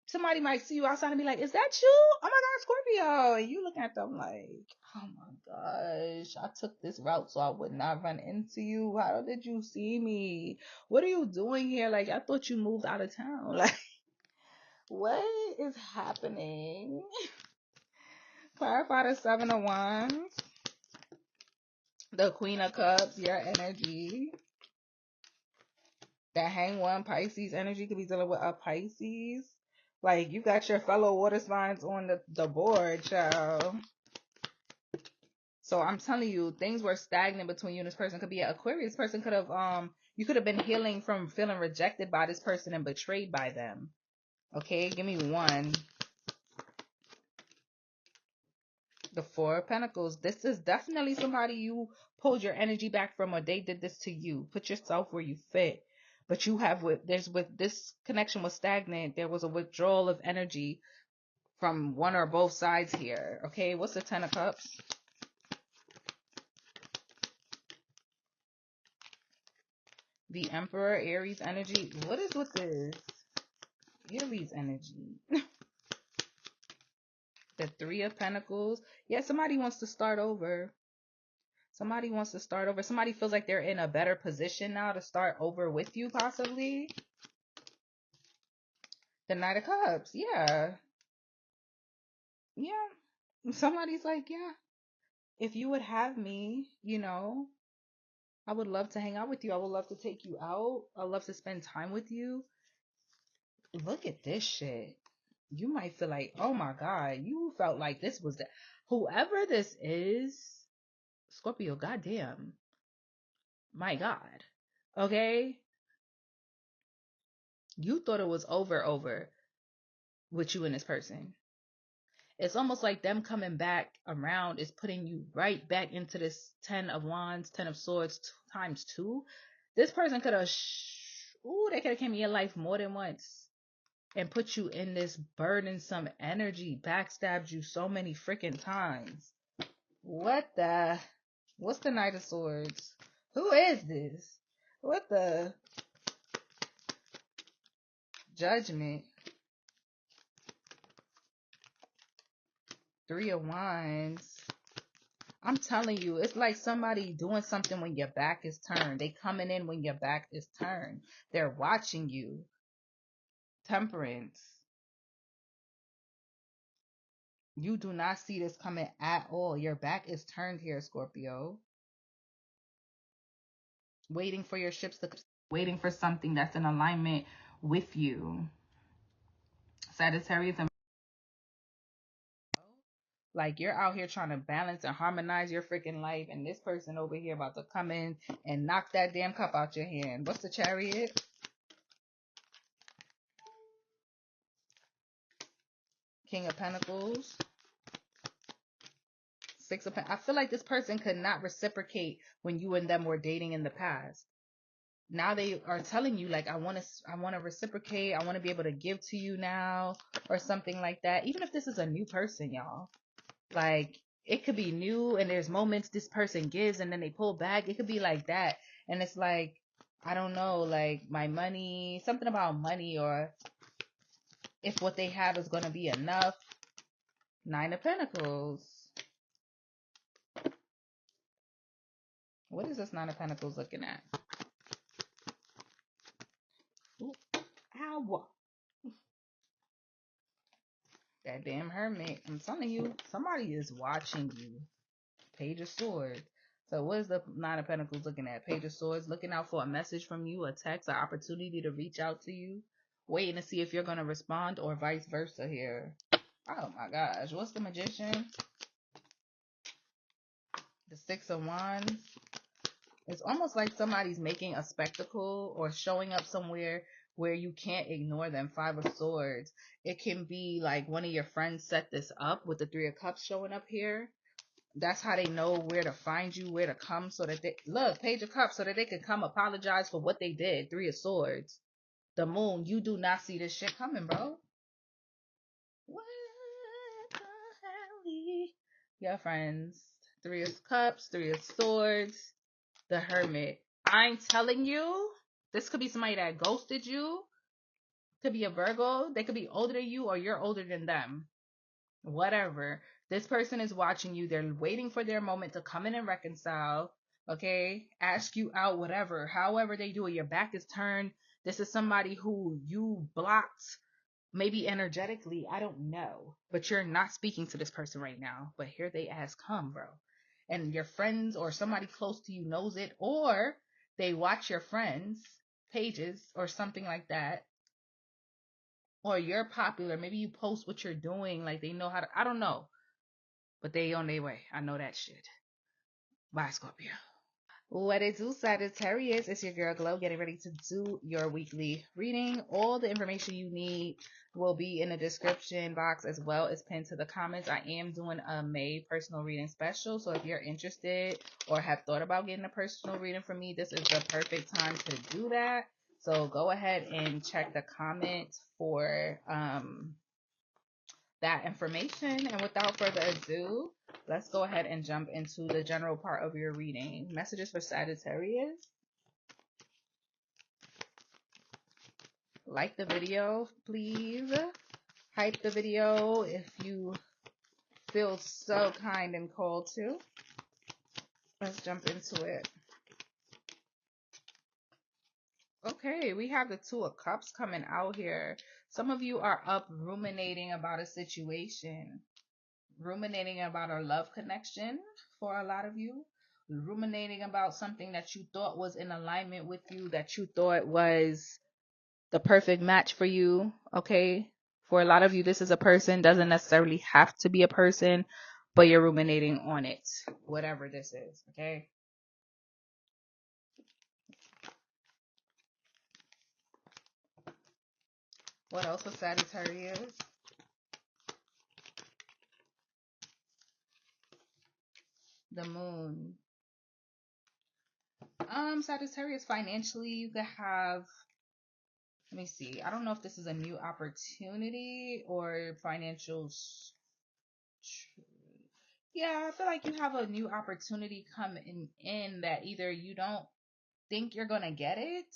Speaker 1: Somebody might see you outside and be like, is that you? Oh my God, Scorpio. And you looking at them like, oh my gosh, I took this route so I would not run into you. How did you see me? What are you doing here? Like, I thought you moved out of town. Like, what is happening? Clarify the 7 of Wands. The Queen of Cups, your energy. That Hang One, Pisces energy could be dealing with a Pisces. Like, you got your fellow water signs on the board, child. So I'm telling you, things were stagnant between you and this person. Could be an Aquarius person. Could have, you could have been healing from feeling rejected by this person and betrayed by them. Okay, give me one. The 4 of Pentacles. This is definitely somebody you pulled your energy back from, or they did this to you. Put yourself where you fit. But you have, with this connection was stagnant. There was a withdrawal of energy from one or both sides here. Okay, what's the 10 of Cups? The Emperor, Aries energy. What is with this? Aries energy. The Three of Pentacles. Yeah, somebody wants to start over. Somebody wants to start over. Somebody feels like they're in a better position now to start over with you, possibly. The Knight of Cups. Yeah. Yeah. Somebody's like, yeah, if you would have me, you know, I would love to hang out with you. I would love to take you out. I'd love to spend time with you. Look at this shit. You might feel like, oh my God, you felt like this was the, whoever this is, Scorpio, goddamn. My God. Okay? You thought it was over with you and this person. It's almost like them coming back around is putting you right back into this 10 of Wands, 10 of Swords times 2. This person could have, they could have came in your life more than once and put you in this burdensome energy, backstabbed you so many freaking times. What's the Knight of Swords? Who is this? What the? Judgment. Three of Wands. I'm telling you, it's like somebody doing something when your back is turned. They coming in when your back is turned. They're watching you. Temperance. You do not see this coming at all. Your back is turned here, Scorpio. Waiting for your ships to, waiting for something that's in alignment with you. Sagittarius and like you're out here trying to balance and harmonize your freaking life, and this person over here about to come in and knock that damn cup out your hand. What's the Chariot? King of Pentacles. Six of Pentacles. I feel like this person could not reciprocate when you and them were dating in the past. Now they are telling you like, I want to reciprocate. I want to be able to give to you now, or something like that. Even if this is a new person, y'all. Like, it could be new and there's moments this person gives and then they pull back. It could be like that. And it's like, I don't know, like my money, something about money, or if what they have is going to be enough. Nine of Pentacles. What is this Nine of Pentacles looking at? Ooh, ow. That damn Hermit. I'm telling you, somebody is watching you. Page of Swords. So what is the Nine of Pentacles looking at? Page of Swords, looking out for a message from you, a text, an opportunity to reach out to you, waiting to see if you're going to respond, or vice versa here. Oh my gosh. What's the Magician? The Six of Wands. It's almost like somebody's making a spectacle or showing up somewhere where you can't ignore them. Five of Swords. It can be like one of your friends set this up with the Three of Cups showing up here. That's how they know where to find you, where to come, so that they look, Page of Cups, so that they can come apologize for what they did. Three of Swords. The Moon. You do not see this shit coming, bro. What the hell? Your friends. Three of Cups, Three of Swords, the Hermit. I'm telling you, this could be somebody that ghosted you. Could be a Virgo. They could be older than you, or you're older than them. Whatever. This person is watching you. They're waiting for their moment to come in and reconcile. Okay? Ask you out, whatever. However they do it. Your back is turned. This is somebody who you blocked, maybe energetically. I don't know. But you're not speaking to this person right now. But here they ask, come, bro. And your friends or somebody close to you knows it. Or they watch your friends' pages or something like that. Or you're popular. Maybe you post what you're doing. Like they know how to, I don't know. But they on their way. I know that shit. Bye, Scorpio. What it do, Sagittarius? It's your girl Glow, getting ready to do your weekly reading. All the information you need will be in the description box, as well as pinned to the comments. I am doing a May personal reading special, so if you're interested or have thought about getting a personal reading from me, this is the perfect time to do that. So go ahead and check the comments for that information. And without further ado, let's go ahead and jump into the general part of your reading. Messages for Sagittarius. Like the video, please. Hype the video if you feel so kind and called to. Let's jump into it. Okay, we have the Two of Cups coming out here. Some of you are up ruminating about a situation, ruminating about a love connection for a lot of you, ruminating about something that you thought was in alignment with you, that you thought was the perfect match for you. Okay, for a lot of you, this is a person, doesn't necessarily have to be a person, but you're ruminating on it, whatever this is. Okay. What else with Sagittarius? The moon. Sagittarius, financially, you could have, let me see. I don't know if this is a new opportunity or financial. Yeah, I feel like you have a new opportunity coming in that either you don't think you're gonna get it,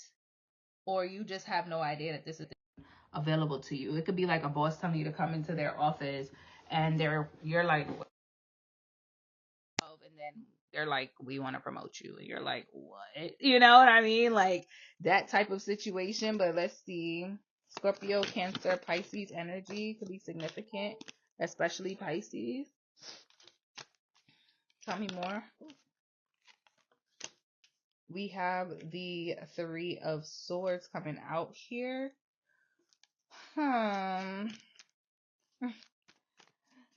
Speaker 1: or you just have no idea that this is available to you. It could be like a boss telling you to come into their office, and you're like, and then they're like, we want to promote you, and you're like, what? You know what I mean? Like that type of situation. But let's see. Scorpio, Cancer, Pisces energy could be significant, especially Pisces. Tell me more. We have the Three of Swords coming out here.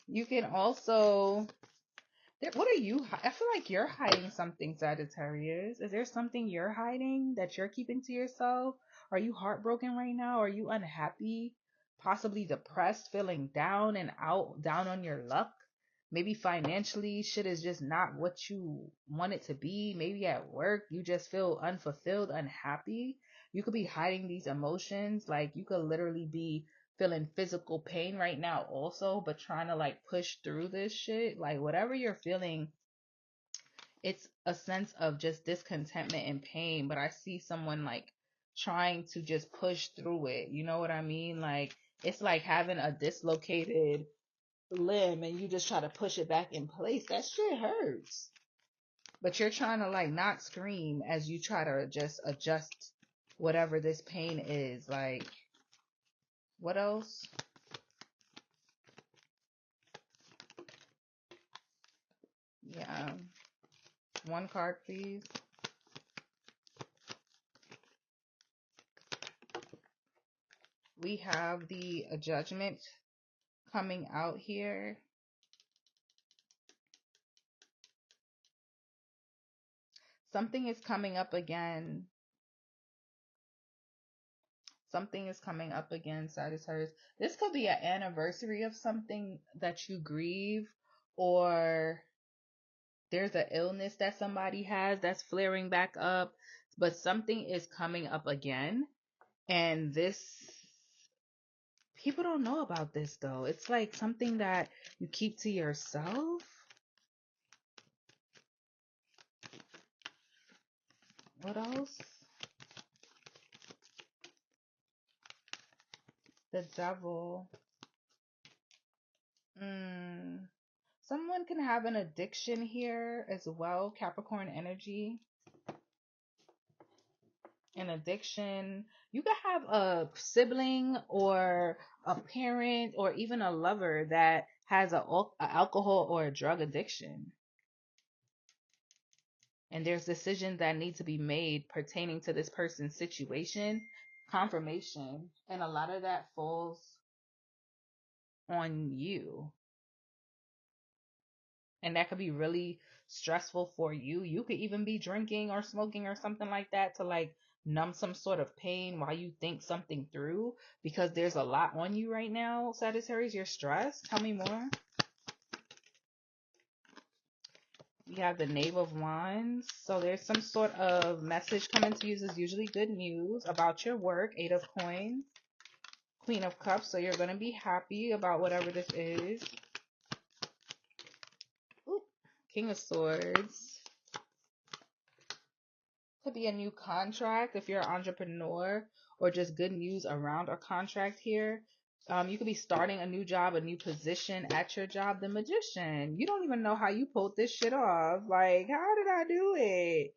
Speaker 1: You can also, what are you, I feel like you're hiding something, Sagittarius. Is there something you're hiding that you're keeping to yourself? Are you heartbroken right now? Are you unhappy? Possibly depressed, feeling down and out, down on your luck? Maybe financially, shit is just not what you want it to be. Maybe at work, you just feel unfulfilled, unhappy. You could be hiding these emotions. Like, you could literally be feeling physical pain right now also, but trying to like push through this shit. Like, whatever you're feeling, it's a sense of just discontentment and pain. But I see someone like trying to just push through it. You know what I mean? Like, it's like having a dislocated limb and you just try to push it back in place. That shit hurts. But you're trying to like not scream as you try to just adjust whatever this pain is. Like, what else? Yeah. One card, please. We have the Judgment coming out here. Something is coming up again. Something is coming up again, Sagittarius. This could be an anniversary of something that you grieve, or there's an illness that somebody has that's flaring back up, but something is coming up again. And this, people don't know about this though. It's like something that you keep to yourself. What else? The Devil. Someone can have an addiction here as well. Capricorn energy. An addiction. You could have a sibling or a parent or even a lover that has a alcohol or a drug addiction. And there's decisions that need to be made pertaining to this person's situation, confirmation, and a lot of that falls on you. And that could be really stressful for you. You could even be drinking or smoking or something like that to like numb some sort of pain while you think something through, because there's a lot on you right now, Sagittarius. You're stressed. Tell me more. We have the Knave of Wands. So there's some sort of message coming to you. This is usually good news about your work. Eight of Coins. Queen of Cups. So you're going to be happy about whatever this is. Ooh. King of Swords. Could be a new contract if you're an entrepreneur, or just good news around a contract here. You could be starting a new job, a new position at your job. The Magician. You don't even know how you pulled this shit off. Like, how did I do it?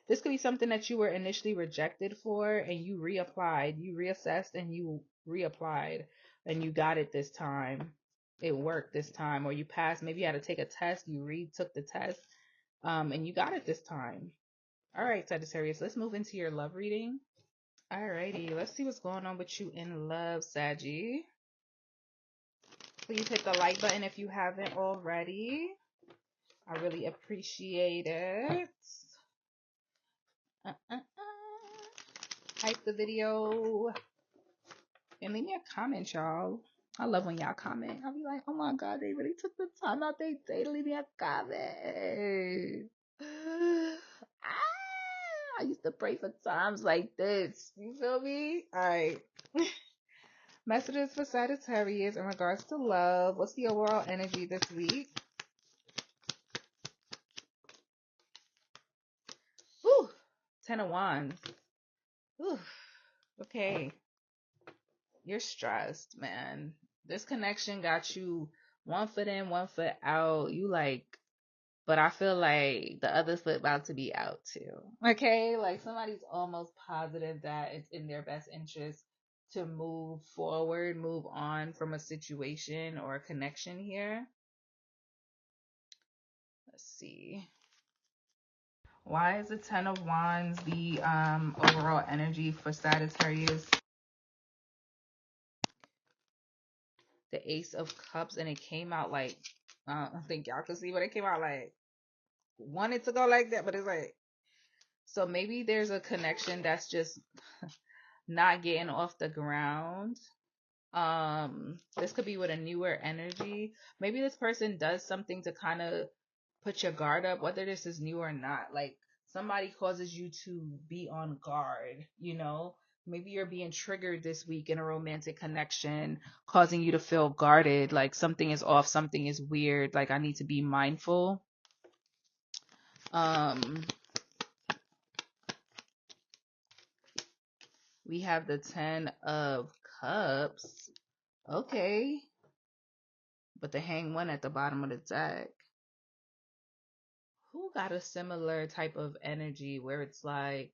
Speaker 1: This could be something that you were initially rejected for and you reapplied. You reassessed and you reapplied and you got it this time. It worked this time, or you passed. Maybe you had to take a test. You retook the test, and you got it this time. All right, Sagittarius, let's move into your love reading. Alrighty, let's see what's going on with you in love, Saggy. Please hit the like button if you haven't already. I really appreciate it. Like the video and leave me a comment, y'all. I love when y'all comment. I'll be like, oh my god, they really took the time out their day to leave me a comment. I used to pray for times like this. You feel me? All right. Messages for Sagittarius in regards to love. What's the overall energy this week? Whew. 10 of Wands. Whew. Okay. You're stressed, man. This connection got you one foot in, one foot out. You like, but I feel like the other foot about to be out too. Okay? Like somebody's almost positive that it's in their best interest to move forward, move on from a situation or a connection here. Let's see. Why is the 10 of Wands the overall energy for Sagittarius? The Ace of Cups, and it came out like, I don't think y'all can see, but it came out like, wanted to go like that, but it's like, so maybe there's a connection that's just not getting off the ground. This could be with a newer energy. Maybe this person does something to kind of put your guard up, whether this is new or not. Like somebody causes you to be on guard, you know? Maybe you're being triggered this week in a romantic connection, causing you to feel guarded, like something is off, something is weird, like I need to be mindful. We have the 10 of Cups. Okay. But the Hanged One at the bottom of the deck. Who got a similar type of energy where it's like,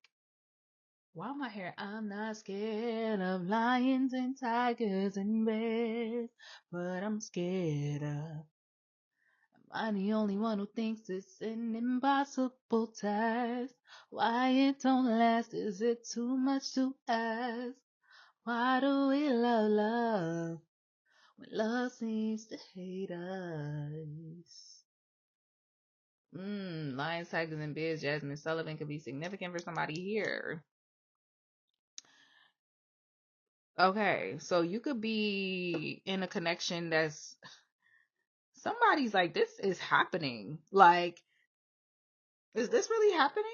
Speaker 1: why am I here? I'm not scared of lions and tigers and bears, but I'm scared of. Am I the only one who thinks it's an impossible task? Why it don't last? Is it too much to ask? Why do we love when love seems to hate us? Lions, tigers, and bears, Jasmine Sullivan could be significant for somebody here. Okay, so you could be in a connection that's somebody's like, this is happening. Like, is this really happening?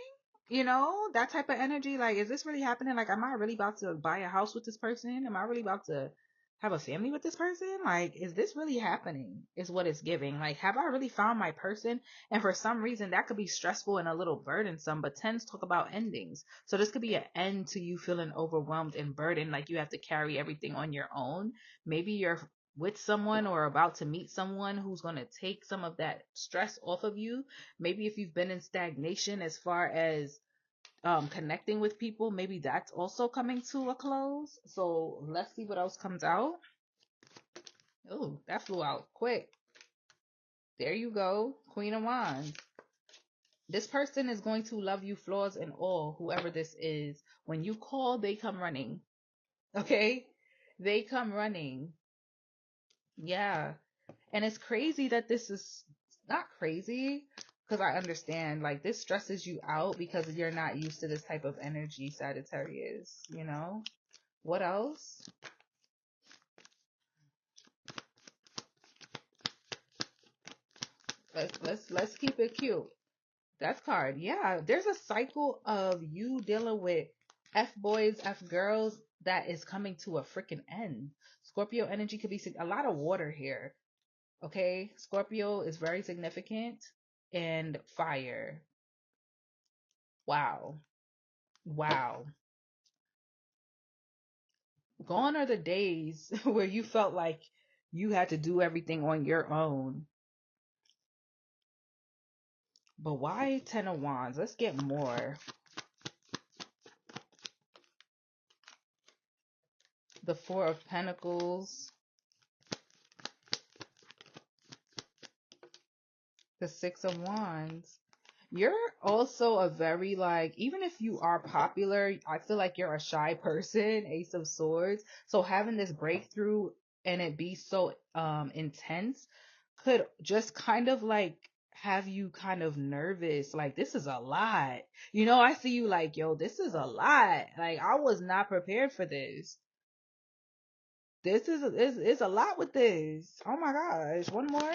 Speaker 1: You know, that type of energy. Like, is this really happening? Like, am I really about to buy a house with this person? Am I really about to have a family with this person? Like, is this really happening? Is what it's giving. Like, have I really found my person? And for some reason, that could be stressful and a little burdensome, but tends talk about endings. So this could be an end to you feeling overwhelmed and burdened, like you have to carry everything on your own. Maybe you're with someone or about to meet someone who's going to take some of that stress off of you. Maybe if you've been in stagnation as far as connecting with people, maybe that's also coming to a close. So let's see what else comes out. Oh, that flew out quick. There you go, Queen of Wands. This person is going to love you, flaws and all, whoever this is. When you call, they come running. Okay? They come running. Yeah. And it's crazy that this is not crazy, because I understand, like, this stresses you out because you're not used to this type of energy, Sagittarius, you know? What else? Let's keep it cute. Death card. Yeah, there's a cycle of you dealing with F boys, F girls that is coming to a freaking end. Scorpio energy could be a lot of water here. Okay? Scorpio is very significant, and fire. Wow. Wow. Gone are the days where you felt like you had to do everything on your own. But why 10 of Wands? Let's get more. The Four of Pentacles. The Six of Wands. You're also a very, like, even if you are popular, I feel like you're a shy person, Ace of Swords. So having this breakthrough and it be so intense could just kind of like have you kind of nervous. Like, this is a lot. I see you like, yo, this is a lot. Like, I was not prepared for this. This is a lot with this. Oh my gosh. One more.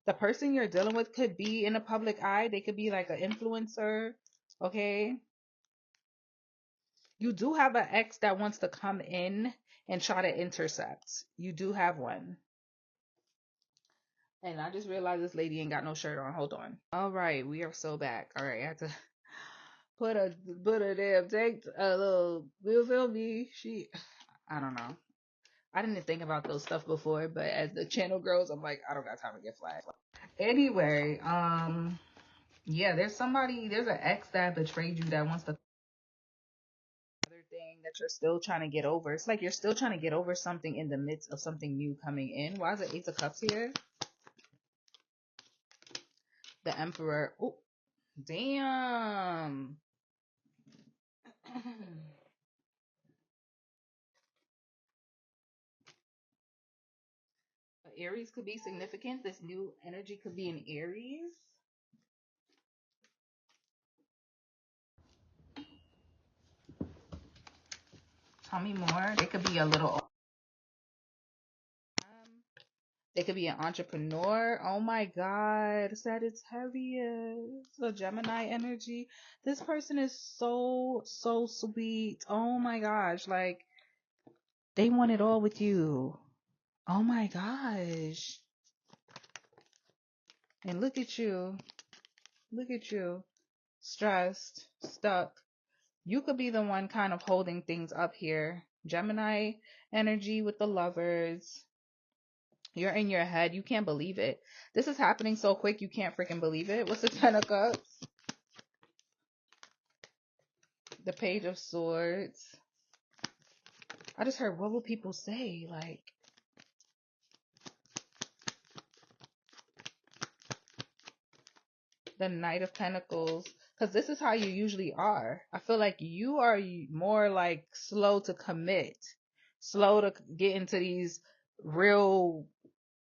Speaker 1: The person you're dealing with could be in the public eye. They could be like an influencer. Okay. You do have an ex that wants to come in and try to intercept. You do have one. And I just realized this lady ain't got no shirt on. Hold on. All right, we are so back. All right, I have to put a damn tank, a little. You feel me? I don't know. I didn't think about those stuff before, but as the channel grows, I'm like, I don't got time to get flagged. Anyway, yeah, there's an ex that betrayed you that wants to other thing that you're still trying to get over. It's like you're still trying to get over something in the midst of something new coming in. Why is it Ace of Cups here? The Emperor. Oh, damn. Aries could be significant. This new energy could be in Aries. Tell me more. They could be a little. They could be an entrepreneur. Oh my God, Sagittarius, the Gemini energy. This person is so sweet. Oh my gosh, like they want it all with you. Oh my gosh. And look at you. Look at you. Stressed, stuck. You could be the one kind of holding things up here. Gemini energy with the Lovers. You're in your head. You can't believe it. This is happening so quick, you can't freaking believe it. What's the Ten of Cups? The Page of Swords. I just heard, what will people say? Like, the Knight of Pentacles. Because this is how you usually are. I feel like you are more like slow to commit. Slow to get into these real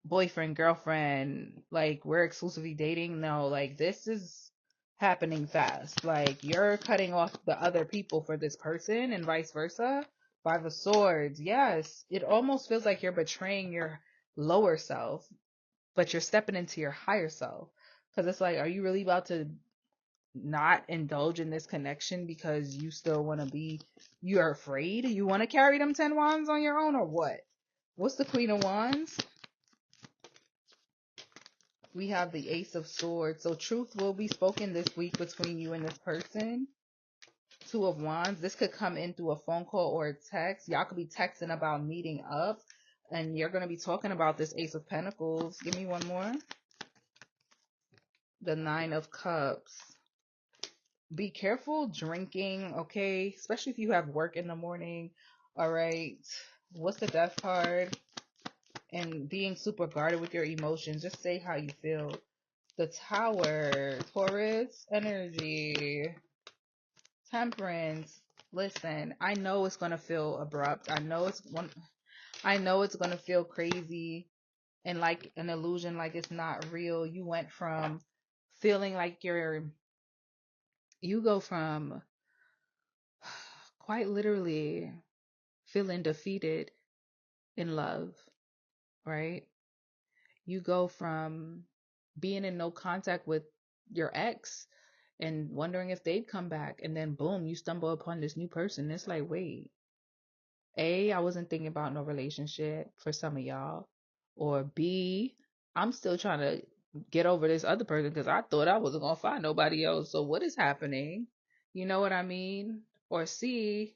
Speaker 1: boyfriend, girlfriend, like we're exclusively dating. No, like this is happening fast. Like you're cutting off the other people for this person and vice versa. Five of Swords. Yes. It almost feels like you're betraying your lower self, but you're stepping into your higher self. Because it's like, are you really about to not indulge in this connection because you still want to you're afraid? You want to carry them 10 wands on your own or what? What's the Queen of Wands? We have the Ace of Swords. So truth will be spoken this week between you and this person. Two of Wands. This could come in through a phone call or a text. Y'all could be texting about meeting up. And you're going to be talking about this Ace of Pentacles. Give me one more. The Nine of Cups. Be careful drinking, okay? Especially if you have work in the morning. All right. What's the Death card? And being super guarded with your emotions. Just say how you feel. The Tower, Taurus energy, Temperance. Listen, I know it's gonna feel abrupt. I know it's gonna feel crazy and like an illusion, like it's not real. You went from feeling like you go from quite literally feeling defeated in love, right? You go from being in no contact with your ex and wondering if they'd come back, and then boom, you stumble upon this new person. It's like, wait, A, I wasn't thinking about no relationship for some of y'all, or B, I'm still trying to get over this other person because I thought I wasn't gonna find nobody else. So what is happening? You know what I mean? Or C,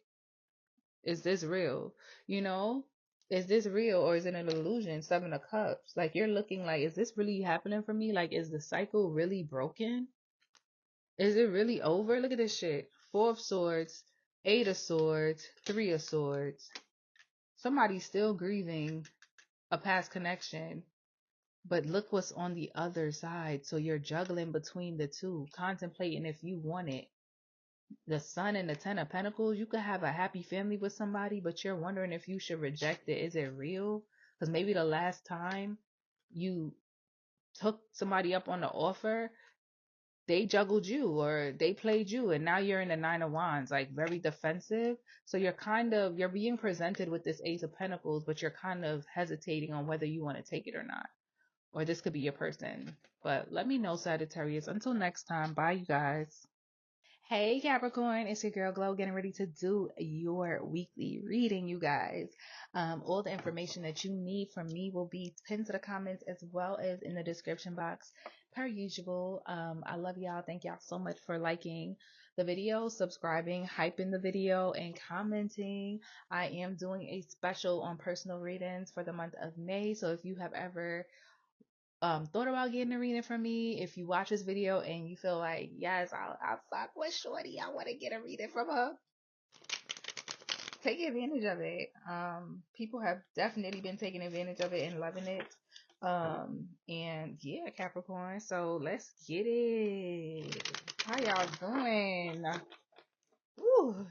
Speaker 1: Is this real? You know, is this real or is it an illusion? Seven of Cups. Like you're looking like, is this really happening for me? Like, is the cycle really broken? Is it really over? Look at this shit. Four of Swords, Eight of Swords, Three of Swords. Somebody's still grieving a past connection. But look what's on the other side. So you're juggling between the two, contemplating if you want it. The Sun and the Ten of Pentacles, you could have a happy family with somebody, but you're wondering if you should reject it. Is it real? Because maybe the last time you took somebody up on the offer, they juggled you or they played you, and now you're in the Nine of Wands, like very defensive. So you're being presented with this Ace of Pentacles, but you're kind of hesitating on whether you want to take it or not. Or this could be your person. But let me know, Sagittarius. Until next time, bye, you guys. Hey Capricorn, it's your girl Glow getting ready to do your weekly reading, you guys. All the information that you need from me will be pinned to the comments as well as in the description box per usual. I love y'all. Thank y'all so much for liking the video, subscribing, hyping the video, and commenting. I am doing a special on personal readings for the month of May. So if you have ever thought about getting a reading from me, if you watch this video and you feel like, yes, I'll fuck with Shorty, I want to get a reading from her, take advantage of it. People have definitely been taking advantage of it and loving it. And yeah, Capricorn, so let's get it. How y'all doing? Woo.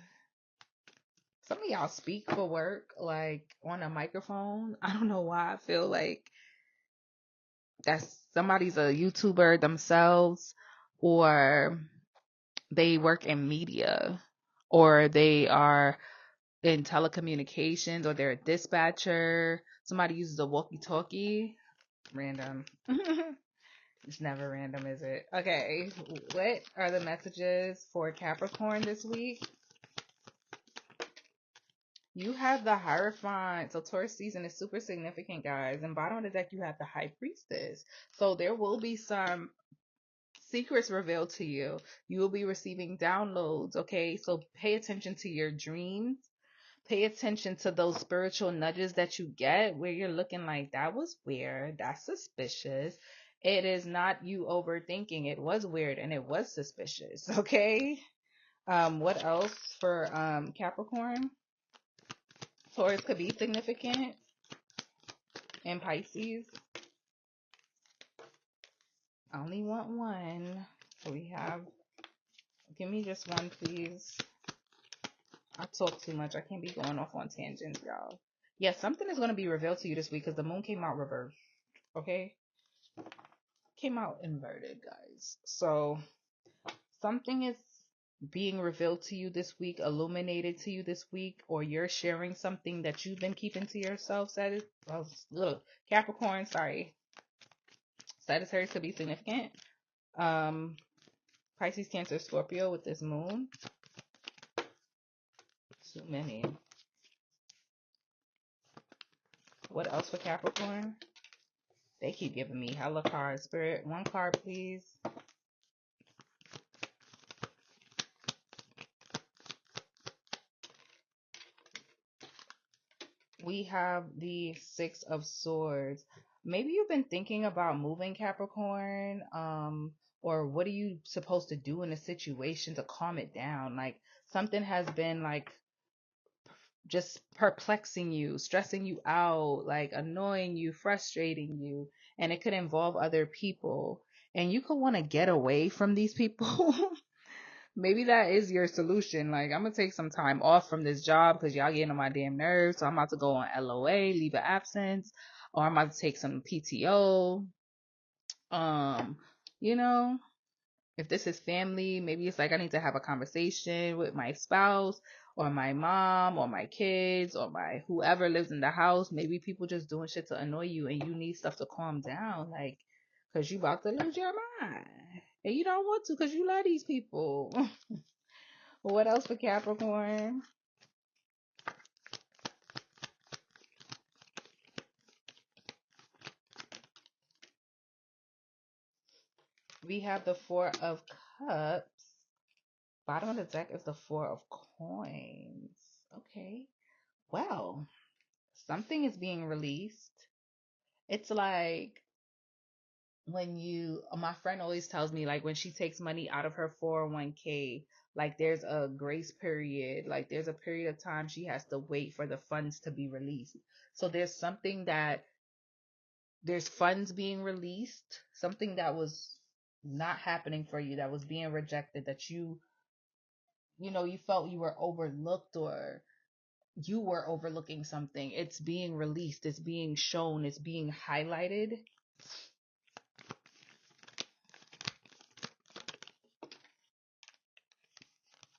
Speaker 1: Some of y'all speak for work, like on a microphone. I don't know why I feel like that's somebody's a YouTuber themselves, or they work in media, or they are in telecommunications, or they're a dispatcher. Somebody uses a walkie-talkie. Random. It's never random, is it? Okay, what are the messages for Capricorn this week? You have the Hierophant. So Taurus season is super significant, guys. And bottom of the deck, you have the High Priestess. So there will be some secrets revealed to you. You will be receiving downloads, okay? So pay attention to your dreams. Pay attention to those spiritual nudges that you get where you're looking like, that was weird, that's suspicious. It is not you overthinking. It was weird and it was suspicious, okay? What else for Capricorn? Taurus could be significant, and Pisces. I only want one. So we have, give me just one, please. I talk too much. I can't be going off on tangents, y'all. Yeah, something is going to be revealed to you this week because the moon came out reversed. Okay? Came out inverted, guys. So something is being revealed to you this week, illuminated to you this week, or you're sharing something that you've been keeping to yourself. Capricorn, sorry. Sagittarius could be significant. Pisces, Cancer, Scorpio with this moon. Too many. What else for Capricorn? They keep giving me hella cards. Spirit, one card, please. We have the Six of Swords. Maybe you've been thinking about moving, Capricorn. Or what are you supposed to do in a situation to calm it down? Like something has been like just perplexing you, stressing you out, like annoying you, frustrating you, and it could involve other people. And you could want to get away from these people. Maybe that is your solution. Like, I'm gonna take some time off from this job because y'all getting on my damn nerves. So I'm about to go on LOA, leave of absence, or I'm about to take some PTO. Um, you know, if this is family, maybe it's like I need to have a conversation with my spouse or my mom or my kids or my whoever lives in the house. Maybe people just doing shit to annoy you and you need stuff to calm down, like, because you about to lose your mind. And you don't want to because you love these people. What else for Capricorn? We have the Four of Cups. Bottom of the deck is the Four of Coins. Okay. Well, something is being released. It's like when my friend always tells me, like, when she takes money out of her 401k, like there's a grace period, like there's a period of time she has to wait for the funds to be released. So there's funds being released, something that was not happening for you, that was being rejected, that you felt you were overlooked, or you were overlooking something. It's being released, it's being shown, it's being highlighted.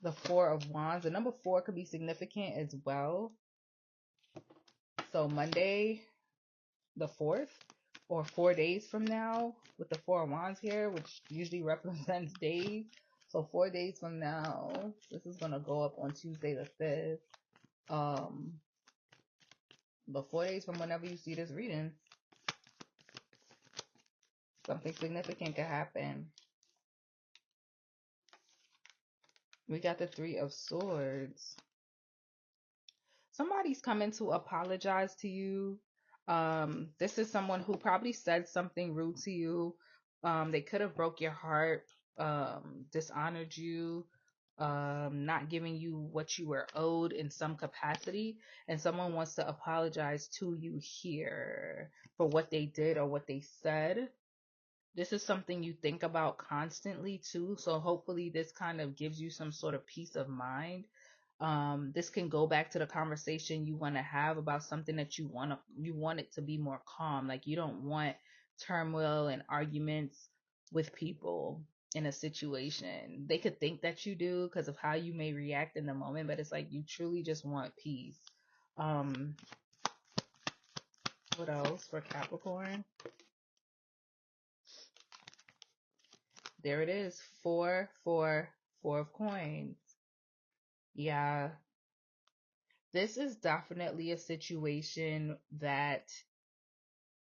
Speaker 1: The Four of Wands. The number 4 could be significant as well. So Monday, the 4th, or 4 days from now, with the Four of Wands here, which usually represents days. So 4 days from now, this is going to go up on Tuesday the 5th. But 4 days from whenever you see this reading, something significant could happen. We got the Three of Swords. Somebody's coming to apologize to you. This is someone who probably said something rude to you. They could have broke your heart, dishonored you, not giving you what you were owed in some capacity. And someone wants to apologize to you here for what they did or what they said. This is something you think about constantly too. So hopefully this kind of gives you some sort of peace of mind. This can go back to the conversation you want to have about something that you want it to be more calm. Like, you don't want turmoil and arguments with people in a situation. They could think that you do because of how you may react in the moment, but it's like you truly just want peace. What else for Capricorn? There it is. 4, 4, 4 of coins. Yeah. This is definitely a situation that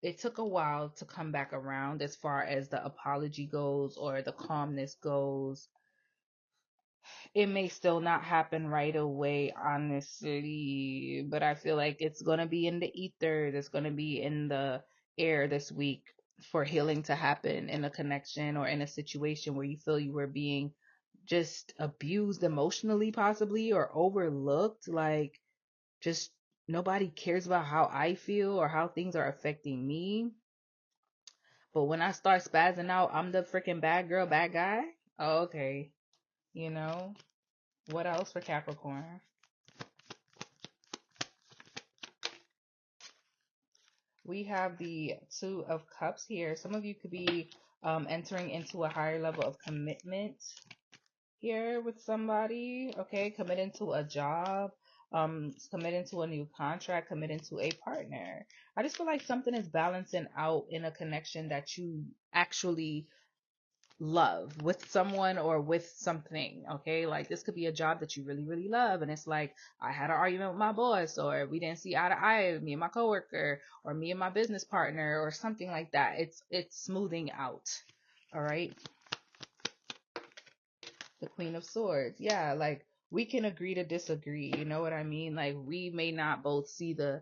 Speaker 1: it took a while to come back around as far as the apology goes or the calmness goes. It may still not happen right away, honestly, but I feel like it's going to be in the ether. It's going to be in the air this week for healing to happen in a connection or in a situation where you feel you were being just abused emotionally, possibly, or overlooked. Like, just nobody cares about how I feel or how things are affecting me. But when I start spazzing out, I'm the freaking bad girl, bad guy. Oh, okay. You know, what else for Capricorn? We have the Two of Cups here. Some of you could be entering into a higher level of commitment here with somebody. Okay, committing to a job, committing to a new contract, committing to a partner. I just feel like something is balancing out in a connection that you actually love with someone or with something. Okay, like this could be a job that you really really love, and it's like, I had an argument with my boss, or we didn't see eye to eye, me and my coworker, or me and my business partner, or something like that. It's smoothing out. All right. The Queen of Swords. Yeah, like we can agree to disagree, you know what I mean? Like, we may not both see the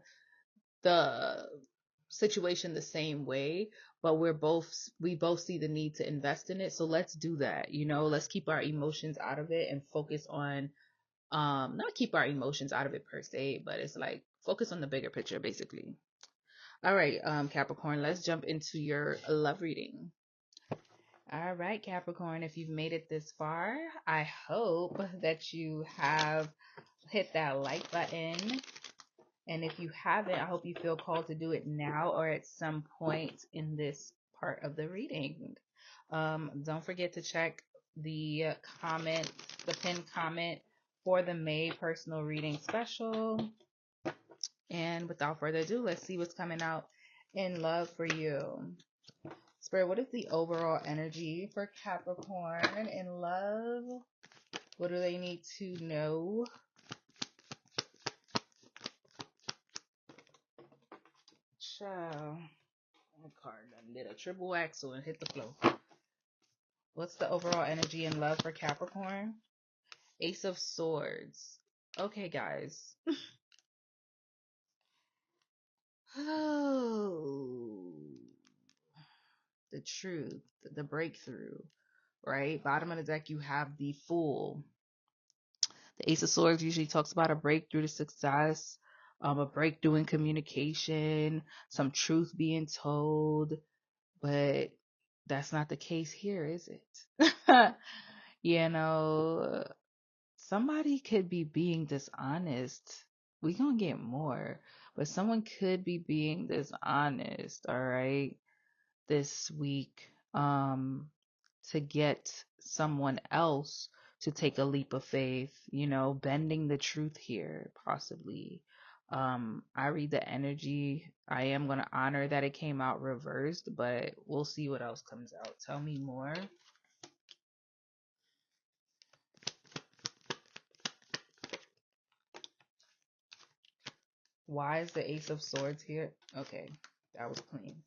Speaker 1: situation the same way, but we both see the need to invest in it. So let's do that. Let's keep our emotions out of it and focus on not keep our emotions out of it per se, but it's like focus on the bigger picture basically. All right, Capricorn, let's jump into your love reading. All right, Capricorn, if you've made it this far, I hope that you have hit that like button. And if you haven't, I hope you feel called to do it now or at some point in this part of the reading. Don't forget to check the the pinned comment for the May personal reading special. And without further ado, let's see what's coming out in love for you. Spirit, what is the overall energy for Capricorn in love? What do they need to know? Ciao. That card done did a triple axel and hit the floor. What's the overall energy in love for Capricorn? Ace of Swords. Okay, guys. Oh, the truth, the breakthrough, right? Bottom of the deck, you have the Fool. The Ace of Swords usually talks about a breakthrough to success, a breakthrough in communication, some truth being told, but that's not the case here, is it? You know, somebody could be being dishonest. We gonna get more, but someone could be being dishonest, all right, this week, to get someone else to take a leap of faith, bending the truth here, possibly. I read the energy. I am gonna honor that it came out reversed, but we'll see what else comes out. Tell me more. Why is the Ace of Swords here? Okay, that was clean.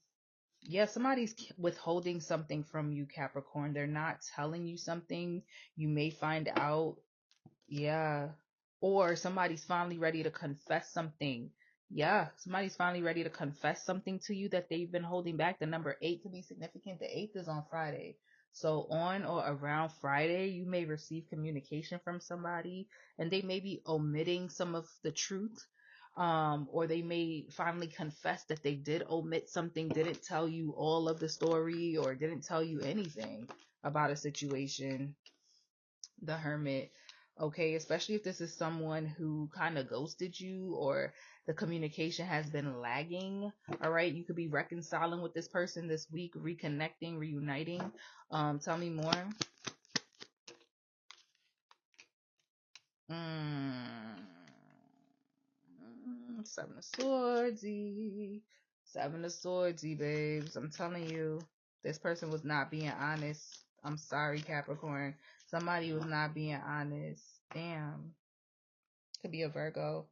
Speaker 1: Yeah, somebody's withholding something from you, Capricorn. They're not telling you something. You may find out. Yeah. Or somebody's finally ready to confess something. Yeah, somebody's finally ready to confess something to you that they've been holding back. The number 8 to be significant. The 8th is on Friday. So on or around Friday, you may receive communication from somebody and they may be omitting some of the truth. Or they may finally confess that they did omit something, didn't tell you all of the story, or didn't tell you anything about a situation. The Hermit. Okay, especially if this is someone who kind of ghosted you or the communication has been lagging. All right, you could be reconciling with this person this week, reconnecting, reuniting. Tell me more. Seven of Swordsy. Seven of Swordsy, babes. I'm telling you, this person was not being honest. I'm sorry, Capricorn. Somebody was not being honest. Damn. Could be a Virgo,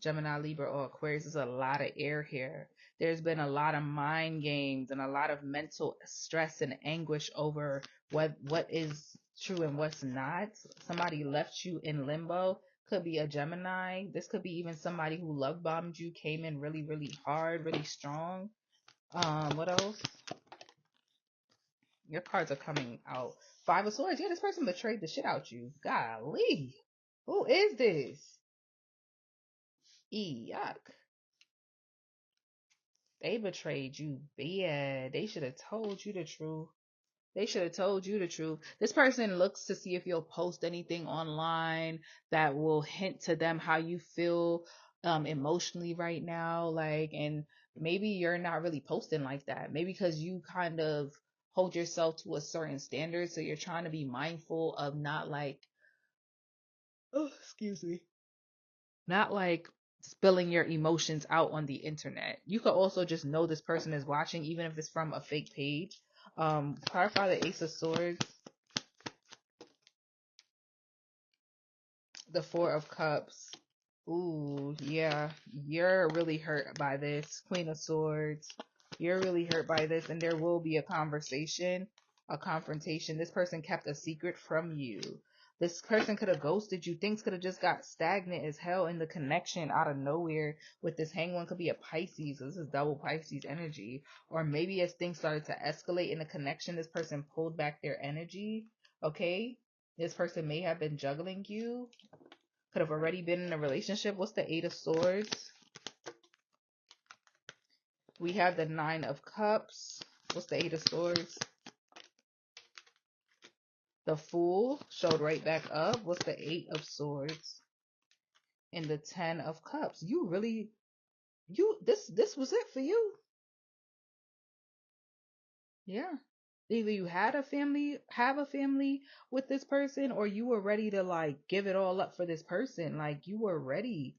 Speaker 1: Gemini, Libra, or Aquarius. There's a lot of air here. There's been a lot of mind games and a lot of mental stress and anguish over what is true and what's not. Somebody left you in limbo. Could be a Gemini. This could be even somebody who love bombed you, came in really, really hard, really strong. What else? Your cards are coming out. Five of Swords. Yeah, this person betrayed the shit out you. Golly. Who is this? Yuck. They betrayed you bad. They should have told you the truth. They should have told you the truth. This person looks to see if you'll post anything online that will hint to them how you feel emotionally right now. And maybe you're not really posting like that. Maybe because you kind of hold yourself to a certain standard. So you're trying to be mindful of not oh, excuse me, not spilling your emotions out on the internet. You could also just know this person is watching, even if it's from a fake page. Clarify the Ace of Swords, the Four of Cups. Ooh, yeah, you're really hurt by this. Queen of Swords. You're really hurt by this, and there will be a conversation, a confrontation. This person kept a secret from you. This person could have ghosted you. Things could have just got stagnant as hell in the connection out of nowhere with this hang one. Could be a Pisces. So this is double Pisces energy. Or maybe as things started to escalate in the connection, this person pulled back their energy. Okay? This person may have been juggling you. Could have already been in a relationship. What's the Eight of Swords? We have the Nine of Cups. What's the Eight of Swords? The Fool showed right back up. What's the Eight of Swords? And the Ten of Cups. This was it for you. Yeah. Either you have a family with this person, or you were ready to give it all up for this person. You were ready.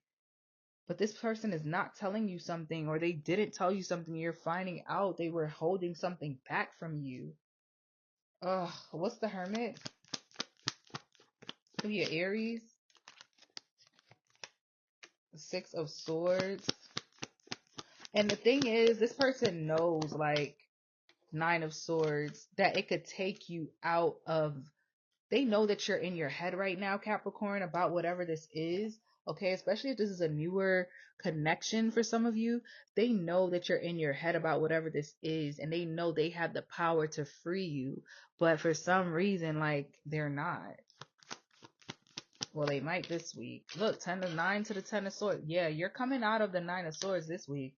Speaker 1: But this person is not telling you something, or they didn't tell you something. You're finding out they were holding something back from you. Ugh, what's the Hermit? Could be an Aries. Six of Swords. And the thing is, this person knows, Nine of Swords, that it could take you out of. They know that you're in your head right now, Capricorn, about whatever this is, Okay, especially if this is a newer connection for some of you, they know that you're in your head about whatever this is, and they know they have the power to free you, but for some reason, like, they're not. Well, they might this week. Look, 9 to the 10 of swords. Yeah, you're coming out of the 9 of swords this week.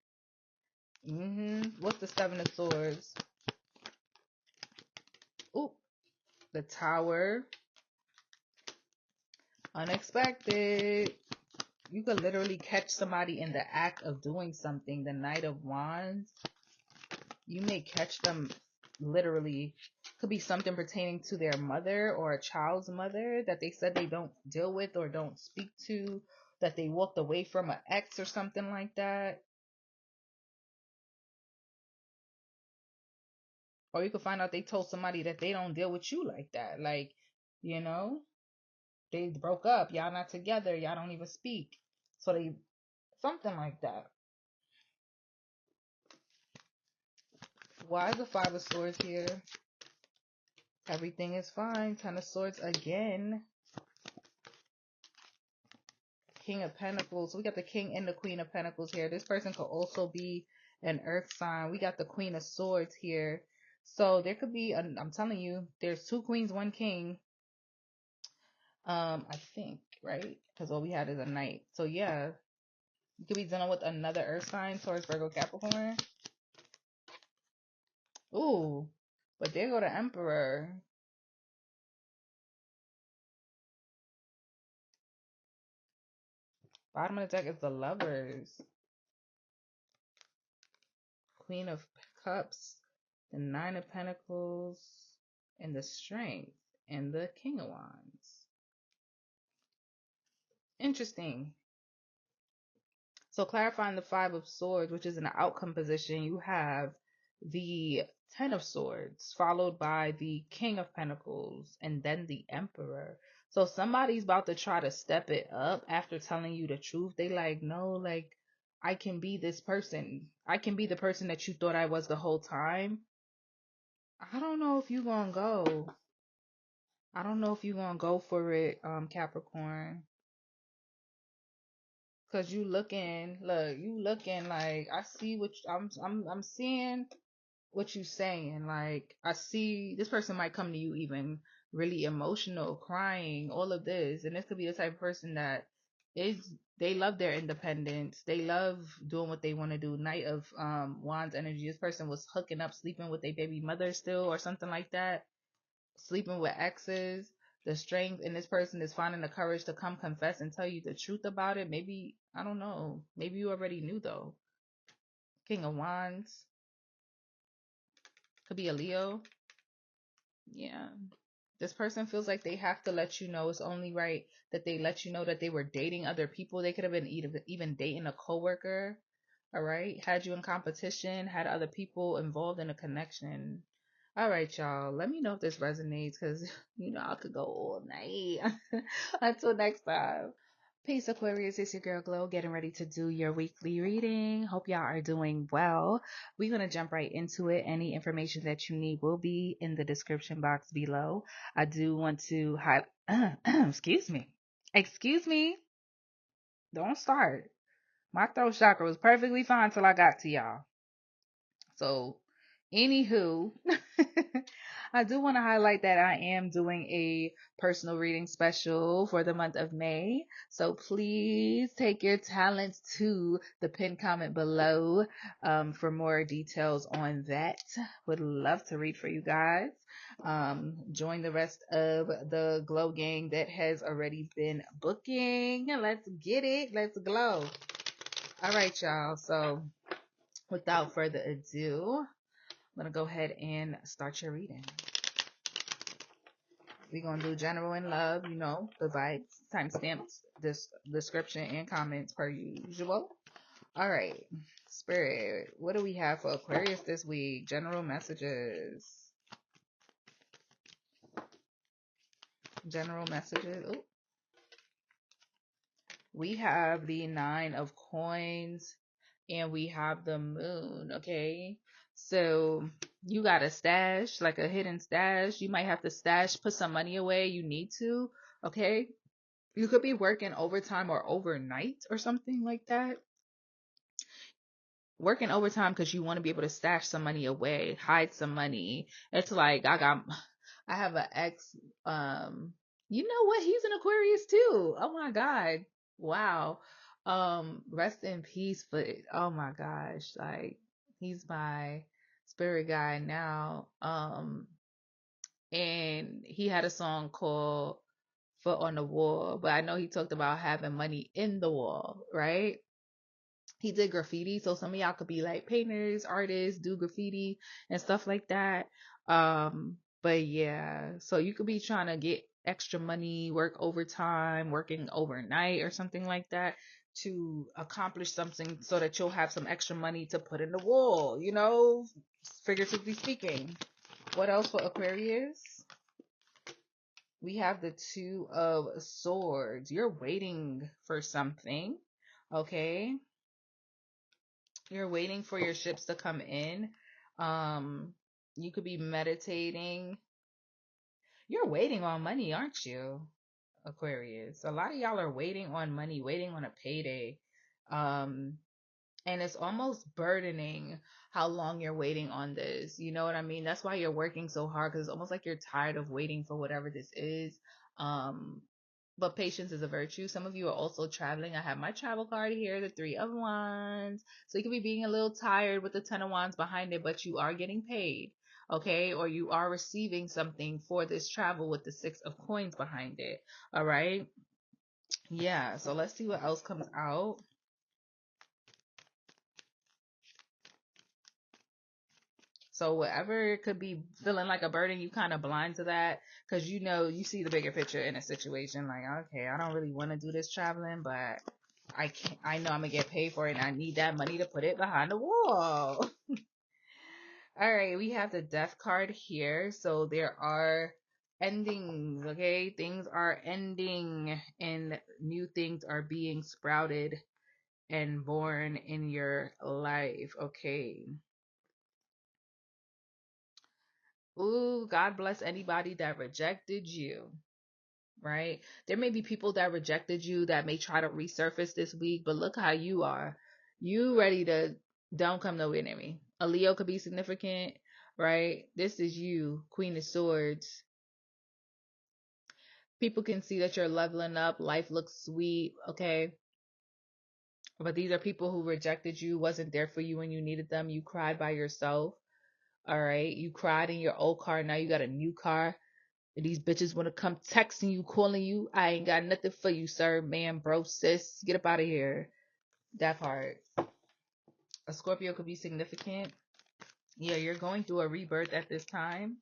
Speaker 1: What's the 7 of swords? Ooh, the Tower. Unexpected. You could literally catch somebody in the act of doing something. The Knight of Wands. You may catch them literally. Could be something pertaining to their mother or a child's mother that they said they don't deal with or don't speak to, that they walked away from an ex or something like that. Or you could find out they told somebody that they don't deal with you like that. Like, you know, they broke up. Y'all not together. Y'all don't even speak. So they, something like that. Why is the 5 of Swords here? Everything is fine. 10 of Swords again. King of Pentacles. We got the King and the Queen of Pentacles here. This person could also be an earth sign. We got the Queen of Swords here. So there could be, I'm telling you, there's 2 queens, 1 king. I think, right? Because all we had is a knight. So yeah, you could be dealing with another earth sign, Taurus, Virgo, Capricorn. Ooh, but there go the Emperor. Bottom of the deck is the Lovers. Queen of Cups, the 9 of Pentacles, and the Strength, and the King of Wands. Interesting. So clarifying the 5 of Swords, which is in the outcome position, you have the 10 of Swords, followed by the King of Pentacles, and then the Emperor. So somebody's about to try to step it up after telling you the truth. They like, no, like, I can be this person. I can be the person that you thought I was the whole time. I don't know if you gonna go. I don't know if you gonna go for it, Capricorn. Cause you looking, look, you looking like I see what I'm seeing what you saying. Like I see this person might come to you even really emotional, crying, all of this, and this could be the type of person that is they love their independence. They love doing what they want to do. Knight of Wands energy. This person was hooking up, sleeping with their baby mother still, or something like that. Sleeping with exes. The strength in this person is finding the courage to come confess and tell you the truth about it. Maybe, I don't know. Maybe you already knew though. King of Wands. Could be a Leo. Yeah. This person feels like they have to let you know. It's only right that they let you know that they were dating other people. They could have been even dating a coworker. All right. Had you in competition, had other people involved in a connection. All right, y'all. Let me know if this resonates because, I could go all night. Until next time. Peace, Aquarius. It's your girl Glow getting ready to do your weekly reading. Hope y'all are doing well. We're going to jump right into it. Any information that you need will be in the description box below. I do want to excuse me. Excuse me. Don't start. My throat chakra was perfectly fine till I got to y'all. So, anywho, I do want to highlight that I am doing a personal reading special for the month of May. So please take your talents to the pinned comment below for more details on that. Would love to read for you guys. Join the rest of the Glow gang that has already been booking. Let's get it. Let's glow. All right, y'all. So without further ado, I'm going to go ahead and start your reading. We're going to do general and love, the vibes, timestamps, this description, and comments per usual. All right. Spirit, what do we have for Aquarius this week? General messages. General messages. Ooh. We have the 9 of coins and we have the moon. Okay. So you got a stash, like a hidden stash. You might have to put some money away. You need to. Okay. You could be working overtime or overnight or something like that. Working overtime because you want to be able to stash some money away, hide some money. It's like I have an ex, um, you know what? He's an Aquarius too. Oh my God. Wow. Rest in peace, but oh my gosh, like he's my spirit guide now. And he had a song called Foot on the Wall, but I know he talked about having money in the wall, right? He did graffiti, so some of y'all could be like painters, artists, do graffiti and stuff like that. But yeah, so you could be trying to get extra money, work overtime, working overnight or something like that to accomplish something so that you'll have some extra money to put in the wall, figuratively speaking. What else for Aquarius? We have the Two of Swords. You're waiting for something, okay? You're waiting for your ships to come in. You could be meditating. You're waiting on money, aren't you, Aquarius? A lot of y'all are waiting on money, waiting on a payday. Um, and it's almost burdening how long you're waiting on this. You know what I mean? That's why you're working so hard, because it's almost like you're tired of waiting for whatever this is. Um, but patience is a virtue. Some of you are also traveling. I have my travel card here, the Three of Wands. So you could be being a little tired with the Ten of Wands behind it, but you are getting paid, okay? Or you are receiving something for this travel with the Six of Coins behind it, all right? Yeah, so let's see what else comes out. So whatever could be feeling like a burden, you kind of blind to that because you see the bigger picture in a situation. Like, okay, I don't really want to do this traveling, but I know I'm gonna get paid for it, and I need that money to put it behind the wall. All right, we have the Death card here, so there are endings. Okay, things are ending, and new things are being sprouted and born in your life. Okay. Ooh, God bless anybody that rejected you, right? There may be people that rejected you that may try to resurface this week, but look how you are. You ready to don't come nowhere near me. A Leo could be significant, right? This is you, Queen of Swords. People can see that you're leveling up. Life looks sweet, okay? But these are people who rejected you, wasn't there for you when you needed them. You cried by yourself, all right? You cried in your old car. Now you got a new car. And these bitches want to come texting you, calling you. I ain't got nothing for you, sir, man, bro, sis. Get up out of here. That part. A Scorpio could be significant. Yeah, you're going through a rebirth at this time.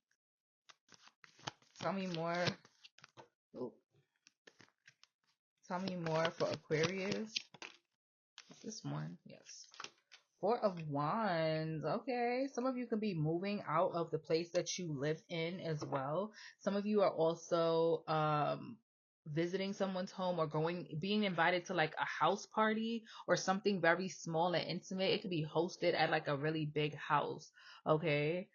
Speaker 1: Tell me more. Ooh. Tell me more for Aquarius. What's this one? Yes. Four of Wands. Okay. Some of you could be moving out of the place that you live in as well. Some of you are also visiting someone's home or being invited to like a house party or something very small and intimate. It could be hosted at like a really big house. Okay.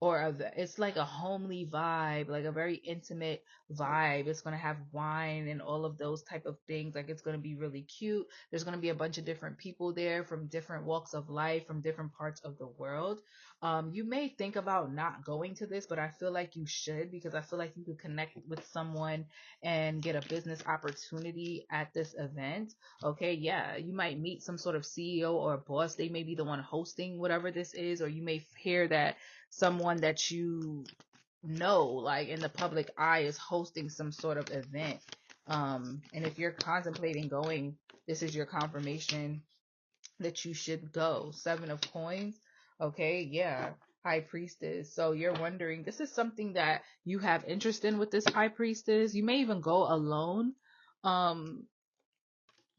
Speaker 1: It's like a homely vibe, like a very intimate vibe. It's going to have wine and all of those type of things. Like it's going to be really cute. There's going to be a bunch of different people there from different walks of life, from different parts of the world. You may think about not going to this, but I feel like you should, because I feel like you could connect with someone and get a business opportunity at this event. Okay, yeah, you might meet some sort of CEO or boss. They may be the one hosting whatever this is, or you may hear that someone that you know, like in the public eye, is hosting some sort of event. And if you're contemplating going, this is your confirmation that you should go. Seven of Coins. Okay, yeah. High Priestess. So you're wondering, this is something that you have interest in with this High Priestess. You may even go alone.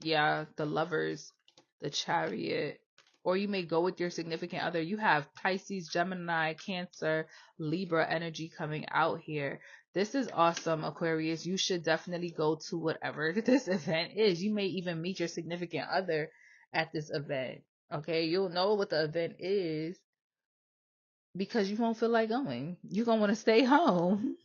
Speaker 1: Yeah, the Lovers, the Chariot, or you may go with your significant other. You have Pisces, Gemini, Cancer, Libra energy coming out here. This is awesome, Aquarius. You should definitely go to whatever this event is. You may even meet your significant other at this event. Okay, you'll know what the event is because you won't feel like going. You're going to want to stay home.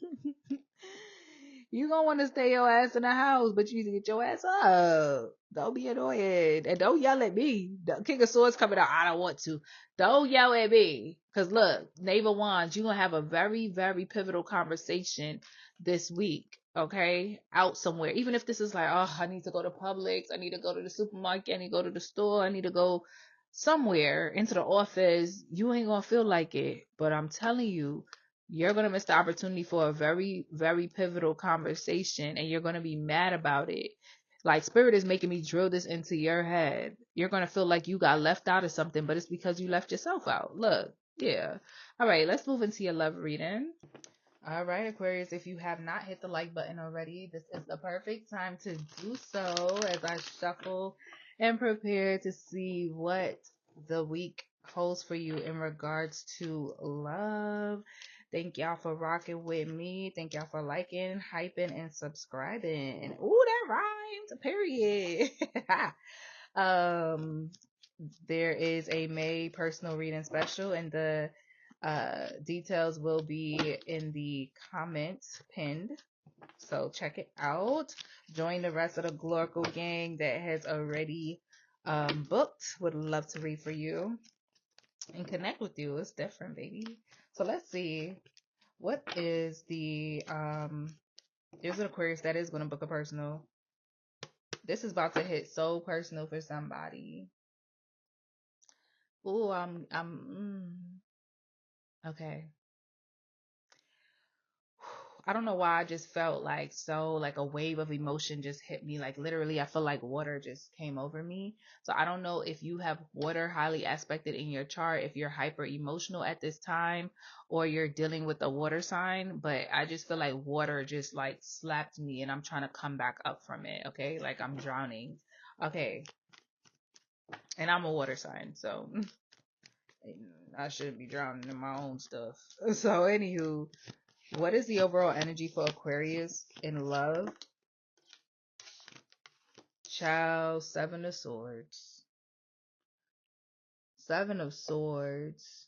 Speaker 1: You gonna want to stay your ass in the house, but you need to get your ass up. Don't be annoying. And don't yell at me. The King of Swords coming out. I don't want to. Don't yell at me. Because look, Knave of Wands, you're going to have a very, very pivotal conversation this week. Okay? Out somewhere. Even if this is like, oh, I need to go to Publix. I need to go to the supermarket. I need to go to the store. I need to go somewhere into the office. You ain't going to feel like it. But I'm telling you, you're going to miss the opportunity for a very, very pivotal conversation, and you're going to be mad about it. Like, Spirit is making me drill this into your head. You're going to feel like you got left out of something, but it's because you left yourself out. Look, yeah. All right, let's move into your love reading. All right, Aquarius, if you have not hit the like button already, this is the perfect time to do so as I shuffle and prepare to see what the week holds for you in regards to love. Thank y'all for rocking with me. Thank y'all for liking, hyping, and subscribing. Ooh, that rhymes. Period. There is a May personal reading special, and the details will be in the comments pinned. So check it out. Join the rest of the Glorco gang that has already booked. Would love to read for you and connect with you. It's different, baby. So let's see. What is the there's an Aquarius that is going to book a personal. This is about to hit so personal for somebody. Ooh, okay. I don't know why I just felt like a wave of emotion just hit me. Like literally, I feel like water just came over me. So I don't know if you have water highly aspected in your chart, if you're hyper emotional at this time, or you're dealing with a water sign. But I just feel like water just like slapped me, and I'm trying to come back up from it. Okay, like I'm drowning. Okay, and I'm a water sign, so I shouldn't be drowning in my own stuff. So anywho. What is the overall energy for Aquarius in love? Child, Seven of Swords. Seven of Swords.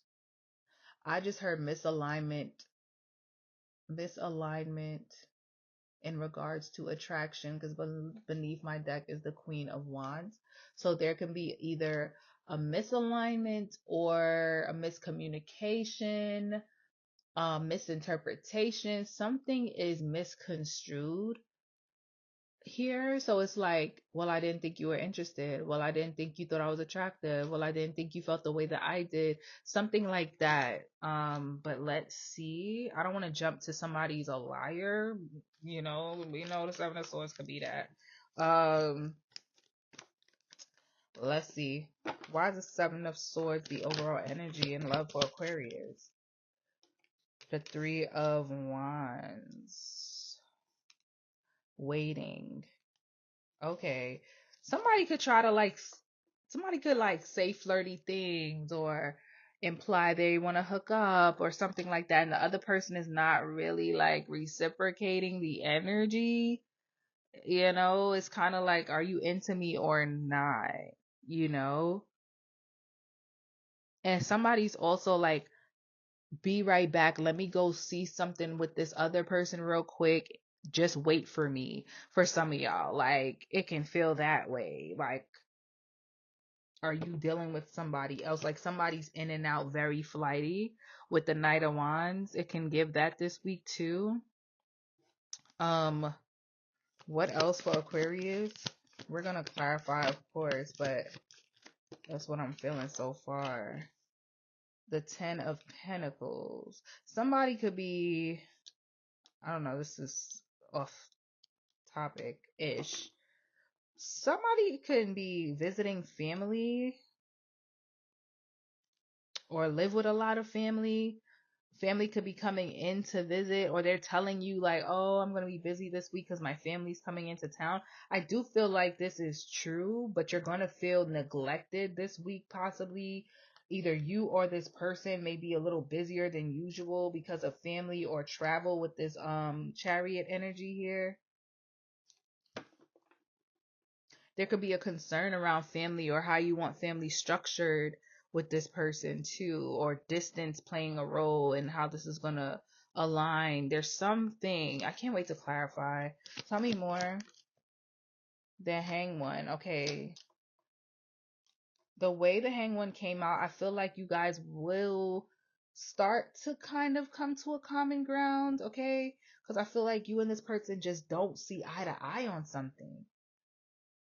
Speaker 1: I just heard misalignment in regards to attraction, because beneath my deck is the Queen of Wands. So there can be either a misalignment or a miscommunication, misinterpretation. Something is misconstrued here. So it's like, well, I didn't think you were interested. Well, I didn't think you thought I was attractive. Well, I didn't think you felt the way that I did. Something like that. But let's see. I don't want to jump to somebody's a liar. You know, we know the Seven of Swords could be that. Let's see. Why is the Seven of Swords the overall energy in love for Aquarius? The Three of Wands. Waiting. Okay. Somebody could say flirty things or imply they want to hook up or something like that, and the other person is not really like reciprocating the energy. You know, it's kind of like, are you into me or not? You know? And somebody's also like, be right back. Let me go see something with this other person real quick. Just wait for me. For some of y'all, like, it can feel that way. Like, are you dealing with somebody else? Like somebody's in and out, very flighty with the Knight of Wands. It can give that this week too. What else for Aquarius? We're gonna clarify, of course, but that's what I'm feeling so far. The Ten of Pentacles. Somebody could be, I don't know, this is off topic-ish. Somebody could be visiting family or live with a lot of family. Family could be coming in to visit, or they're telling you like, oh, I'm going to be busy this week because my family's coming into town. I do feel like this is true, but you're going to feel neglected this week, possibly. Either you or this person may be a little busier than usual because of family or travel with this Chariot energy here. There could be a concern around family or how you want family structured with this person too, or distance playing a role in how this is going to aligned. There's something. I can't wait to clarify. Tell me more. The hang one. Okay. The way the hang one came out, I feel like you guys will start to kind of come to a common ground, okay? Because I feel like you and this person just don't see eye to eye on something.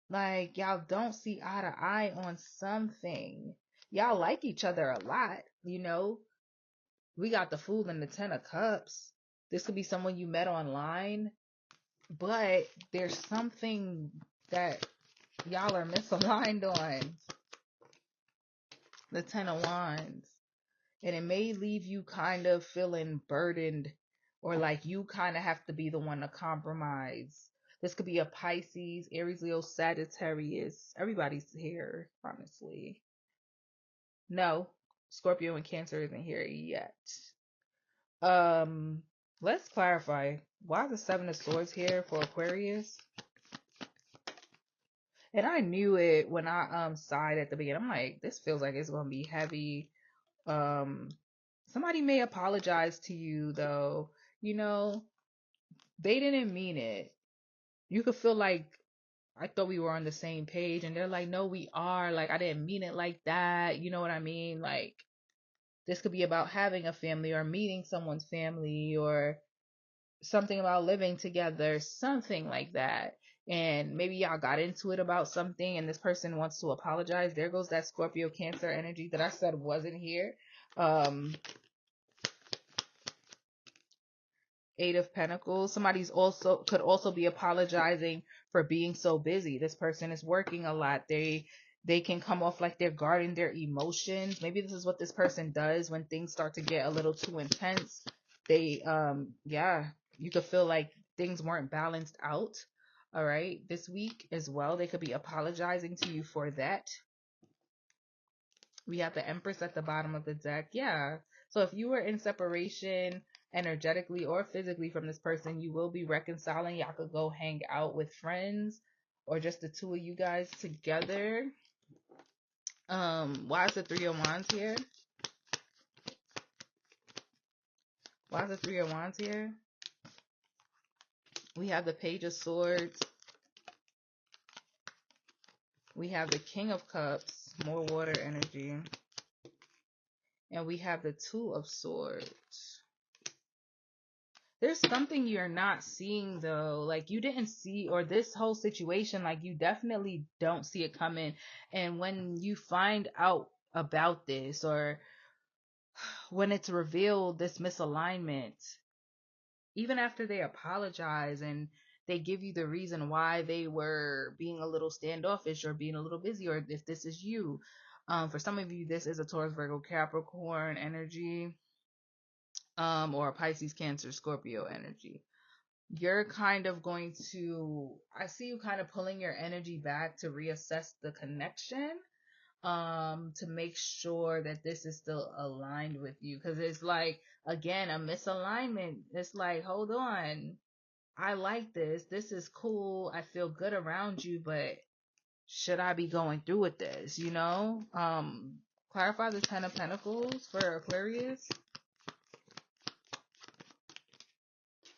Speaker 1: Like, y'all don't see eye to eye on something. Y'all like each other a lot, you know? We got the Fool and the Ten of Cups. This could be someone you met online, but there's something that y'all are misaligned on. The Ten of Wands. And it may leave you kind of feeling burdened, or like you kind of have to be the one to compromise. This could be a Pisces, Aries, Leo, Sagittarius. Everybody's here, honestly. No, Scorpio and Cancer isn't here yet. Um, let's clarify. Why is the Seven of Swords here for Aquarius? And I knew it when I sighed at the beginning. I'm like, this feels like it's gonna be heavy. Um, somebody may apologize to you though. You know, they didn't mean it. You could feel like, I thought we were on the same page, and they're like, no, we are. Like, I didn't mean it like that. You know what I mean? Like, this could be about having a family or meeting someone's family, or something about living together, something like that. And maybe y'all got into it about something and this person wants to apologize. There goes that Scorpio Cancer energy that I said wasn't here. Eight of Pentacles. Somebody's also could also be apologizing for being so busy. This person is working a lot. They can come off like they're guarding their emotions. Maybe this is what this person does when things start to get a little too intense. They yeah, you could feel like things weren't balanced out. All right, this week as well. They could be apologizing to you for that. We have the Empress at the bottom of the deck. Yeah. So if you were in separation energetically or physically from this person, you will be reconciling. Y'all could go hang out with friends or just the two of you guys together. Why is the Three of Wands here? Why is the Three of Wands here? We have the Page of Swords. We have the King of Cups, more water energy. And we have the Two of Swords. There's something you're not seeing though. Like, you didn't see, or this whole situation, like, you definitely don't see it coming. And when you find out about this, or when it's revealed, this misalignment, even after they apologize and they give you the reason why they were being a little standoffish or being a little busy, or if this is you, for some of you, this is a Taurus, Virgo, Capricorn energy, or a Pisces, Cancer, Scorpio energy. You're kind of going to, I see you kind of pulling your energy back to reassess the connection, to make sure that this is still aligned with you. Because it's like, again, a misalignment. It's like, hold on, I like this. This is cool. I feel good around you, but should I be going through with this? You know? Clarify the Ten of Pentacles for Aquarius.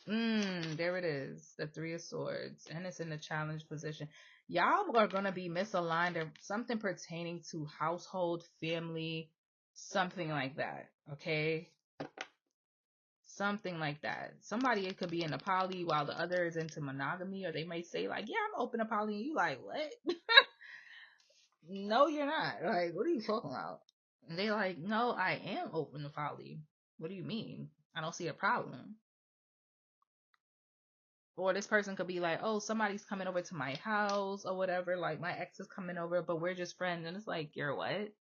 Speaker 1: There it is. The Three of Swords. And it's in the challenge position. Y'all are going to be misaligned, or something pertaining to household, family, something like that. Okay? Something like that. Somebody, it could be in a poly while the other is into monogamy, or they may say like, yeah, I'm open to poly. And you like, what? No, you're not. Like, what are you talking about? And they like, no, I am open to poly. What do you mean? I don't see a problem. Or this person could be like, oh, somebody's coming over to my house or whatever. Like, my ex is coming over, but we're just friends. And it's like, you're what?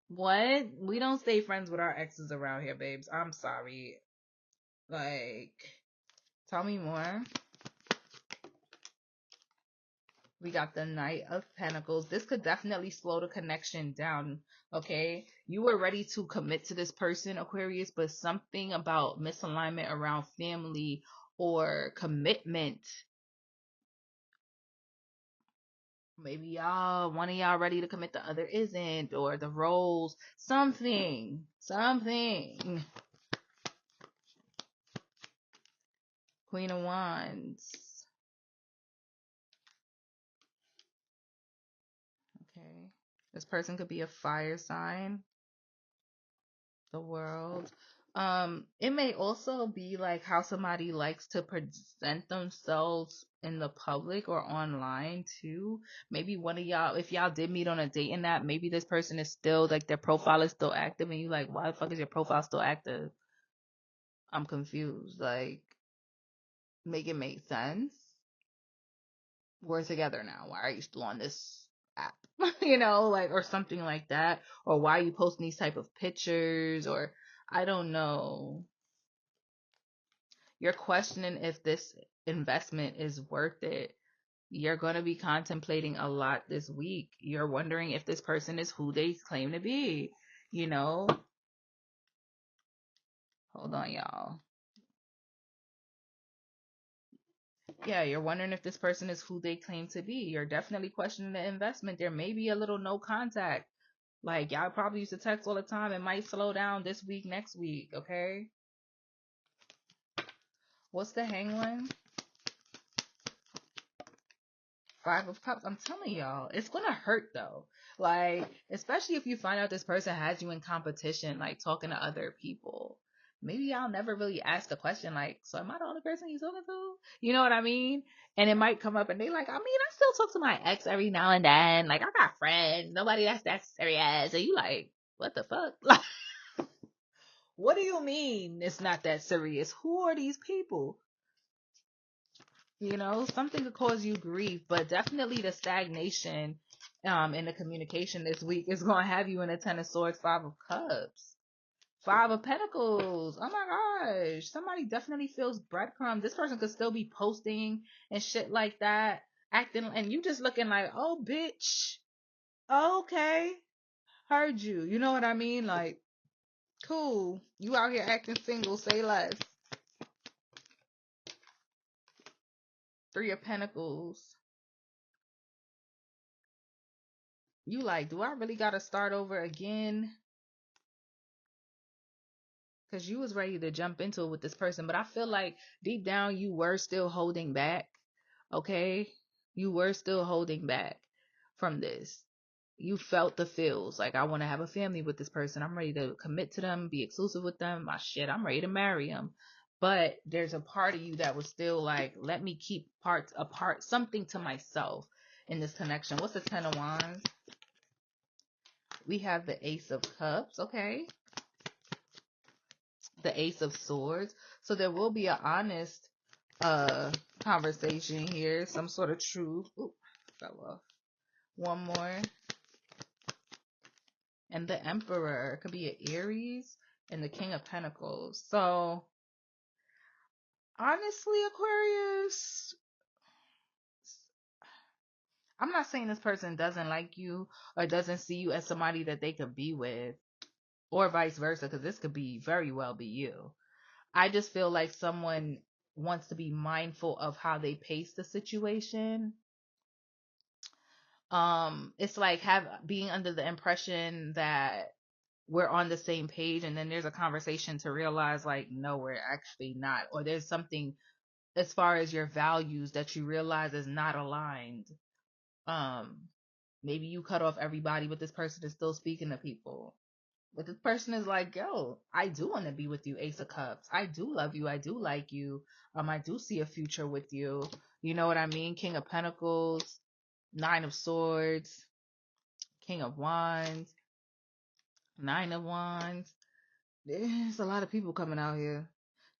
Speaker 1: What? We don't stay friends with our exes around here, babes. I'm sorry. Like, tell me more. We got the Knight of Pentacles. This could definitely slow the connection down, okay? You were ready to commit to this person, Aquarius, but something about misalignment around family or commitment. Maybe one of y'all ready to commit, the other isn't, or the roles, something. Queen of Wands. Okay. This person could be a fire sign. The World. It may also be like how somebody likes to present themselves in the public or online too. Maybe one of y'all, if y'all did meet on a dating app, maybe this person is still like their profile is still active and you like, why the fuck is your profile still active? I'm confused. Like, make it make sense. We're together now. Why are you still on this app? Like, or something like that. Or why are you posting these type of pictures? Or I don't know. You're questioning if this investment is worth it. You're going to be contemplating a lot this week. You're wondering if this person is who they claim to be. You know? Hold on, y'all. Yeah, you're wondering if this person is who they claim to be. You're definitely questioning the investment. There may be a little no contact. Like, y'all probably used to text all the time. It might slow down this week, next week, okay? What's the Hangman? Five of Cups. I'm telling y'all, it's gonna hurt though. Like, especially if you find out this person has you in competition, like talking to other people. Maybe y'all never really ask a question like, so am I the only person he's talking to? You know what I mean? And it might come up and they like, I mean, I still talk to my ex every now and then. Like, I got friends. Nobody that's that serious. And you like, what the fuck? Like, what do you mean it's not that serious? Who are these people? Something could cause you grief, but definitely the stagnation in the communication this week is going to have you in a Ten of Swords, Five of Cups, Five of Pentacles. Oh my gosh. Somebody definitely feels breadcrumbs. This person could still be posting and shit like that, acting, and you just looking like, oh, bitch. Okay. Heard you. You know what I mean? Like, cool. You out here acting single. Say less. Three of Pentacles. You like, do I really gotta start over again? Because you was ready to jump into it with this person, but I feel like deep down you were still holding back. Okay? You were still holding back from this. You felt the feels. Like, I want to have a family with this person. I'm ready to commit to them, be exclusive with them. My shit, I'm ready to marry them. But there's a part of you that was still like, let me keep parts apart, something to myself in this connection. What's the Ten of Wands? We have the Ace of Cups. Okay. The Ace of Swords. So there will be an honest conversation here, some sort of truth. Ooh, fell off. One more. And the Emperor. It could be an Aries and the King of Pentacles. So honestly, Aquarius, I'm not saying this person doesn't like you or doesn't see you as somebody that they could be with, or vice versa, because this could be very well be you. I just feel like someone wants to be mindful of how they pace the situation. It's like being under the impression that we're on the same page, and then there's a conversation to realize like, no, we're actually not, or there's something as far as your values that you realize is not aligned. Maybe you cut off everybody, but this person is still speaking to people. But this person is like, yo, I do want to be with you, Ace of Cups. I do love you. I do like you. I do see a future with you. You know what I mean? King of Pentacles, Nine of Swords, King of Wands, Nine of Wands. There's a lot of people coming out here.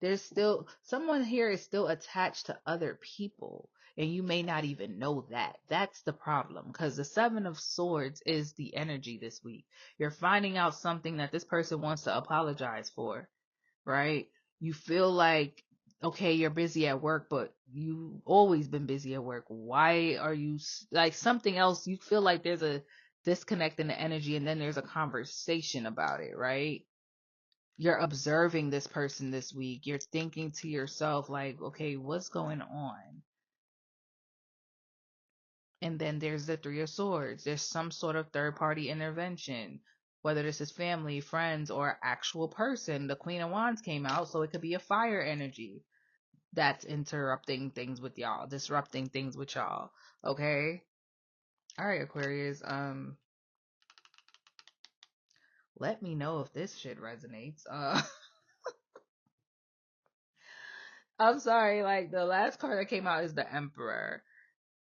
Speaker 1: There's still someone here is still attached to other people, and you may not even know that. That's the problem, because the Seven of Swords is the energy this week. You're finding out something that this person wants to apologize for, right? You feel like, okay, you're busy at work, but you've always been busy at work. Why are you like something else? You feel like there's a disconnect in the energy, and then there's a conversation about it, right? You're observing this person this week. You're thinking to yourself like, okay, what's going on? And then there's the Three of Swords. There's some sort of third party intervention, whether this is family, friends, or actual person. The Queen of Wands came out, so it could be a fire energy. that's interrupting things with y'all, disrupting things with y'all. Okay. All right, Aquarius. Let me know if this shit resonates. I'm sorry, like the last card that came out is the Emperor.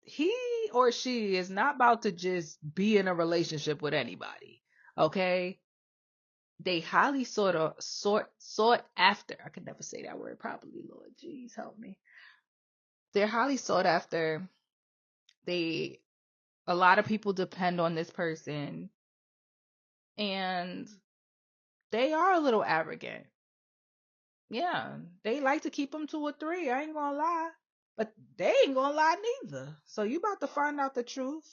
Speaker 1: He or she is not about to just be in a relationship with anybody. Okay? They highly sought after. I could never say that word properly, Lord. Jeez, help me. They're highly sought after. They a lot of people depend on this person, and they are a little arrogant. Yeah, they like to keep them to a three. I ain't gonna lie, but they ain't gonna lie neither. So you about to find out the truth.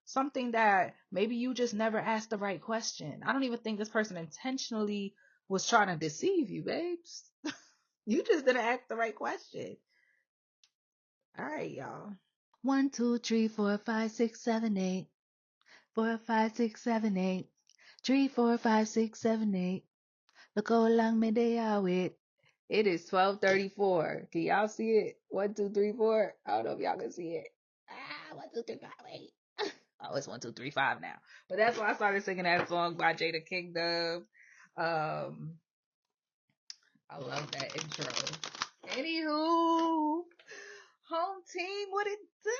Speaker 1: Something that maybe you just never asked the right question. I don't even think this person intentionally was trying to deceive you, babes. You just didn't ask the right question. All right, y'all. 1, 2, 3, 4, 5, 6, 7, 8. 4, 5, 6, 7, 8. 3, 4, 5, 6, 7, 8. Look how long me they are with. It is 12:34. Can y'all see it? 1, 2, 3, 4. I don't know if y'all can see it. 1, 2, 3, 5. Wait. Oh, it's 1, 2, 3, 5 now. But that's why I started singing that song by Jada Kingdom. I love that intro. Anywho, home team, what it do?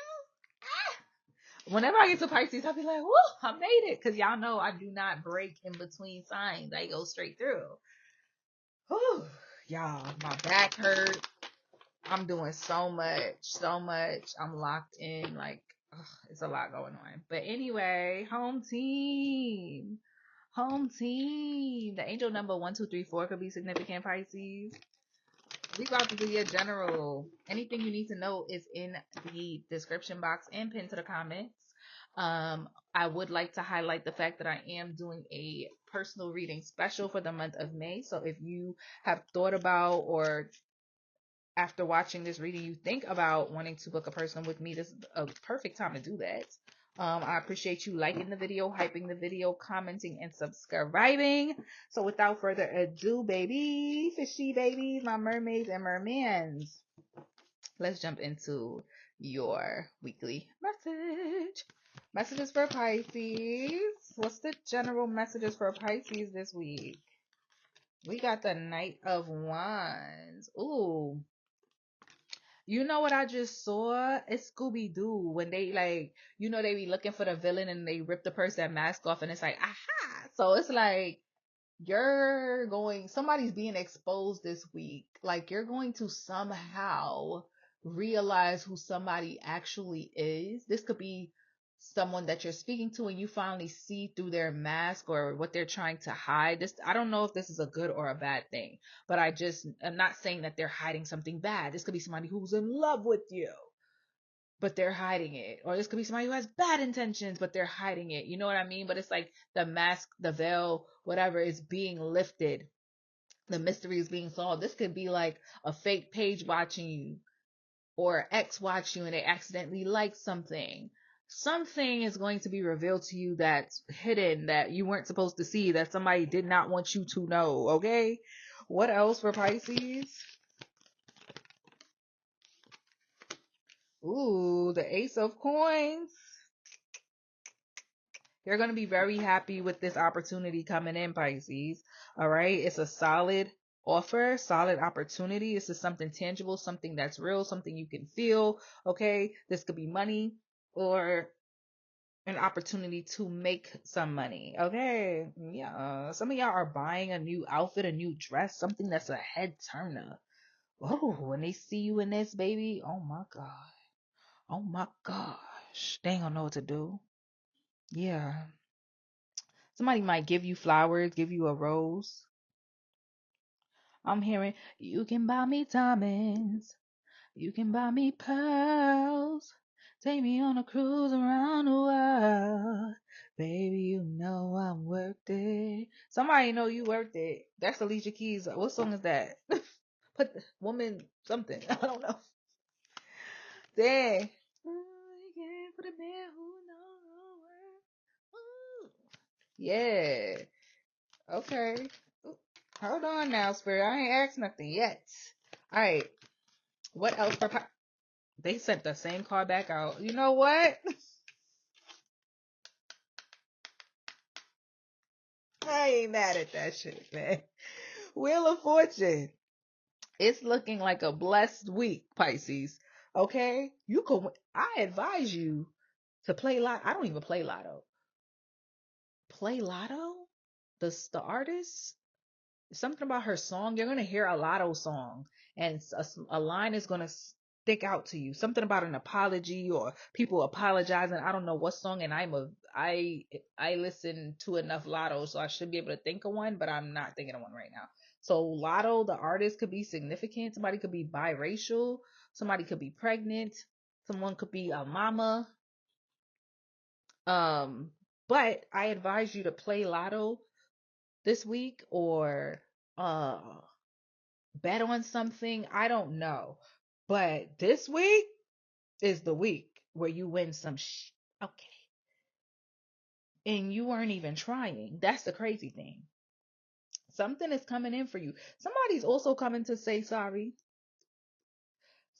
Speaker 1: Whenever I get to Pisces, I'll be like, woo, I made it. Because y'all know I do not break in between signs. I go straight through. Whew, y'all, my back hurt. I'm doing so much. I'm locked in. Like, ugh, it's a lot going on. But anyway, home team. The angel number 1, 2, 3, 4 could be significant, Pisces. We about to do your general. Anything you need to know is in the description box and pinned to the comments. I would like to highlight the fact that I am doing a personal reading special for the month of May. So if you have thought about, or after watching this reading, you think about wanting to book a personal with me, this is a perfect time to do that. I appreciate you liking the video, hyping the video, commenting, and subscribing. So without further ado, baby, fishy babies, my mermaids and mermans, let's jump into your weekly message. Messages for Pisces. What's the general messages for Pisces this week? We got the Knight of Wands. Ooh. You know what I just saw? It's Scooby-Doo when they they be looking for the villain and they rip the person mask off and it's like, aha! So it's like somebody's being exposed this week. Like you're going to somehow realize who somebody actually is. This could be someone that you're speaking to and you finally see through their mask or what they're trying to hide. I don't know if this is a good or a bad thing, but I'm not saying that they're hiding something bad. This could be somebody who's in love with you, but they're hiding it. Or this could be somebody who has bad intentions, but they're hiding it. You know what I mean? But it's like the mask, the veil, whatever is being lifted. The mystery is being solved. This could be like a fake page watching you or ex watch you and they accidentally like something. Something is going to be revealed to you that's hidden, that you weren't supposed to see, that somebody did not want you to know. Okay? What else for Pisces? Ooh, the Ace of Coins. You're going to be very happy with this opportunity coming in, Pisces. All right? It's a solid offer, solid opportunity. This is something tangible, something that's real, something you can feel. Okay? This could be money or an opportunity to make some money. Okay? Yeah. Some of y'all are buying a new outfit, a new dress, something that's a head turner. Oh, when they see you in this, baby, oh my God. Oh my gosh. They ain't gonna know what to do. Yeah. Somebody might give you flowers, give you a rose. I'm hearing, you can buy me diamonds. You can buy me pearls. Take me on a cruise around the world. Baby, you know I'm worth it. Somebody know you worth it. That's Alicia Keys. What song is that? Put the woman something. I don't know. Dang. For the man who knows. Yeah. Okay. Hold on now, Spirit. I ain't asked nothing yet. All right. What else for they sent the same card back out. You know what? I ain't mad at that shit, man. Wheel of Fortune. It's looking like a blessed week, Pisces. Okay? You can I advise you to play lotto. I don't even play lotto. Play lotto? The artist? Something about her song. You're gonna hear a lotto song, and a line is gonna stick out to you. Something about an apology or people apologizing. I don't know what song, and I listen to enough lotto, so I should be able to think of one, but I'm not thinking of one right now. So lotto, the artist could be significant. Somebody could be biracial. Somebody could be pregnant. Someone could be a mama. Um, but I advise you to play lotto this week or uh bet on something. I don't know. But this week is the week where you win some okay. And you weren't even trying. That's the crazy thing. Something is coming in for you. Somebody's also coming to say sorry.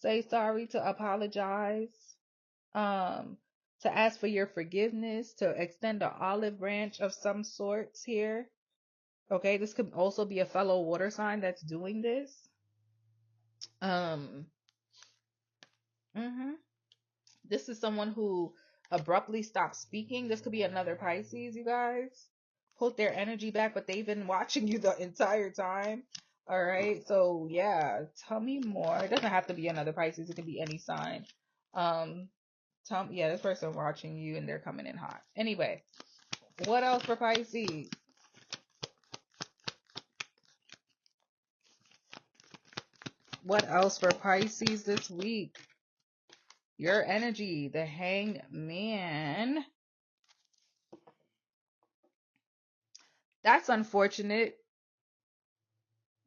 Speaker 1: Say sorry, to apologize. Um to ask for your forgiveness, to extend an olive branch of some sorts here. Okay, this could also be a fellow water sign that's doing this. Um mhm. This is someone who abruptly stopped speaking. This could be another Pisces, you guys. Hold their energy back, but they've been watching you the entire time. All right. So yeah, tell me more. It doesn't have to be another Pisces. It can be any sign. Um, yeah, this person watching you and they're coming in hot. Anyway, what else for Pisces? What else for Pisces this week? Your energy, the Hanged Man. That's unfortunate.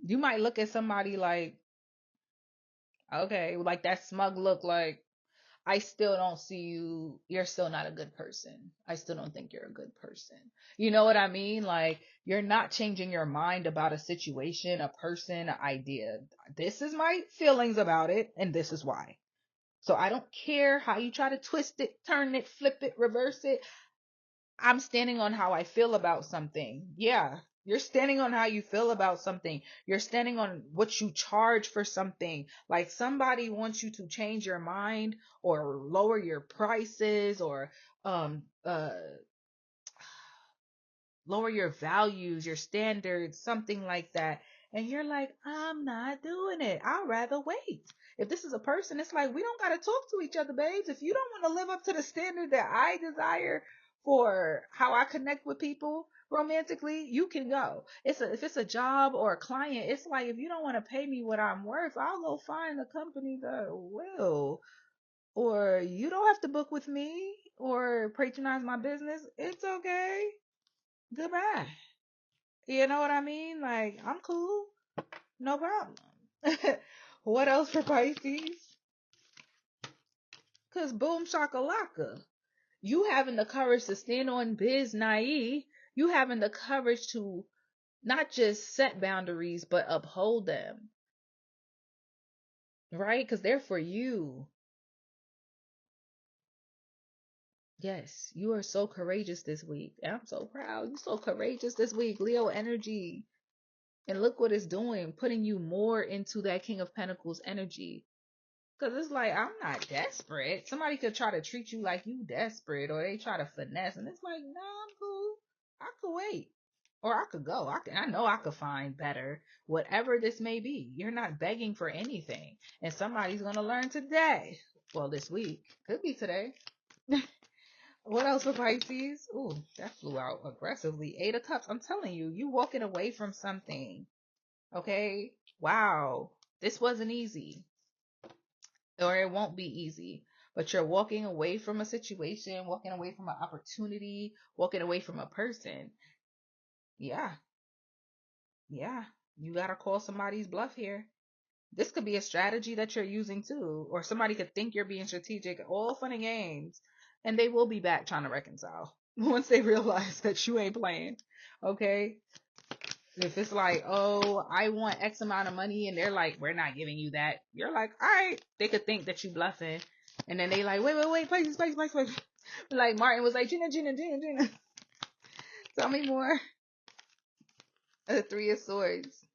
Speaker 1: You might look at somebody like, okay, like that smug look, like, I still don't see you. You're still not a good person. I still don't think you're a good person. You know what I mean? Like, you're not changing your mind about a situation, a person, an idea. This is my feelings about it, and this is why. So I don't care how you try to twist it, turn it, flip it, reverse it. I'm standing on how I feel about something. Yeah. You're standing on how you feel about something. You're standing on what you charge for something. Like somebody wants you to change your mind or lower your prices or um uh lower your values, your standards, something like that. And you're like, I'm not doing it. I'd rather wait. If this is a person, it's like, we don't got to talk to each other, babes. If you don't want to live up to the standard that I desire for how I connect with people romantically, you can go. If it's a job or a client, it's like, if you don't want to pay me what I'm worth, I'll go find a company that will. Or you don't have to book with me or patronize my business. It's okay. Goodbye. You know what I mean? Like, I'm cool. No problem. What else for Pisces? Because boom shakalaka. You having the courage to stand on biz naive. You having the courage to not just set boundaries, but uphold them. Right? Because they're for you. Yes, you are so courageous this week. And I'm so proud. You're so courageous this week. Leo energy. And look what it's doing, putting you more into that King of Pentacles energy. Cause it's like, I'm not desperate. Somebody could try to treat you like you desperate, or they try to finesse, and it's like, nah, I'm cool. I could wait, or I could go. I know I could find better. Whatever this may be, you're not begging for anything, and somebody's gonna learn today. Well, this week could be today. What else for Pisces? Ooh, that flew out aggressively. 8 of Cups. I'm telling you, you walking away from something. Okay. Wow. This wasn't easy, or it won't be easy, but you're walking away from a situation, walking away from an opportunity, walking away from a person. Yeah, yeah, you gotta call somebody's bluff here. This could be a strategy that you're using too, or somebody could think you're being strategic. All fun and games, and they will be back trying to reconcile once they realize that you ain't playing. Okay. If it's like, oh, I want X amount of money, and they're like, we're not giving you that, you're like, all right. They could think that you bluffing, and then they like, wait, Pisces. Like Martin was like, Gina. Tell me more. The Three of Swords.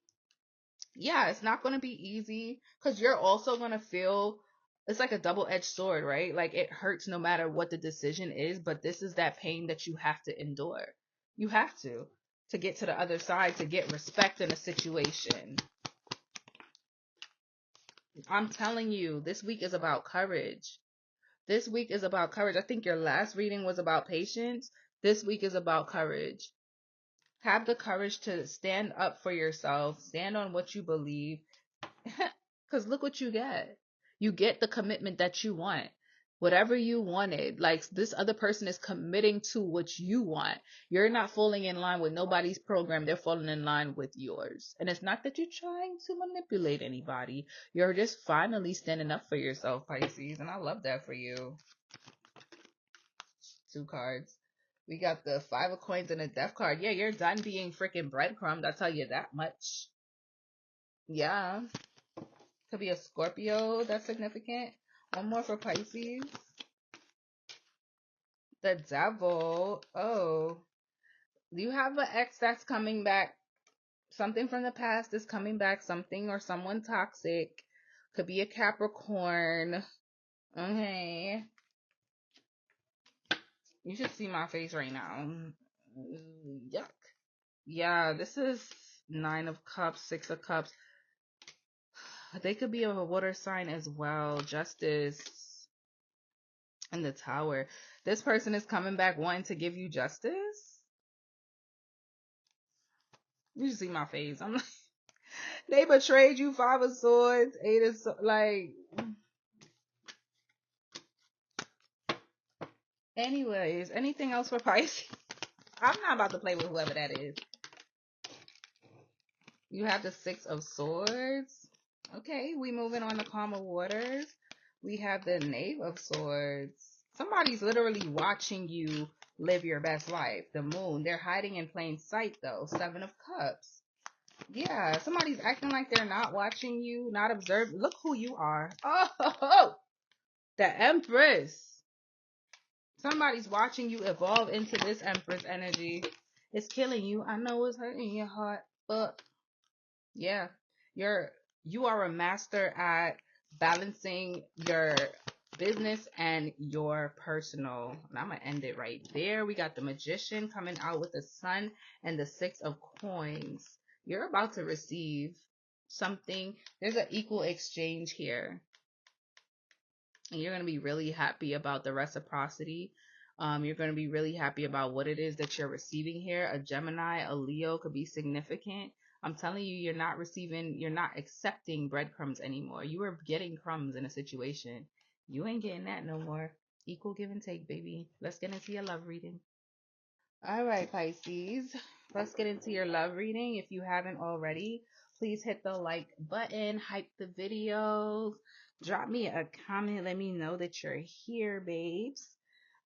Speaker 1: Yeah, it's not going to be easy because you're also going to feel it's like a double-edged sword, right? Like it hurts no matter what the decision is, but this is that pain that you have to endure. You have to get to the other side, to get respect in a situation. I'm telling you, this week is about courage. This week is about courage. I think your last reading was about patience. This week is about courage. Have the courage to stand up for yourself, stand on what you believe. Because look what you get. You get the commitment that you want. Whatever you wanted. Like this other person is committing to what you want. You're not falling in line with nobody's program. They're falling in line with yours. And it's not that you're trying to manipulate anybody. You're just finally standing up for yourself, Pisces. And I love that for you. 2 cards. We got the 5 of Coins and a Death card. Yeah, you're done being freaking breadcrumbed. I'll tell you that much. Yeah. Could be a Scorpio that's significant. One more for Pisces. The Devil. Oh. You have an ex that's coming back. Something from the past is coming back. Something or someone toxic. Could be a Capricorn. Okay. You should see my face right now. Yuck. Yeah, this is 9 of Cups, 6 of Cups. They could be a water sign as well. Justice. And the Tower. This person is coming back wanting to give you justice. You should see my face. I'm like, they betrayed you. 5 of Swords, 8 of Swords. Like, anyways, anything else for Pisces? I'm not about to play with whoever that is. You have the 6 of Swords. Okay, we moving on to calmer waters. We have the Knave of Swords. Somebody's literally watching you live your best life. The Moon. They're hiding in plain sight, though. 7 of Cups. Yeah, somebody's acting like they're not watching you, not observing. Look who you are. Oh, the Empress. Somebody's watching you evolve into this Empress energy. It's killing you. I know it's hurting your heart, but yeah, you are a master at balancing your business and your personal. And I'm gonna end it right there. We got the Magician coming out with the Sun and the 6 of Coins. You're about to receive something. There's an equal exchange here, and you're gonna be really happy about the reciprocity. You're going to be really happy about what it is that you're receiving here. A Gemini, a Leo could be significant. I'm telling you, you're not accepting breadcrumbs anymore. You were getting crumbs in a situation. You ain't getting that no more. Equal give and take, baby. Let's get into your love reading. All right, Pisces. Let's get into your love reading. If you haven't already, please hit the like button, hype the videos, drop me a comment. Let me know that you're here, babes.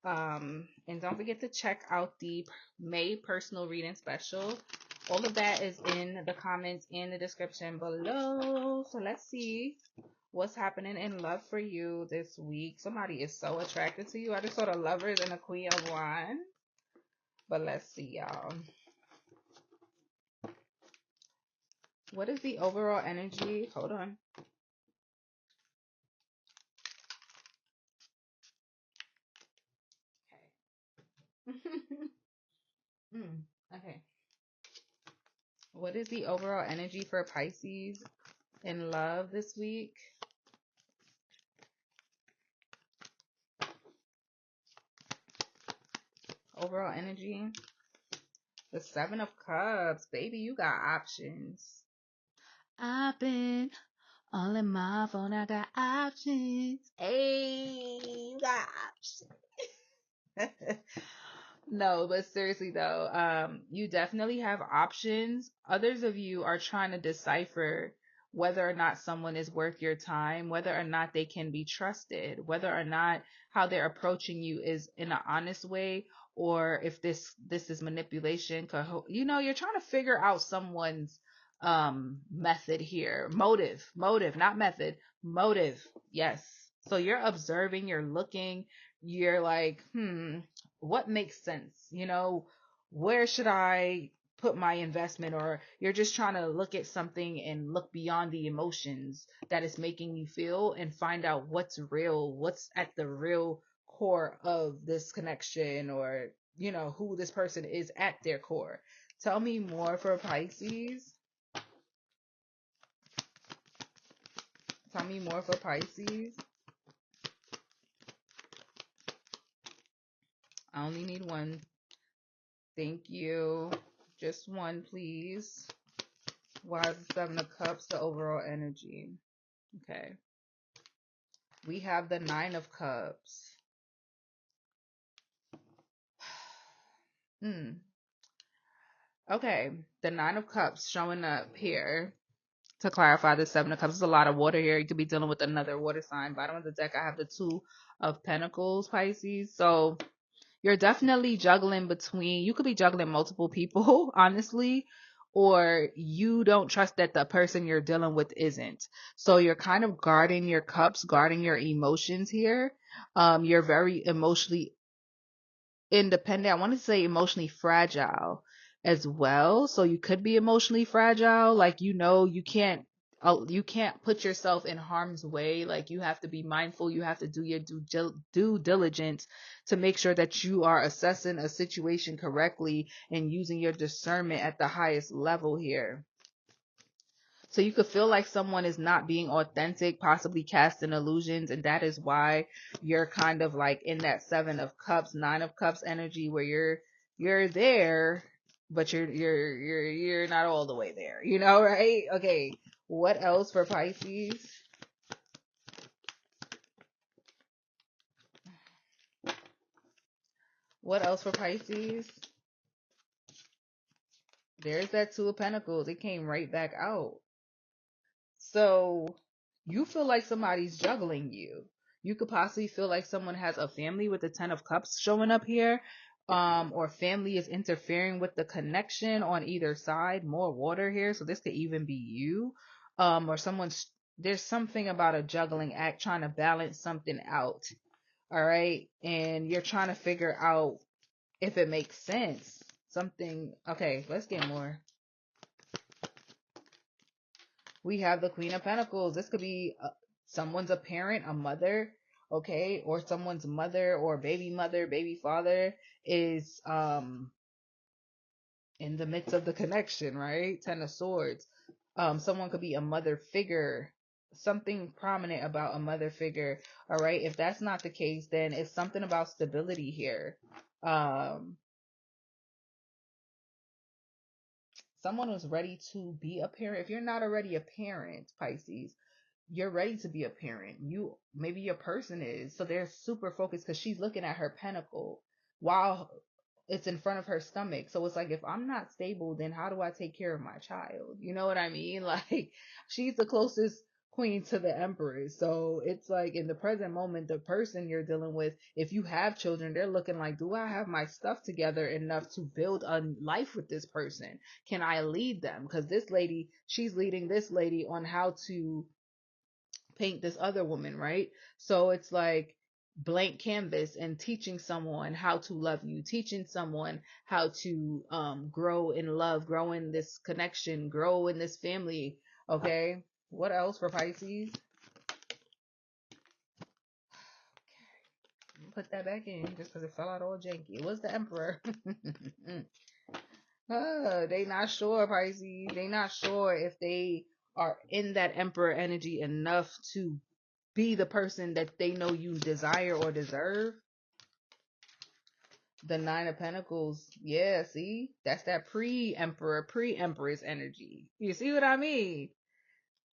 Speaker 1: And don't forget to check out the May personal reading special. All of that is in the comments in the description below. So let's see what's happening in love for you this week. Somebody is so attracted to you. I just saw the Lovers and the Queen of Wands. But let's see, y'all. What is the overall energy? Hold on. Okay. Okay. What is the overall energy for Pisces in love this week? Overall energy. The 7 of Cups. Baby, you got options. I've been all in my phone. I got options. Hey, you got options. No, but seriously though, you definitely have options. Others of you are trying to decipher whether or not someone is worth your time, whether or not they can be trusted, whether or not how they're approaching you is in an honest way, or if this is manipulation. You're trying to figure out someone's method here. Motive, not method. Motive. Yes. So you're observing, you're looking, you're like, what makes sense? Where should I put my investment? Or you're just trying to look at something and look beyond the emotions that it's making you feel and find out what's real, what's at the real core of this connection, or who this person is at their core. Tell me more for Pisces. Tell me more for Pisces. I only need one. Thank you. Just one, please. Why is the Seven of Cups the overall energy? Okay. We have the Nine of Cups. Okay. The Nine of Cups showing up here. To clarify, the Seven of Cups is a lot of water here. You could be dealing with another water sign. Bottom of the deck, I have the Two of Pentacles, Pisces. So you're definitely juggling between, you could be juggling multiple people, honestly, or you don't trust that the person you're dealing with isn't. So you're kind of guarding your cups, guarding your emotions here. You're very emotionally independent. I want to say emotionally fragile as well. So you could be emotionally fragile. Like, you can't put yourself in harm's way. Like, you have to be mindful. You have to do your due diligence to make sure that you are assessing a situation correctly and using your discernment at the highest level here. So you could feel like someone is not being authentic, possibly casting illusions, and that is why you're kind of like in that Seven of Cups, Nine of Cups energy, where you're there, but you're not all the way there, right? Okay, what else for Pisces? What else for Pisces? There's that Two of Pentacles. It came right back out. So you feel like somebody's juggling you. You could possibly feel like someone has a family with the Ten of Cups showing up here. Or family is interfering with the connection on either side. More water here. So this could even be you. Or there's something about a juggling act, trying to balance something out. All right. And you're trying to figure out if it makes sense. Okay, let's get more. We have the Queen of Pentacles. This could be someone's a parent, a mother, okay, or someone's mother or baby father is in the midst of the connection, right? Ten of Swords. Someone could be a mother figure, something prominent about a mother figure, all right? If that's not the case, then it's something about stability here. Someone who's ready to be a parent. If you're not already a parent, Pisces, you're ready to be a parent. Maybe your person is. So they're super focused because she's looking at her pentacle while it's in front of her stomach. So it's like, if I'm not stable, then how do I take care of my child? You know what I mean? Like, she's the closest queen to the empress. So it's like, in the present moment, the person you're dealing with, if you have children, they're looking like, do I have my stuff together enough to build a life with this person? Can I lead them? Because this lady, she's leading this lady on how to paint this other woman, right? So it's like blank canvas, and teaching someone how to love you, teaching someone how to grow in love, grow in this connection, grow in this family. Okay, what else for Pisces? Put that back in just because it fell out all janky. It was the Emperor. They not sure, Pisces. They not sure if they are in that Emperor energy enough to be the person that they know you desire or deserve. The Nine of Pentacles. Yeah, see? That's that pre-emperor, pre-empress energy. You see what I mean?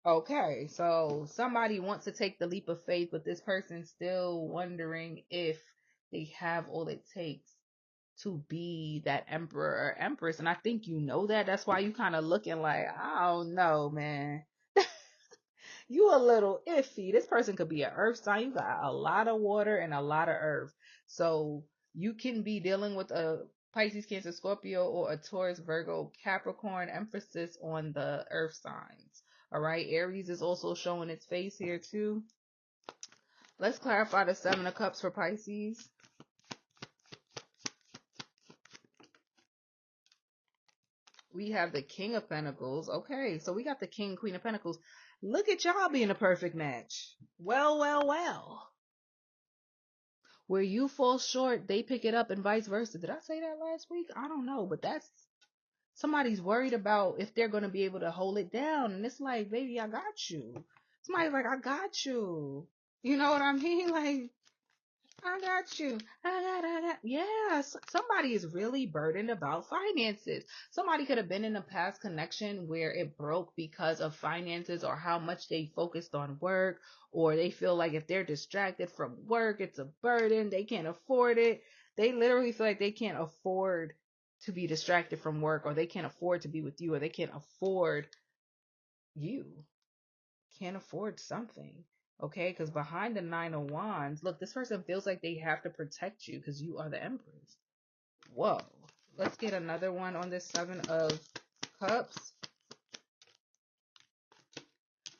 Speaker 1: Okay, so somebody wants to take the leap of faith, but this person's still wondering if they have all it takes to be that emperor or empress. And I think you know that. That's why you kind of looking like, I don't know, man. You a little iffy. This person could be an earth sign. You got a lot of water and a lot of earth. So You can be dealing with a Pisces, Cancer, Scorpio, or a Taurus, Virgo, Capricorn, emphasis on the earth signs. All right. Aries is also showing its face here too. Let's clarify the Seven of Cups for Pisces. We have the King of Pentacles. Okay, so we got the King, Queen of Pentacles. Look at y'all being a perfect match. Well, well, well. Where you fall short, they pick it up and vice versa. Did I say that last week? I don't know, but that's somebody's worried about if they're going to be able to hold it down. And it's like, baby, I got you. Somebody's like, I got you. You know what I mean? Like, I got you. I got. Yeah, somebody is really burdened about finances. Somebody could have been in a past connection where it broke because of finances or how much they focused on work, or they feel like if they're distracted from work, it's a burden. They can't afford it. They literally feel like they can't afford to be distracted from work, or they can't afford to be with you, or they can't afford you. Can't afford something. Okay, because behind the Nine of Wands, look, this person feels like they have to protect you because you are the Empress. Whoa. Let's get another one on this Seven of Cups.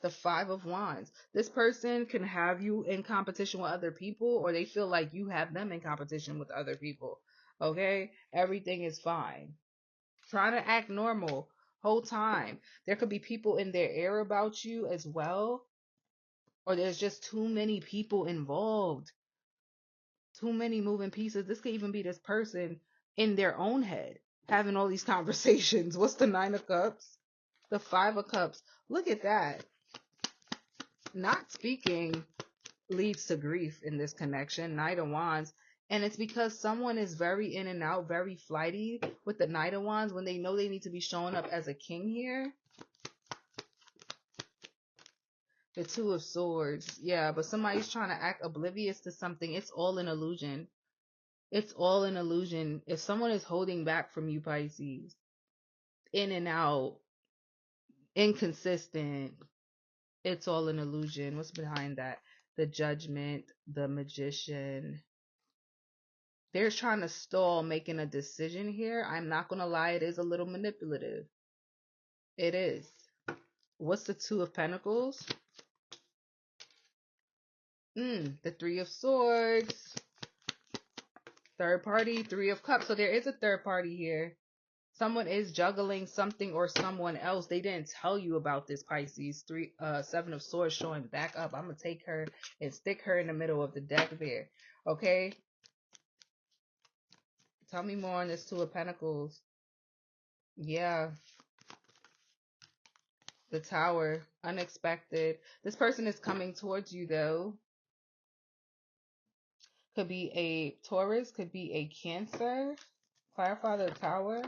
Speaker 1: The Five of Wands. This person can have you in competition with other people, or they feel like you have them in competition with other people. Okay? Everything is fine. Trying to act normal whole time. There could be people in their ear about you as well, or there's just too many people involved, too many moving pieces. This could even be this person in their own head having all these conversations. What's the Nine of Cups? The Five of Cups. Look at that. Not speaking leads to grief in this connection. Knight of Wands. And it's because someone is very in and out, very flighty with the Knight of Wands when they know they need to be showing up as a king here. The Two of Swords. Yeah, but somebody's trying to act oblivious to something. It's all an illusion. It's all an illusion. If someone is holding back from you, Pisces, in and out, inconsistent, it's all an illusion. What's behind that? The Judgment, the Magician. They're trying to stall making a decision here. I'm not going to lie, it is a little manipulative. It is. What's the Two of Pentacles? The Three of Swords. Third party, Three of Cups. So there is a third party here. Someone is juggling something or someone else. They didn't tell you about this, Pisces. Seven of Swords showing back up. I'm going to take her and stick her in the middle of the deck there. Okay? Tell me more on this Two of Pentacles. Yeah. The Tower. Unexpected. This person is coming towards you, though. Could be a Taurus. Could be a Cancer. Clarify the Tower.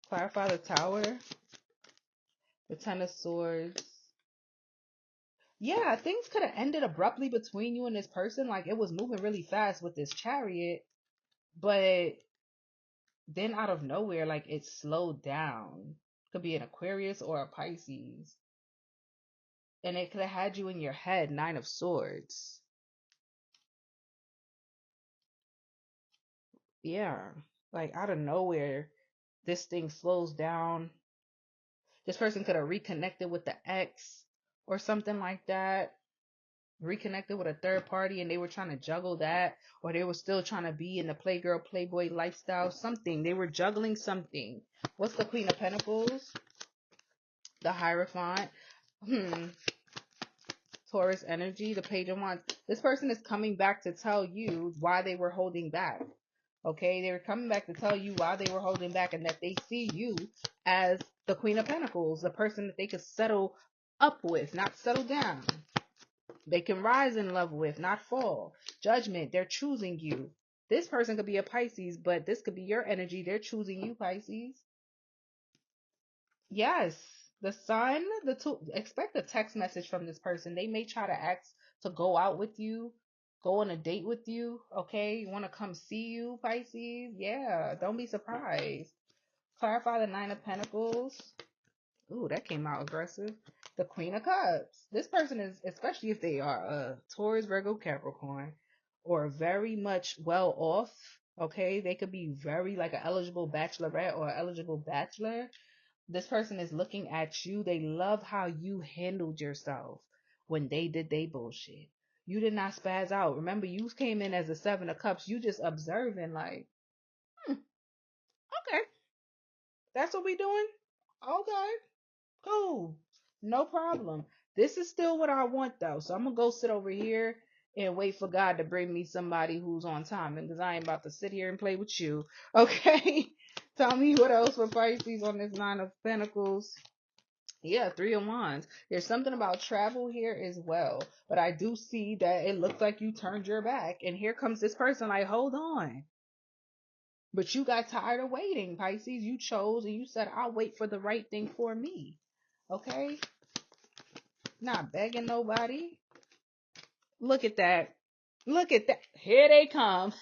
Speaker 1: Clarify the Tower. The Ten of Swords. Yeah, things could have ended abruptly between you and this person. Like, it was moving really fast with this Chariot, but then out of nowhere, like, it slowed down. Could be an Aquarius or a Pisces. And it could have had you in your head, Nine of Swords. Yeah, like, out of nowhere, this thing slows down. This person could have reconnected with the ex or something like that. Reconnected with a third party and they were trying to juggle that, or they were still trying to be in the playgirl playboy lifestyle. Something, they were juggling something. What's the Queen of Pentacles? The Hierophant. Taurus energy. The Page of Wands. This person is coming back to tell you why they were holding back. Okay, they were coming back to tell you why they were holding back, and that they see you as the Queen of Pentacles, the person that they could settle up with, not settle down. They can rise in love with, not fall. Judgment, they're choosing you. This person could be a Pisces, but this could be your energy. They're choosing you, Pisces. Yes, the Sun, expect a text message from this person. They may try to ask to go out with you, go on a date with you. Okay, you want to come see you, Pisces? Yeah, don't be surprised. Clarify the Nine of Pentacles. Ooh, that came out aggressive. the Queen of Cups. This person is, especially if they are a Taurus, Virgo, Capricorn, or very much well off. Okay, they could be very like an eligible bachelorette or eligible bachelor. This person is looking at you. They love how you handled yourself when they did they bullshit. You did not spaz out. Remember, you came in as a 7 of Cups. You just observing like, okay, that's what we doing. Okay, cool. No problem. This is still what I want though. So I'm gonna go sit over here and wait for God to bring me somebody who's on time. And because I ain't about to sit here and play with you. Okay. Tell me what else for Pisces on this 9 of Pentacles. Yeah, 3 of Wands. There's something about travel here as well. But I do see that it looks like you turned your back. And here comes this person like, hold on. But you got tired of waiting, Pisces. You chose and you said, I'll wait for the right thing for me. Okay? Not begging nobody. Look at that. Look at that. Here they come.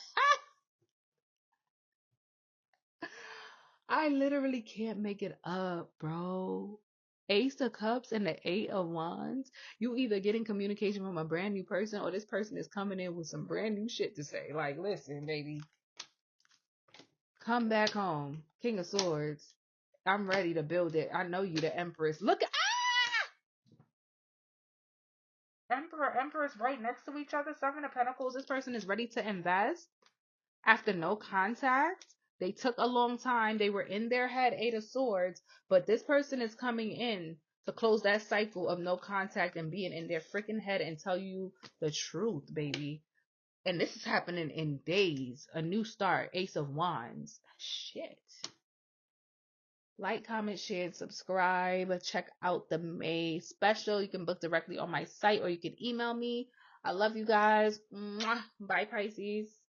Speaker 1: I literally can't make it up, bro. Ace of Cups and the 8 of Wands. You either getting communication from a brand new person or this person is coming in with some brand new shit to say. Like, listen, baby, come back home. King of Swords. I'm ready to build it. I know you, the Empress. Look at Emperor, Empress right next to each other. 7 of Pentacles. This person is ready to invest after no contact. They took a long time. They were in their head, 8 of Swords, but this person is coming in to close that cycle of no contact and being in their freaking head and tell you the truth, baby. And this is happening in days. A new start, Ace of Wands. Shit. Like, comment, share, subscribe. Check out the May special. You can book directly on my site or you can email me. I love you guys. Mwah. Bye, Pisces.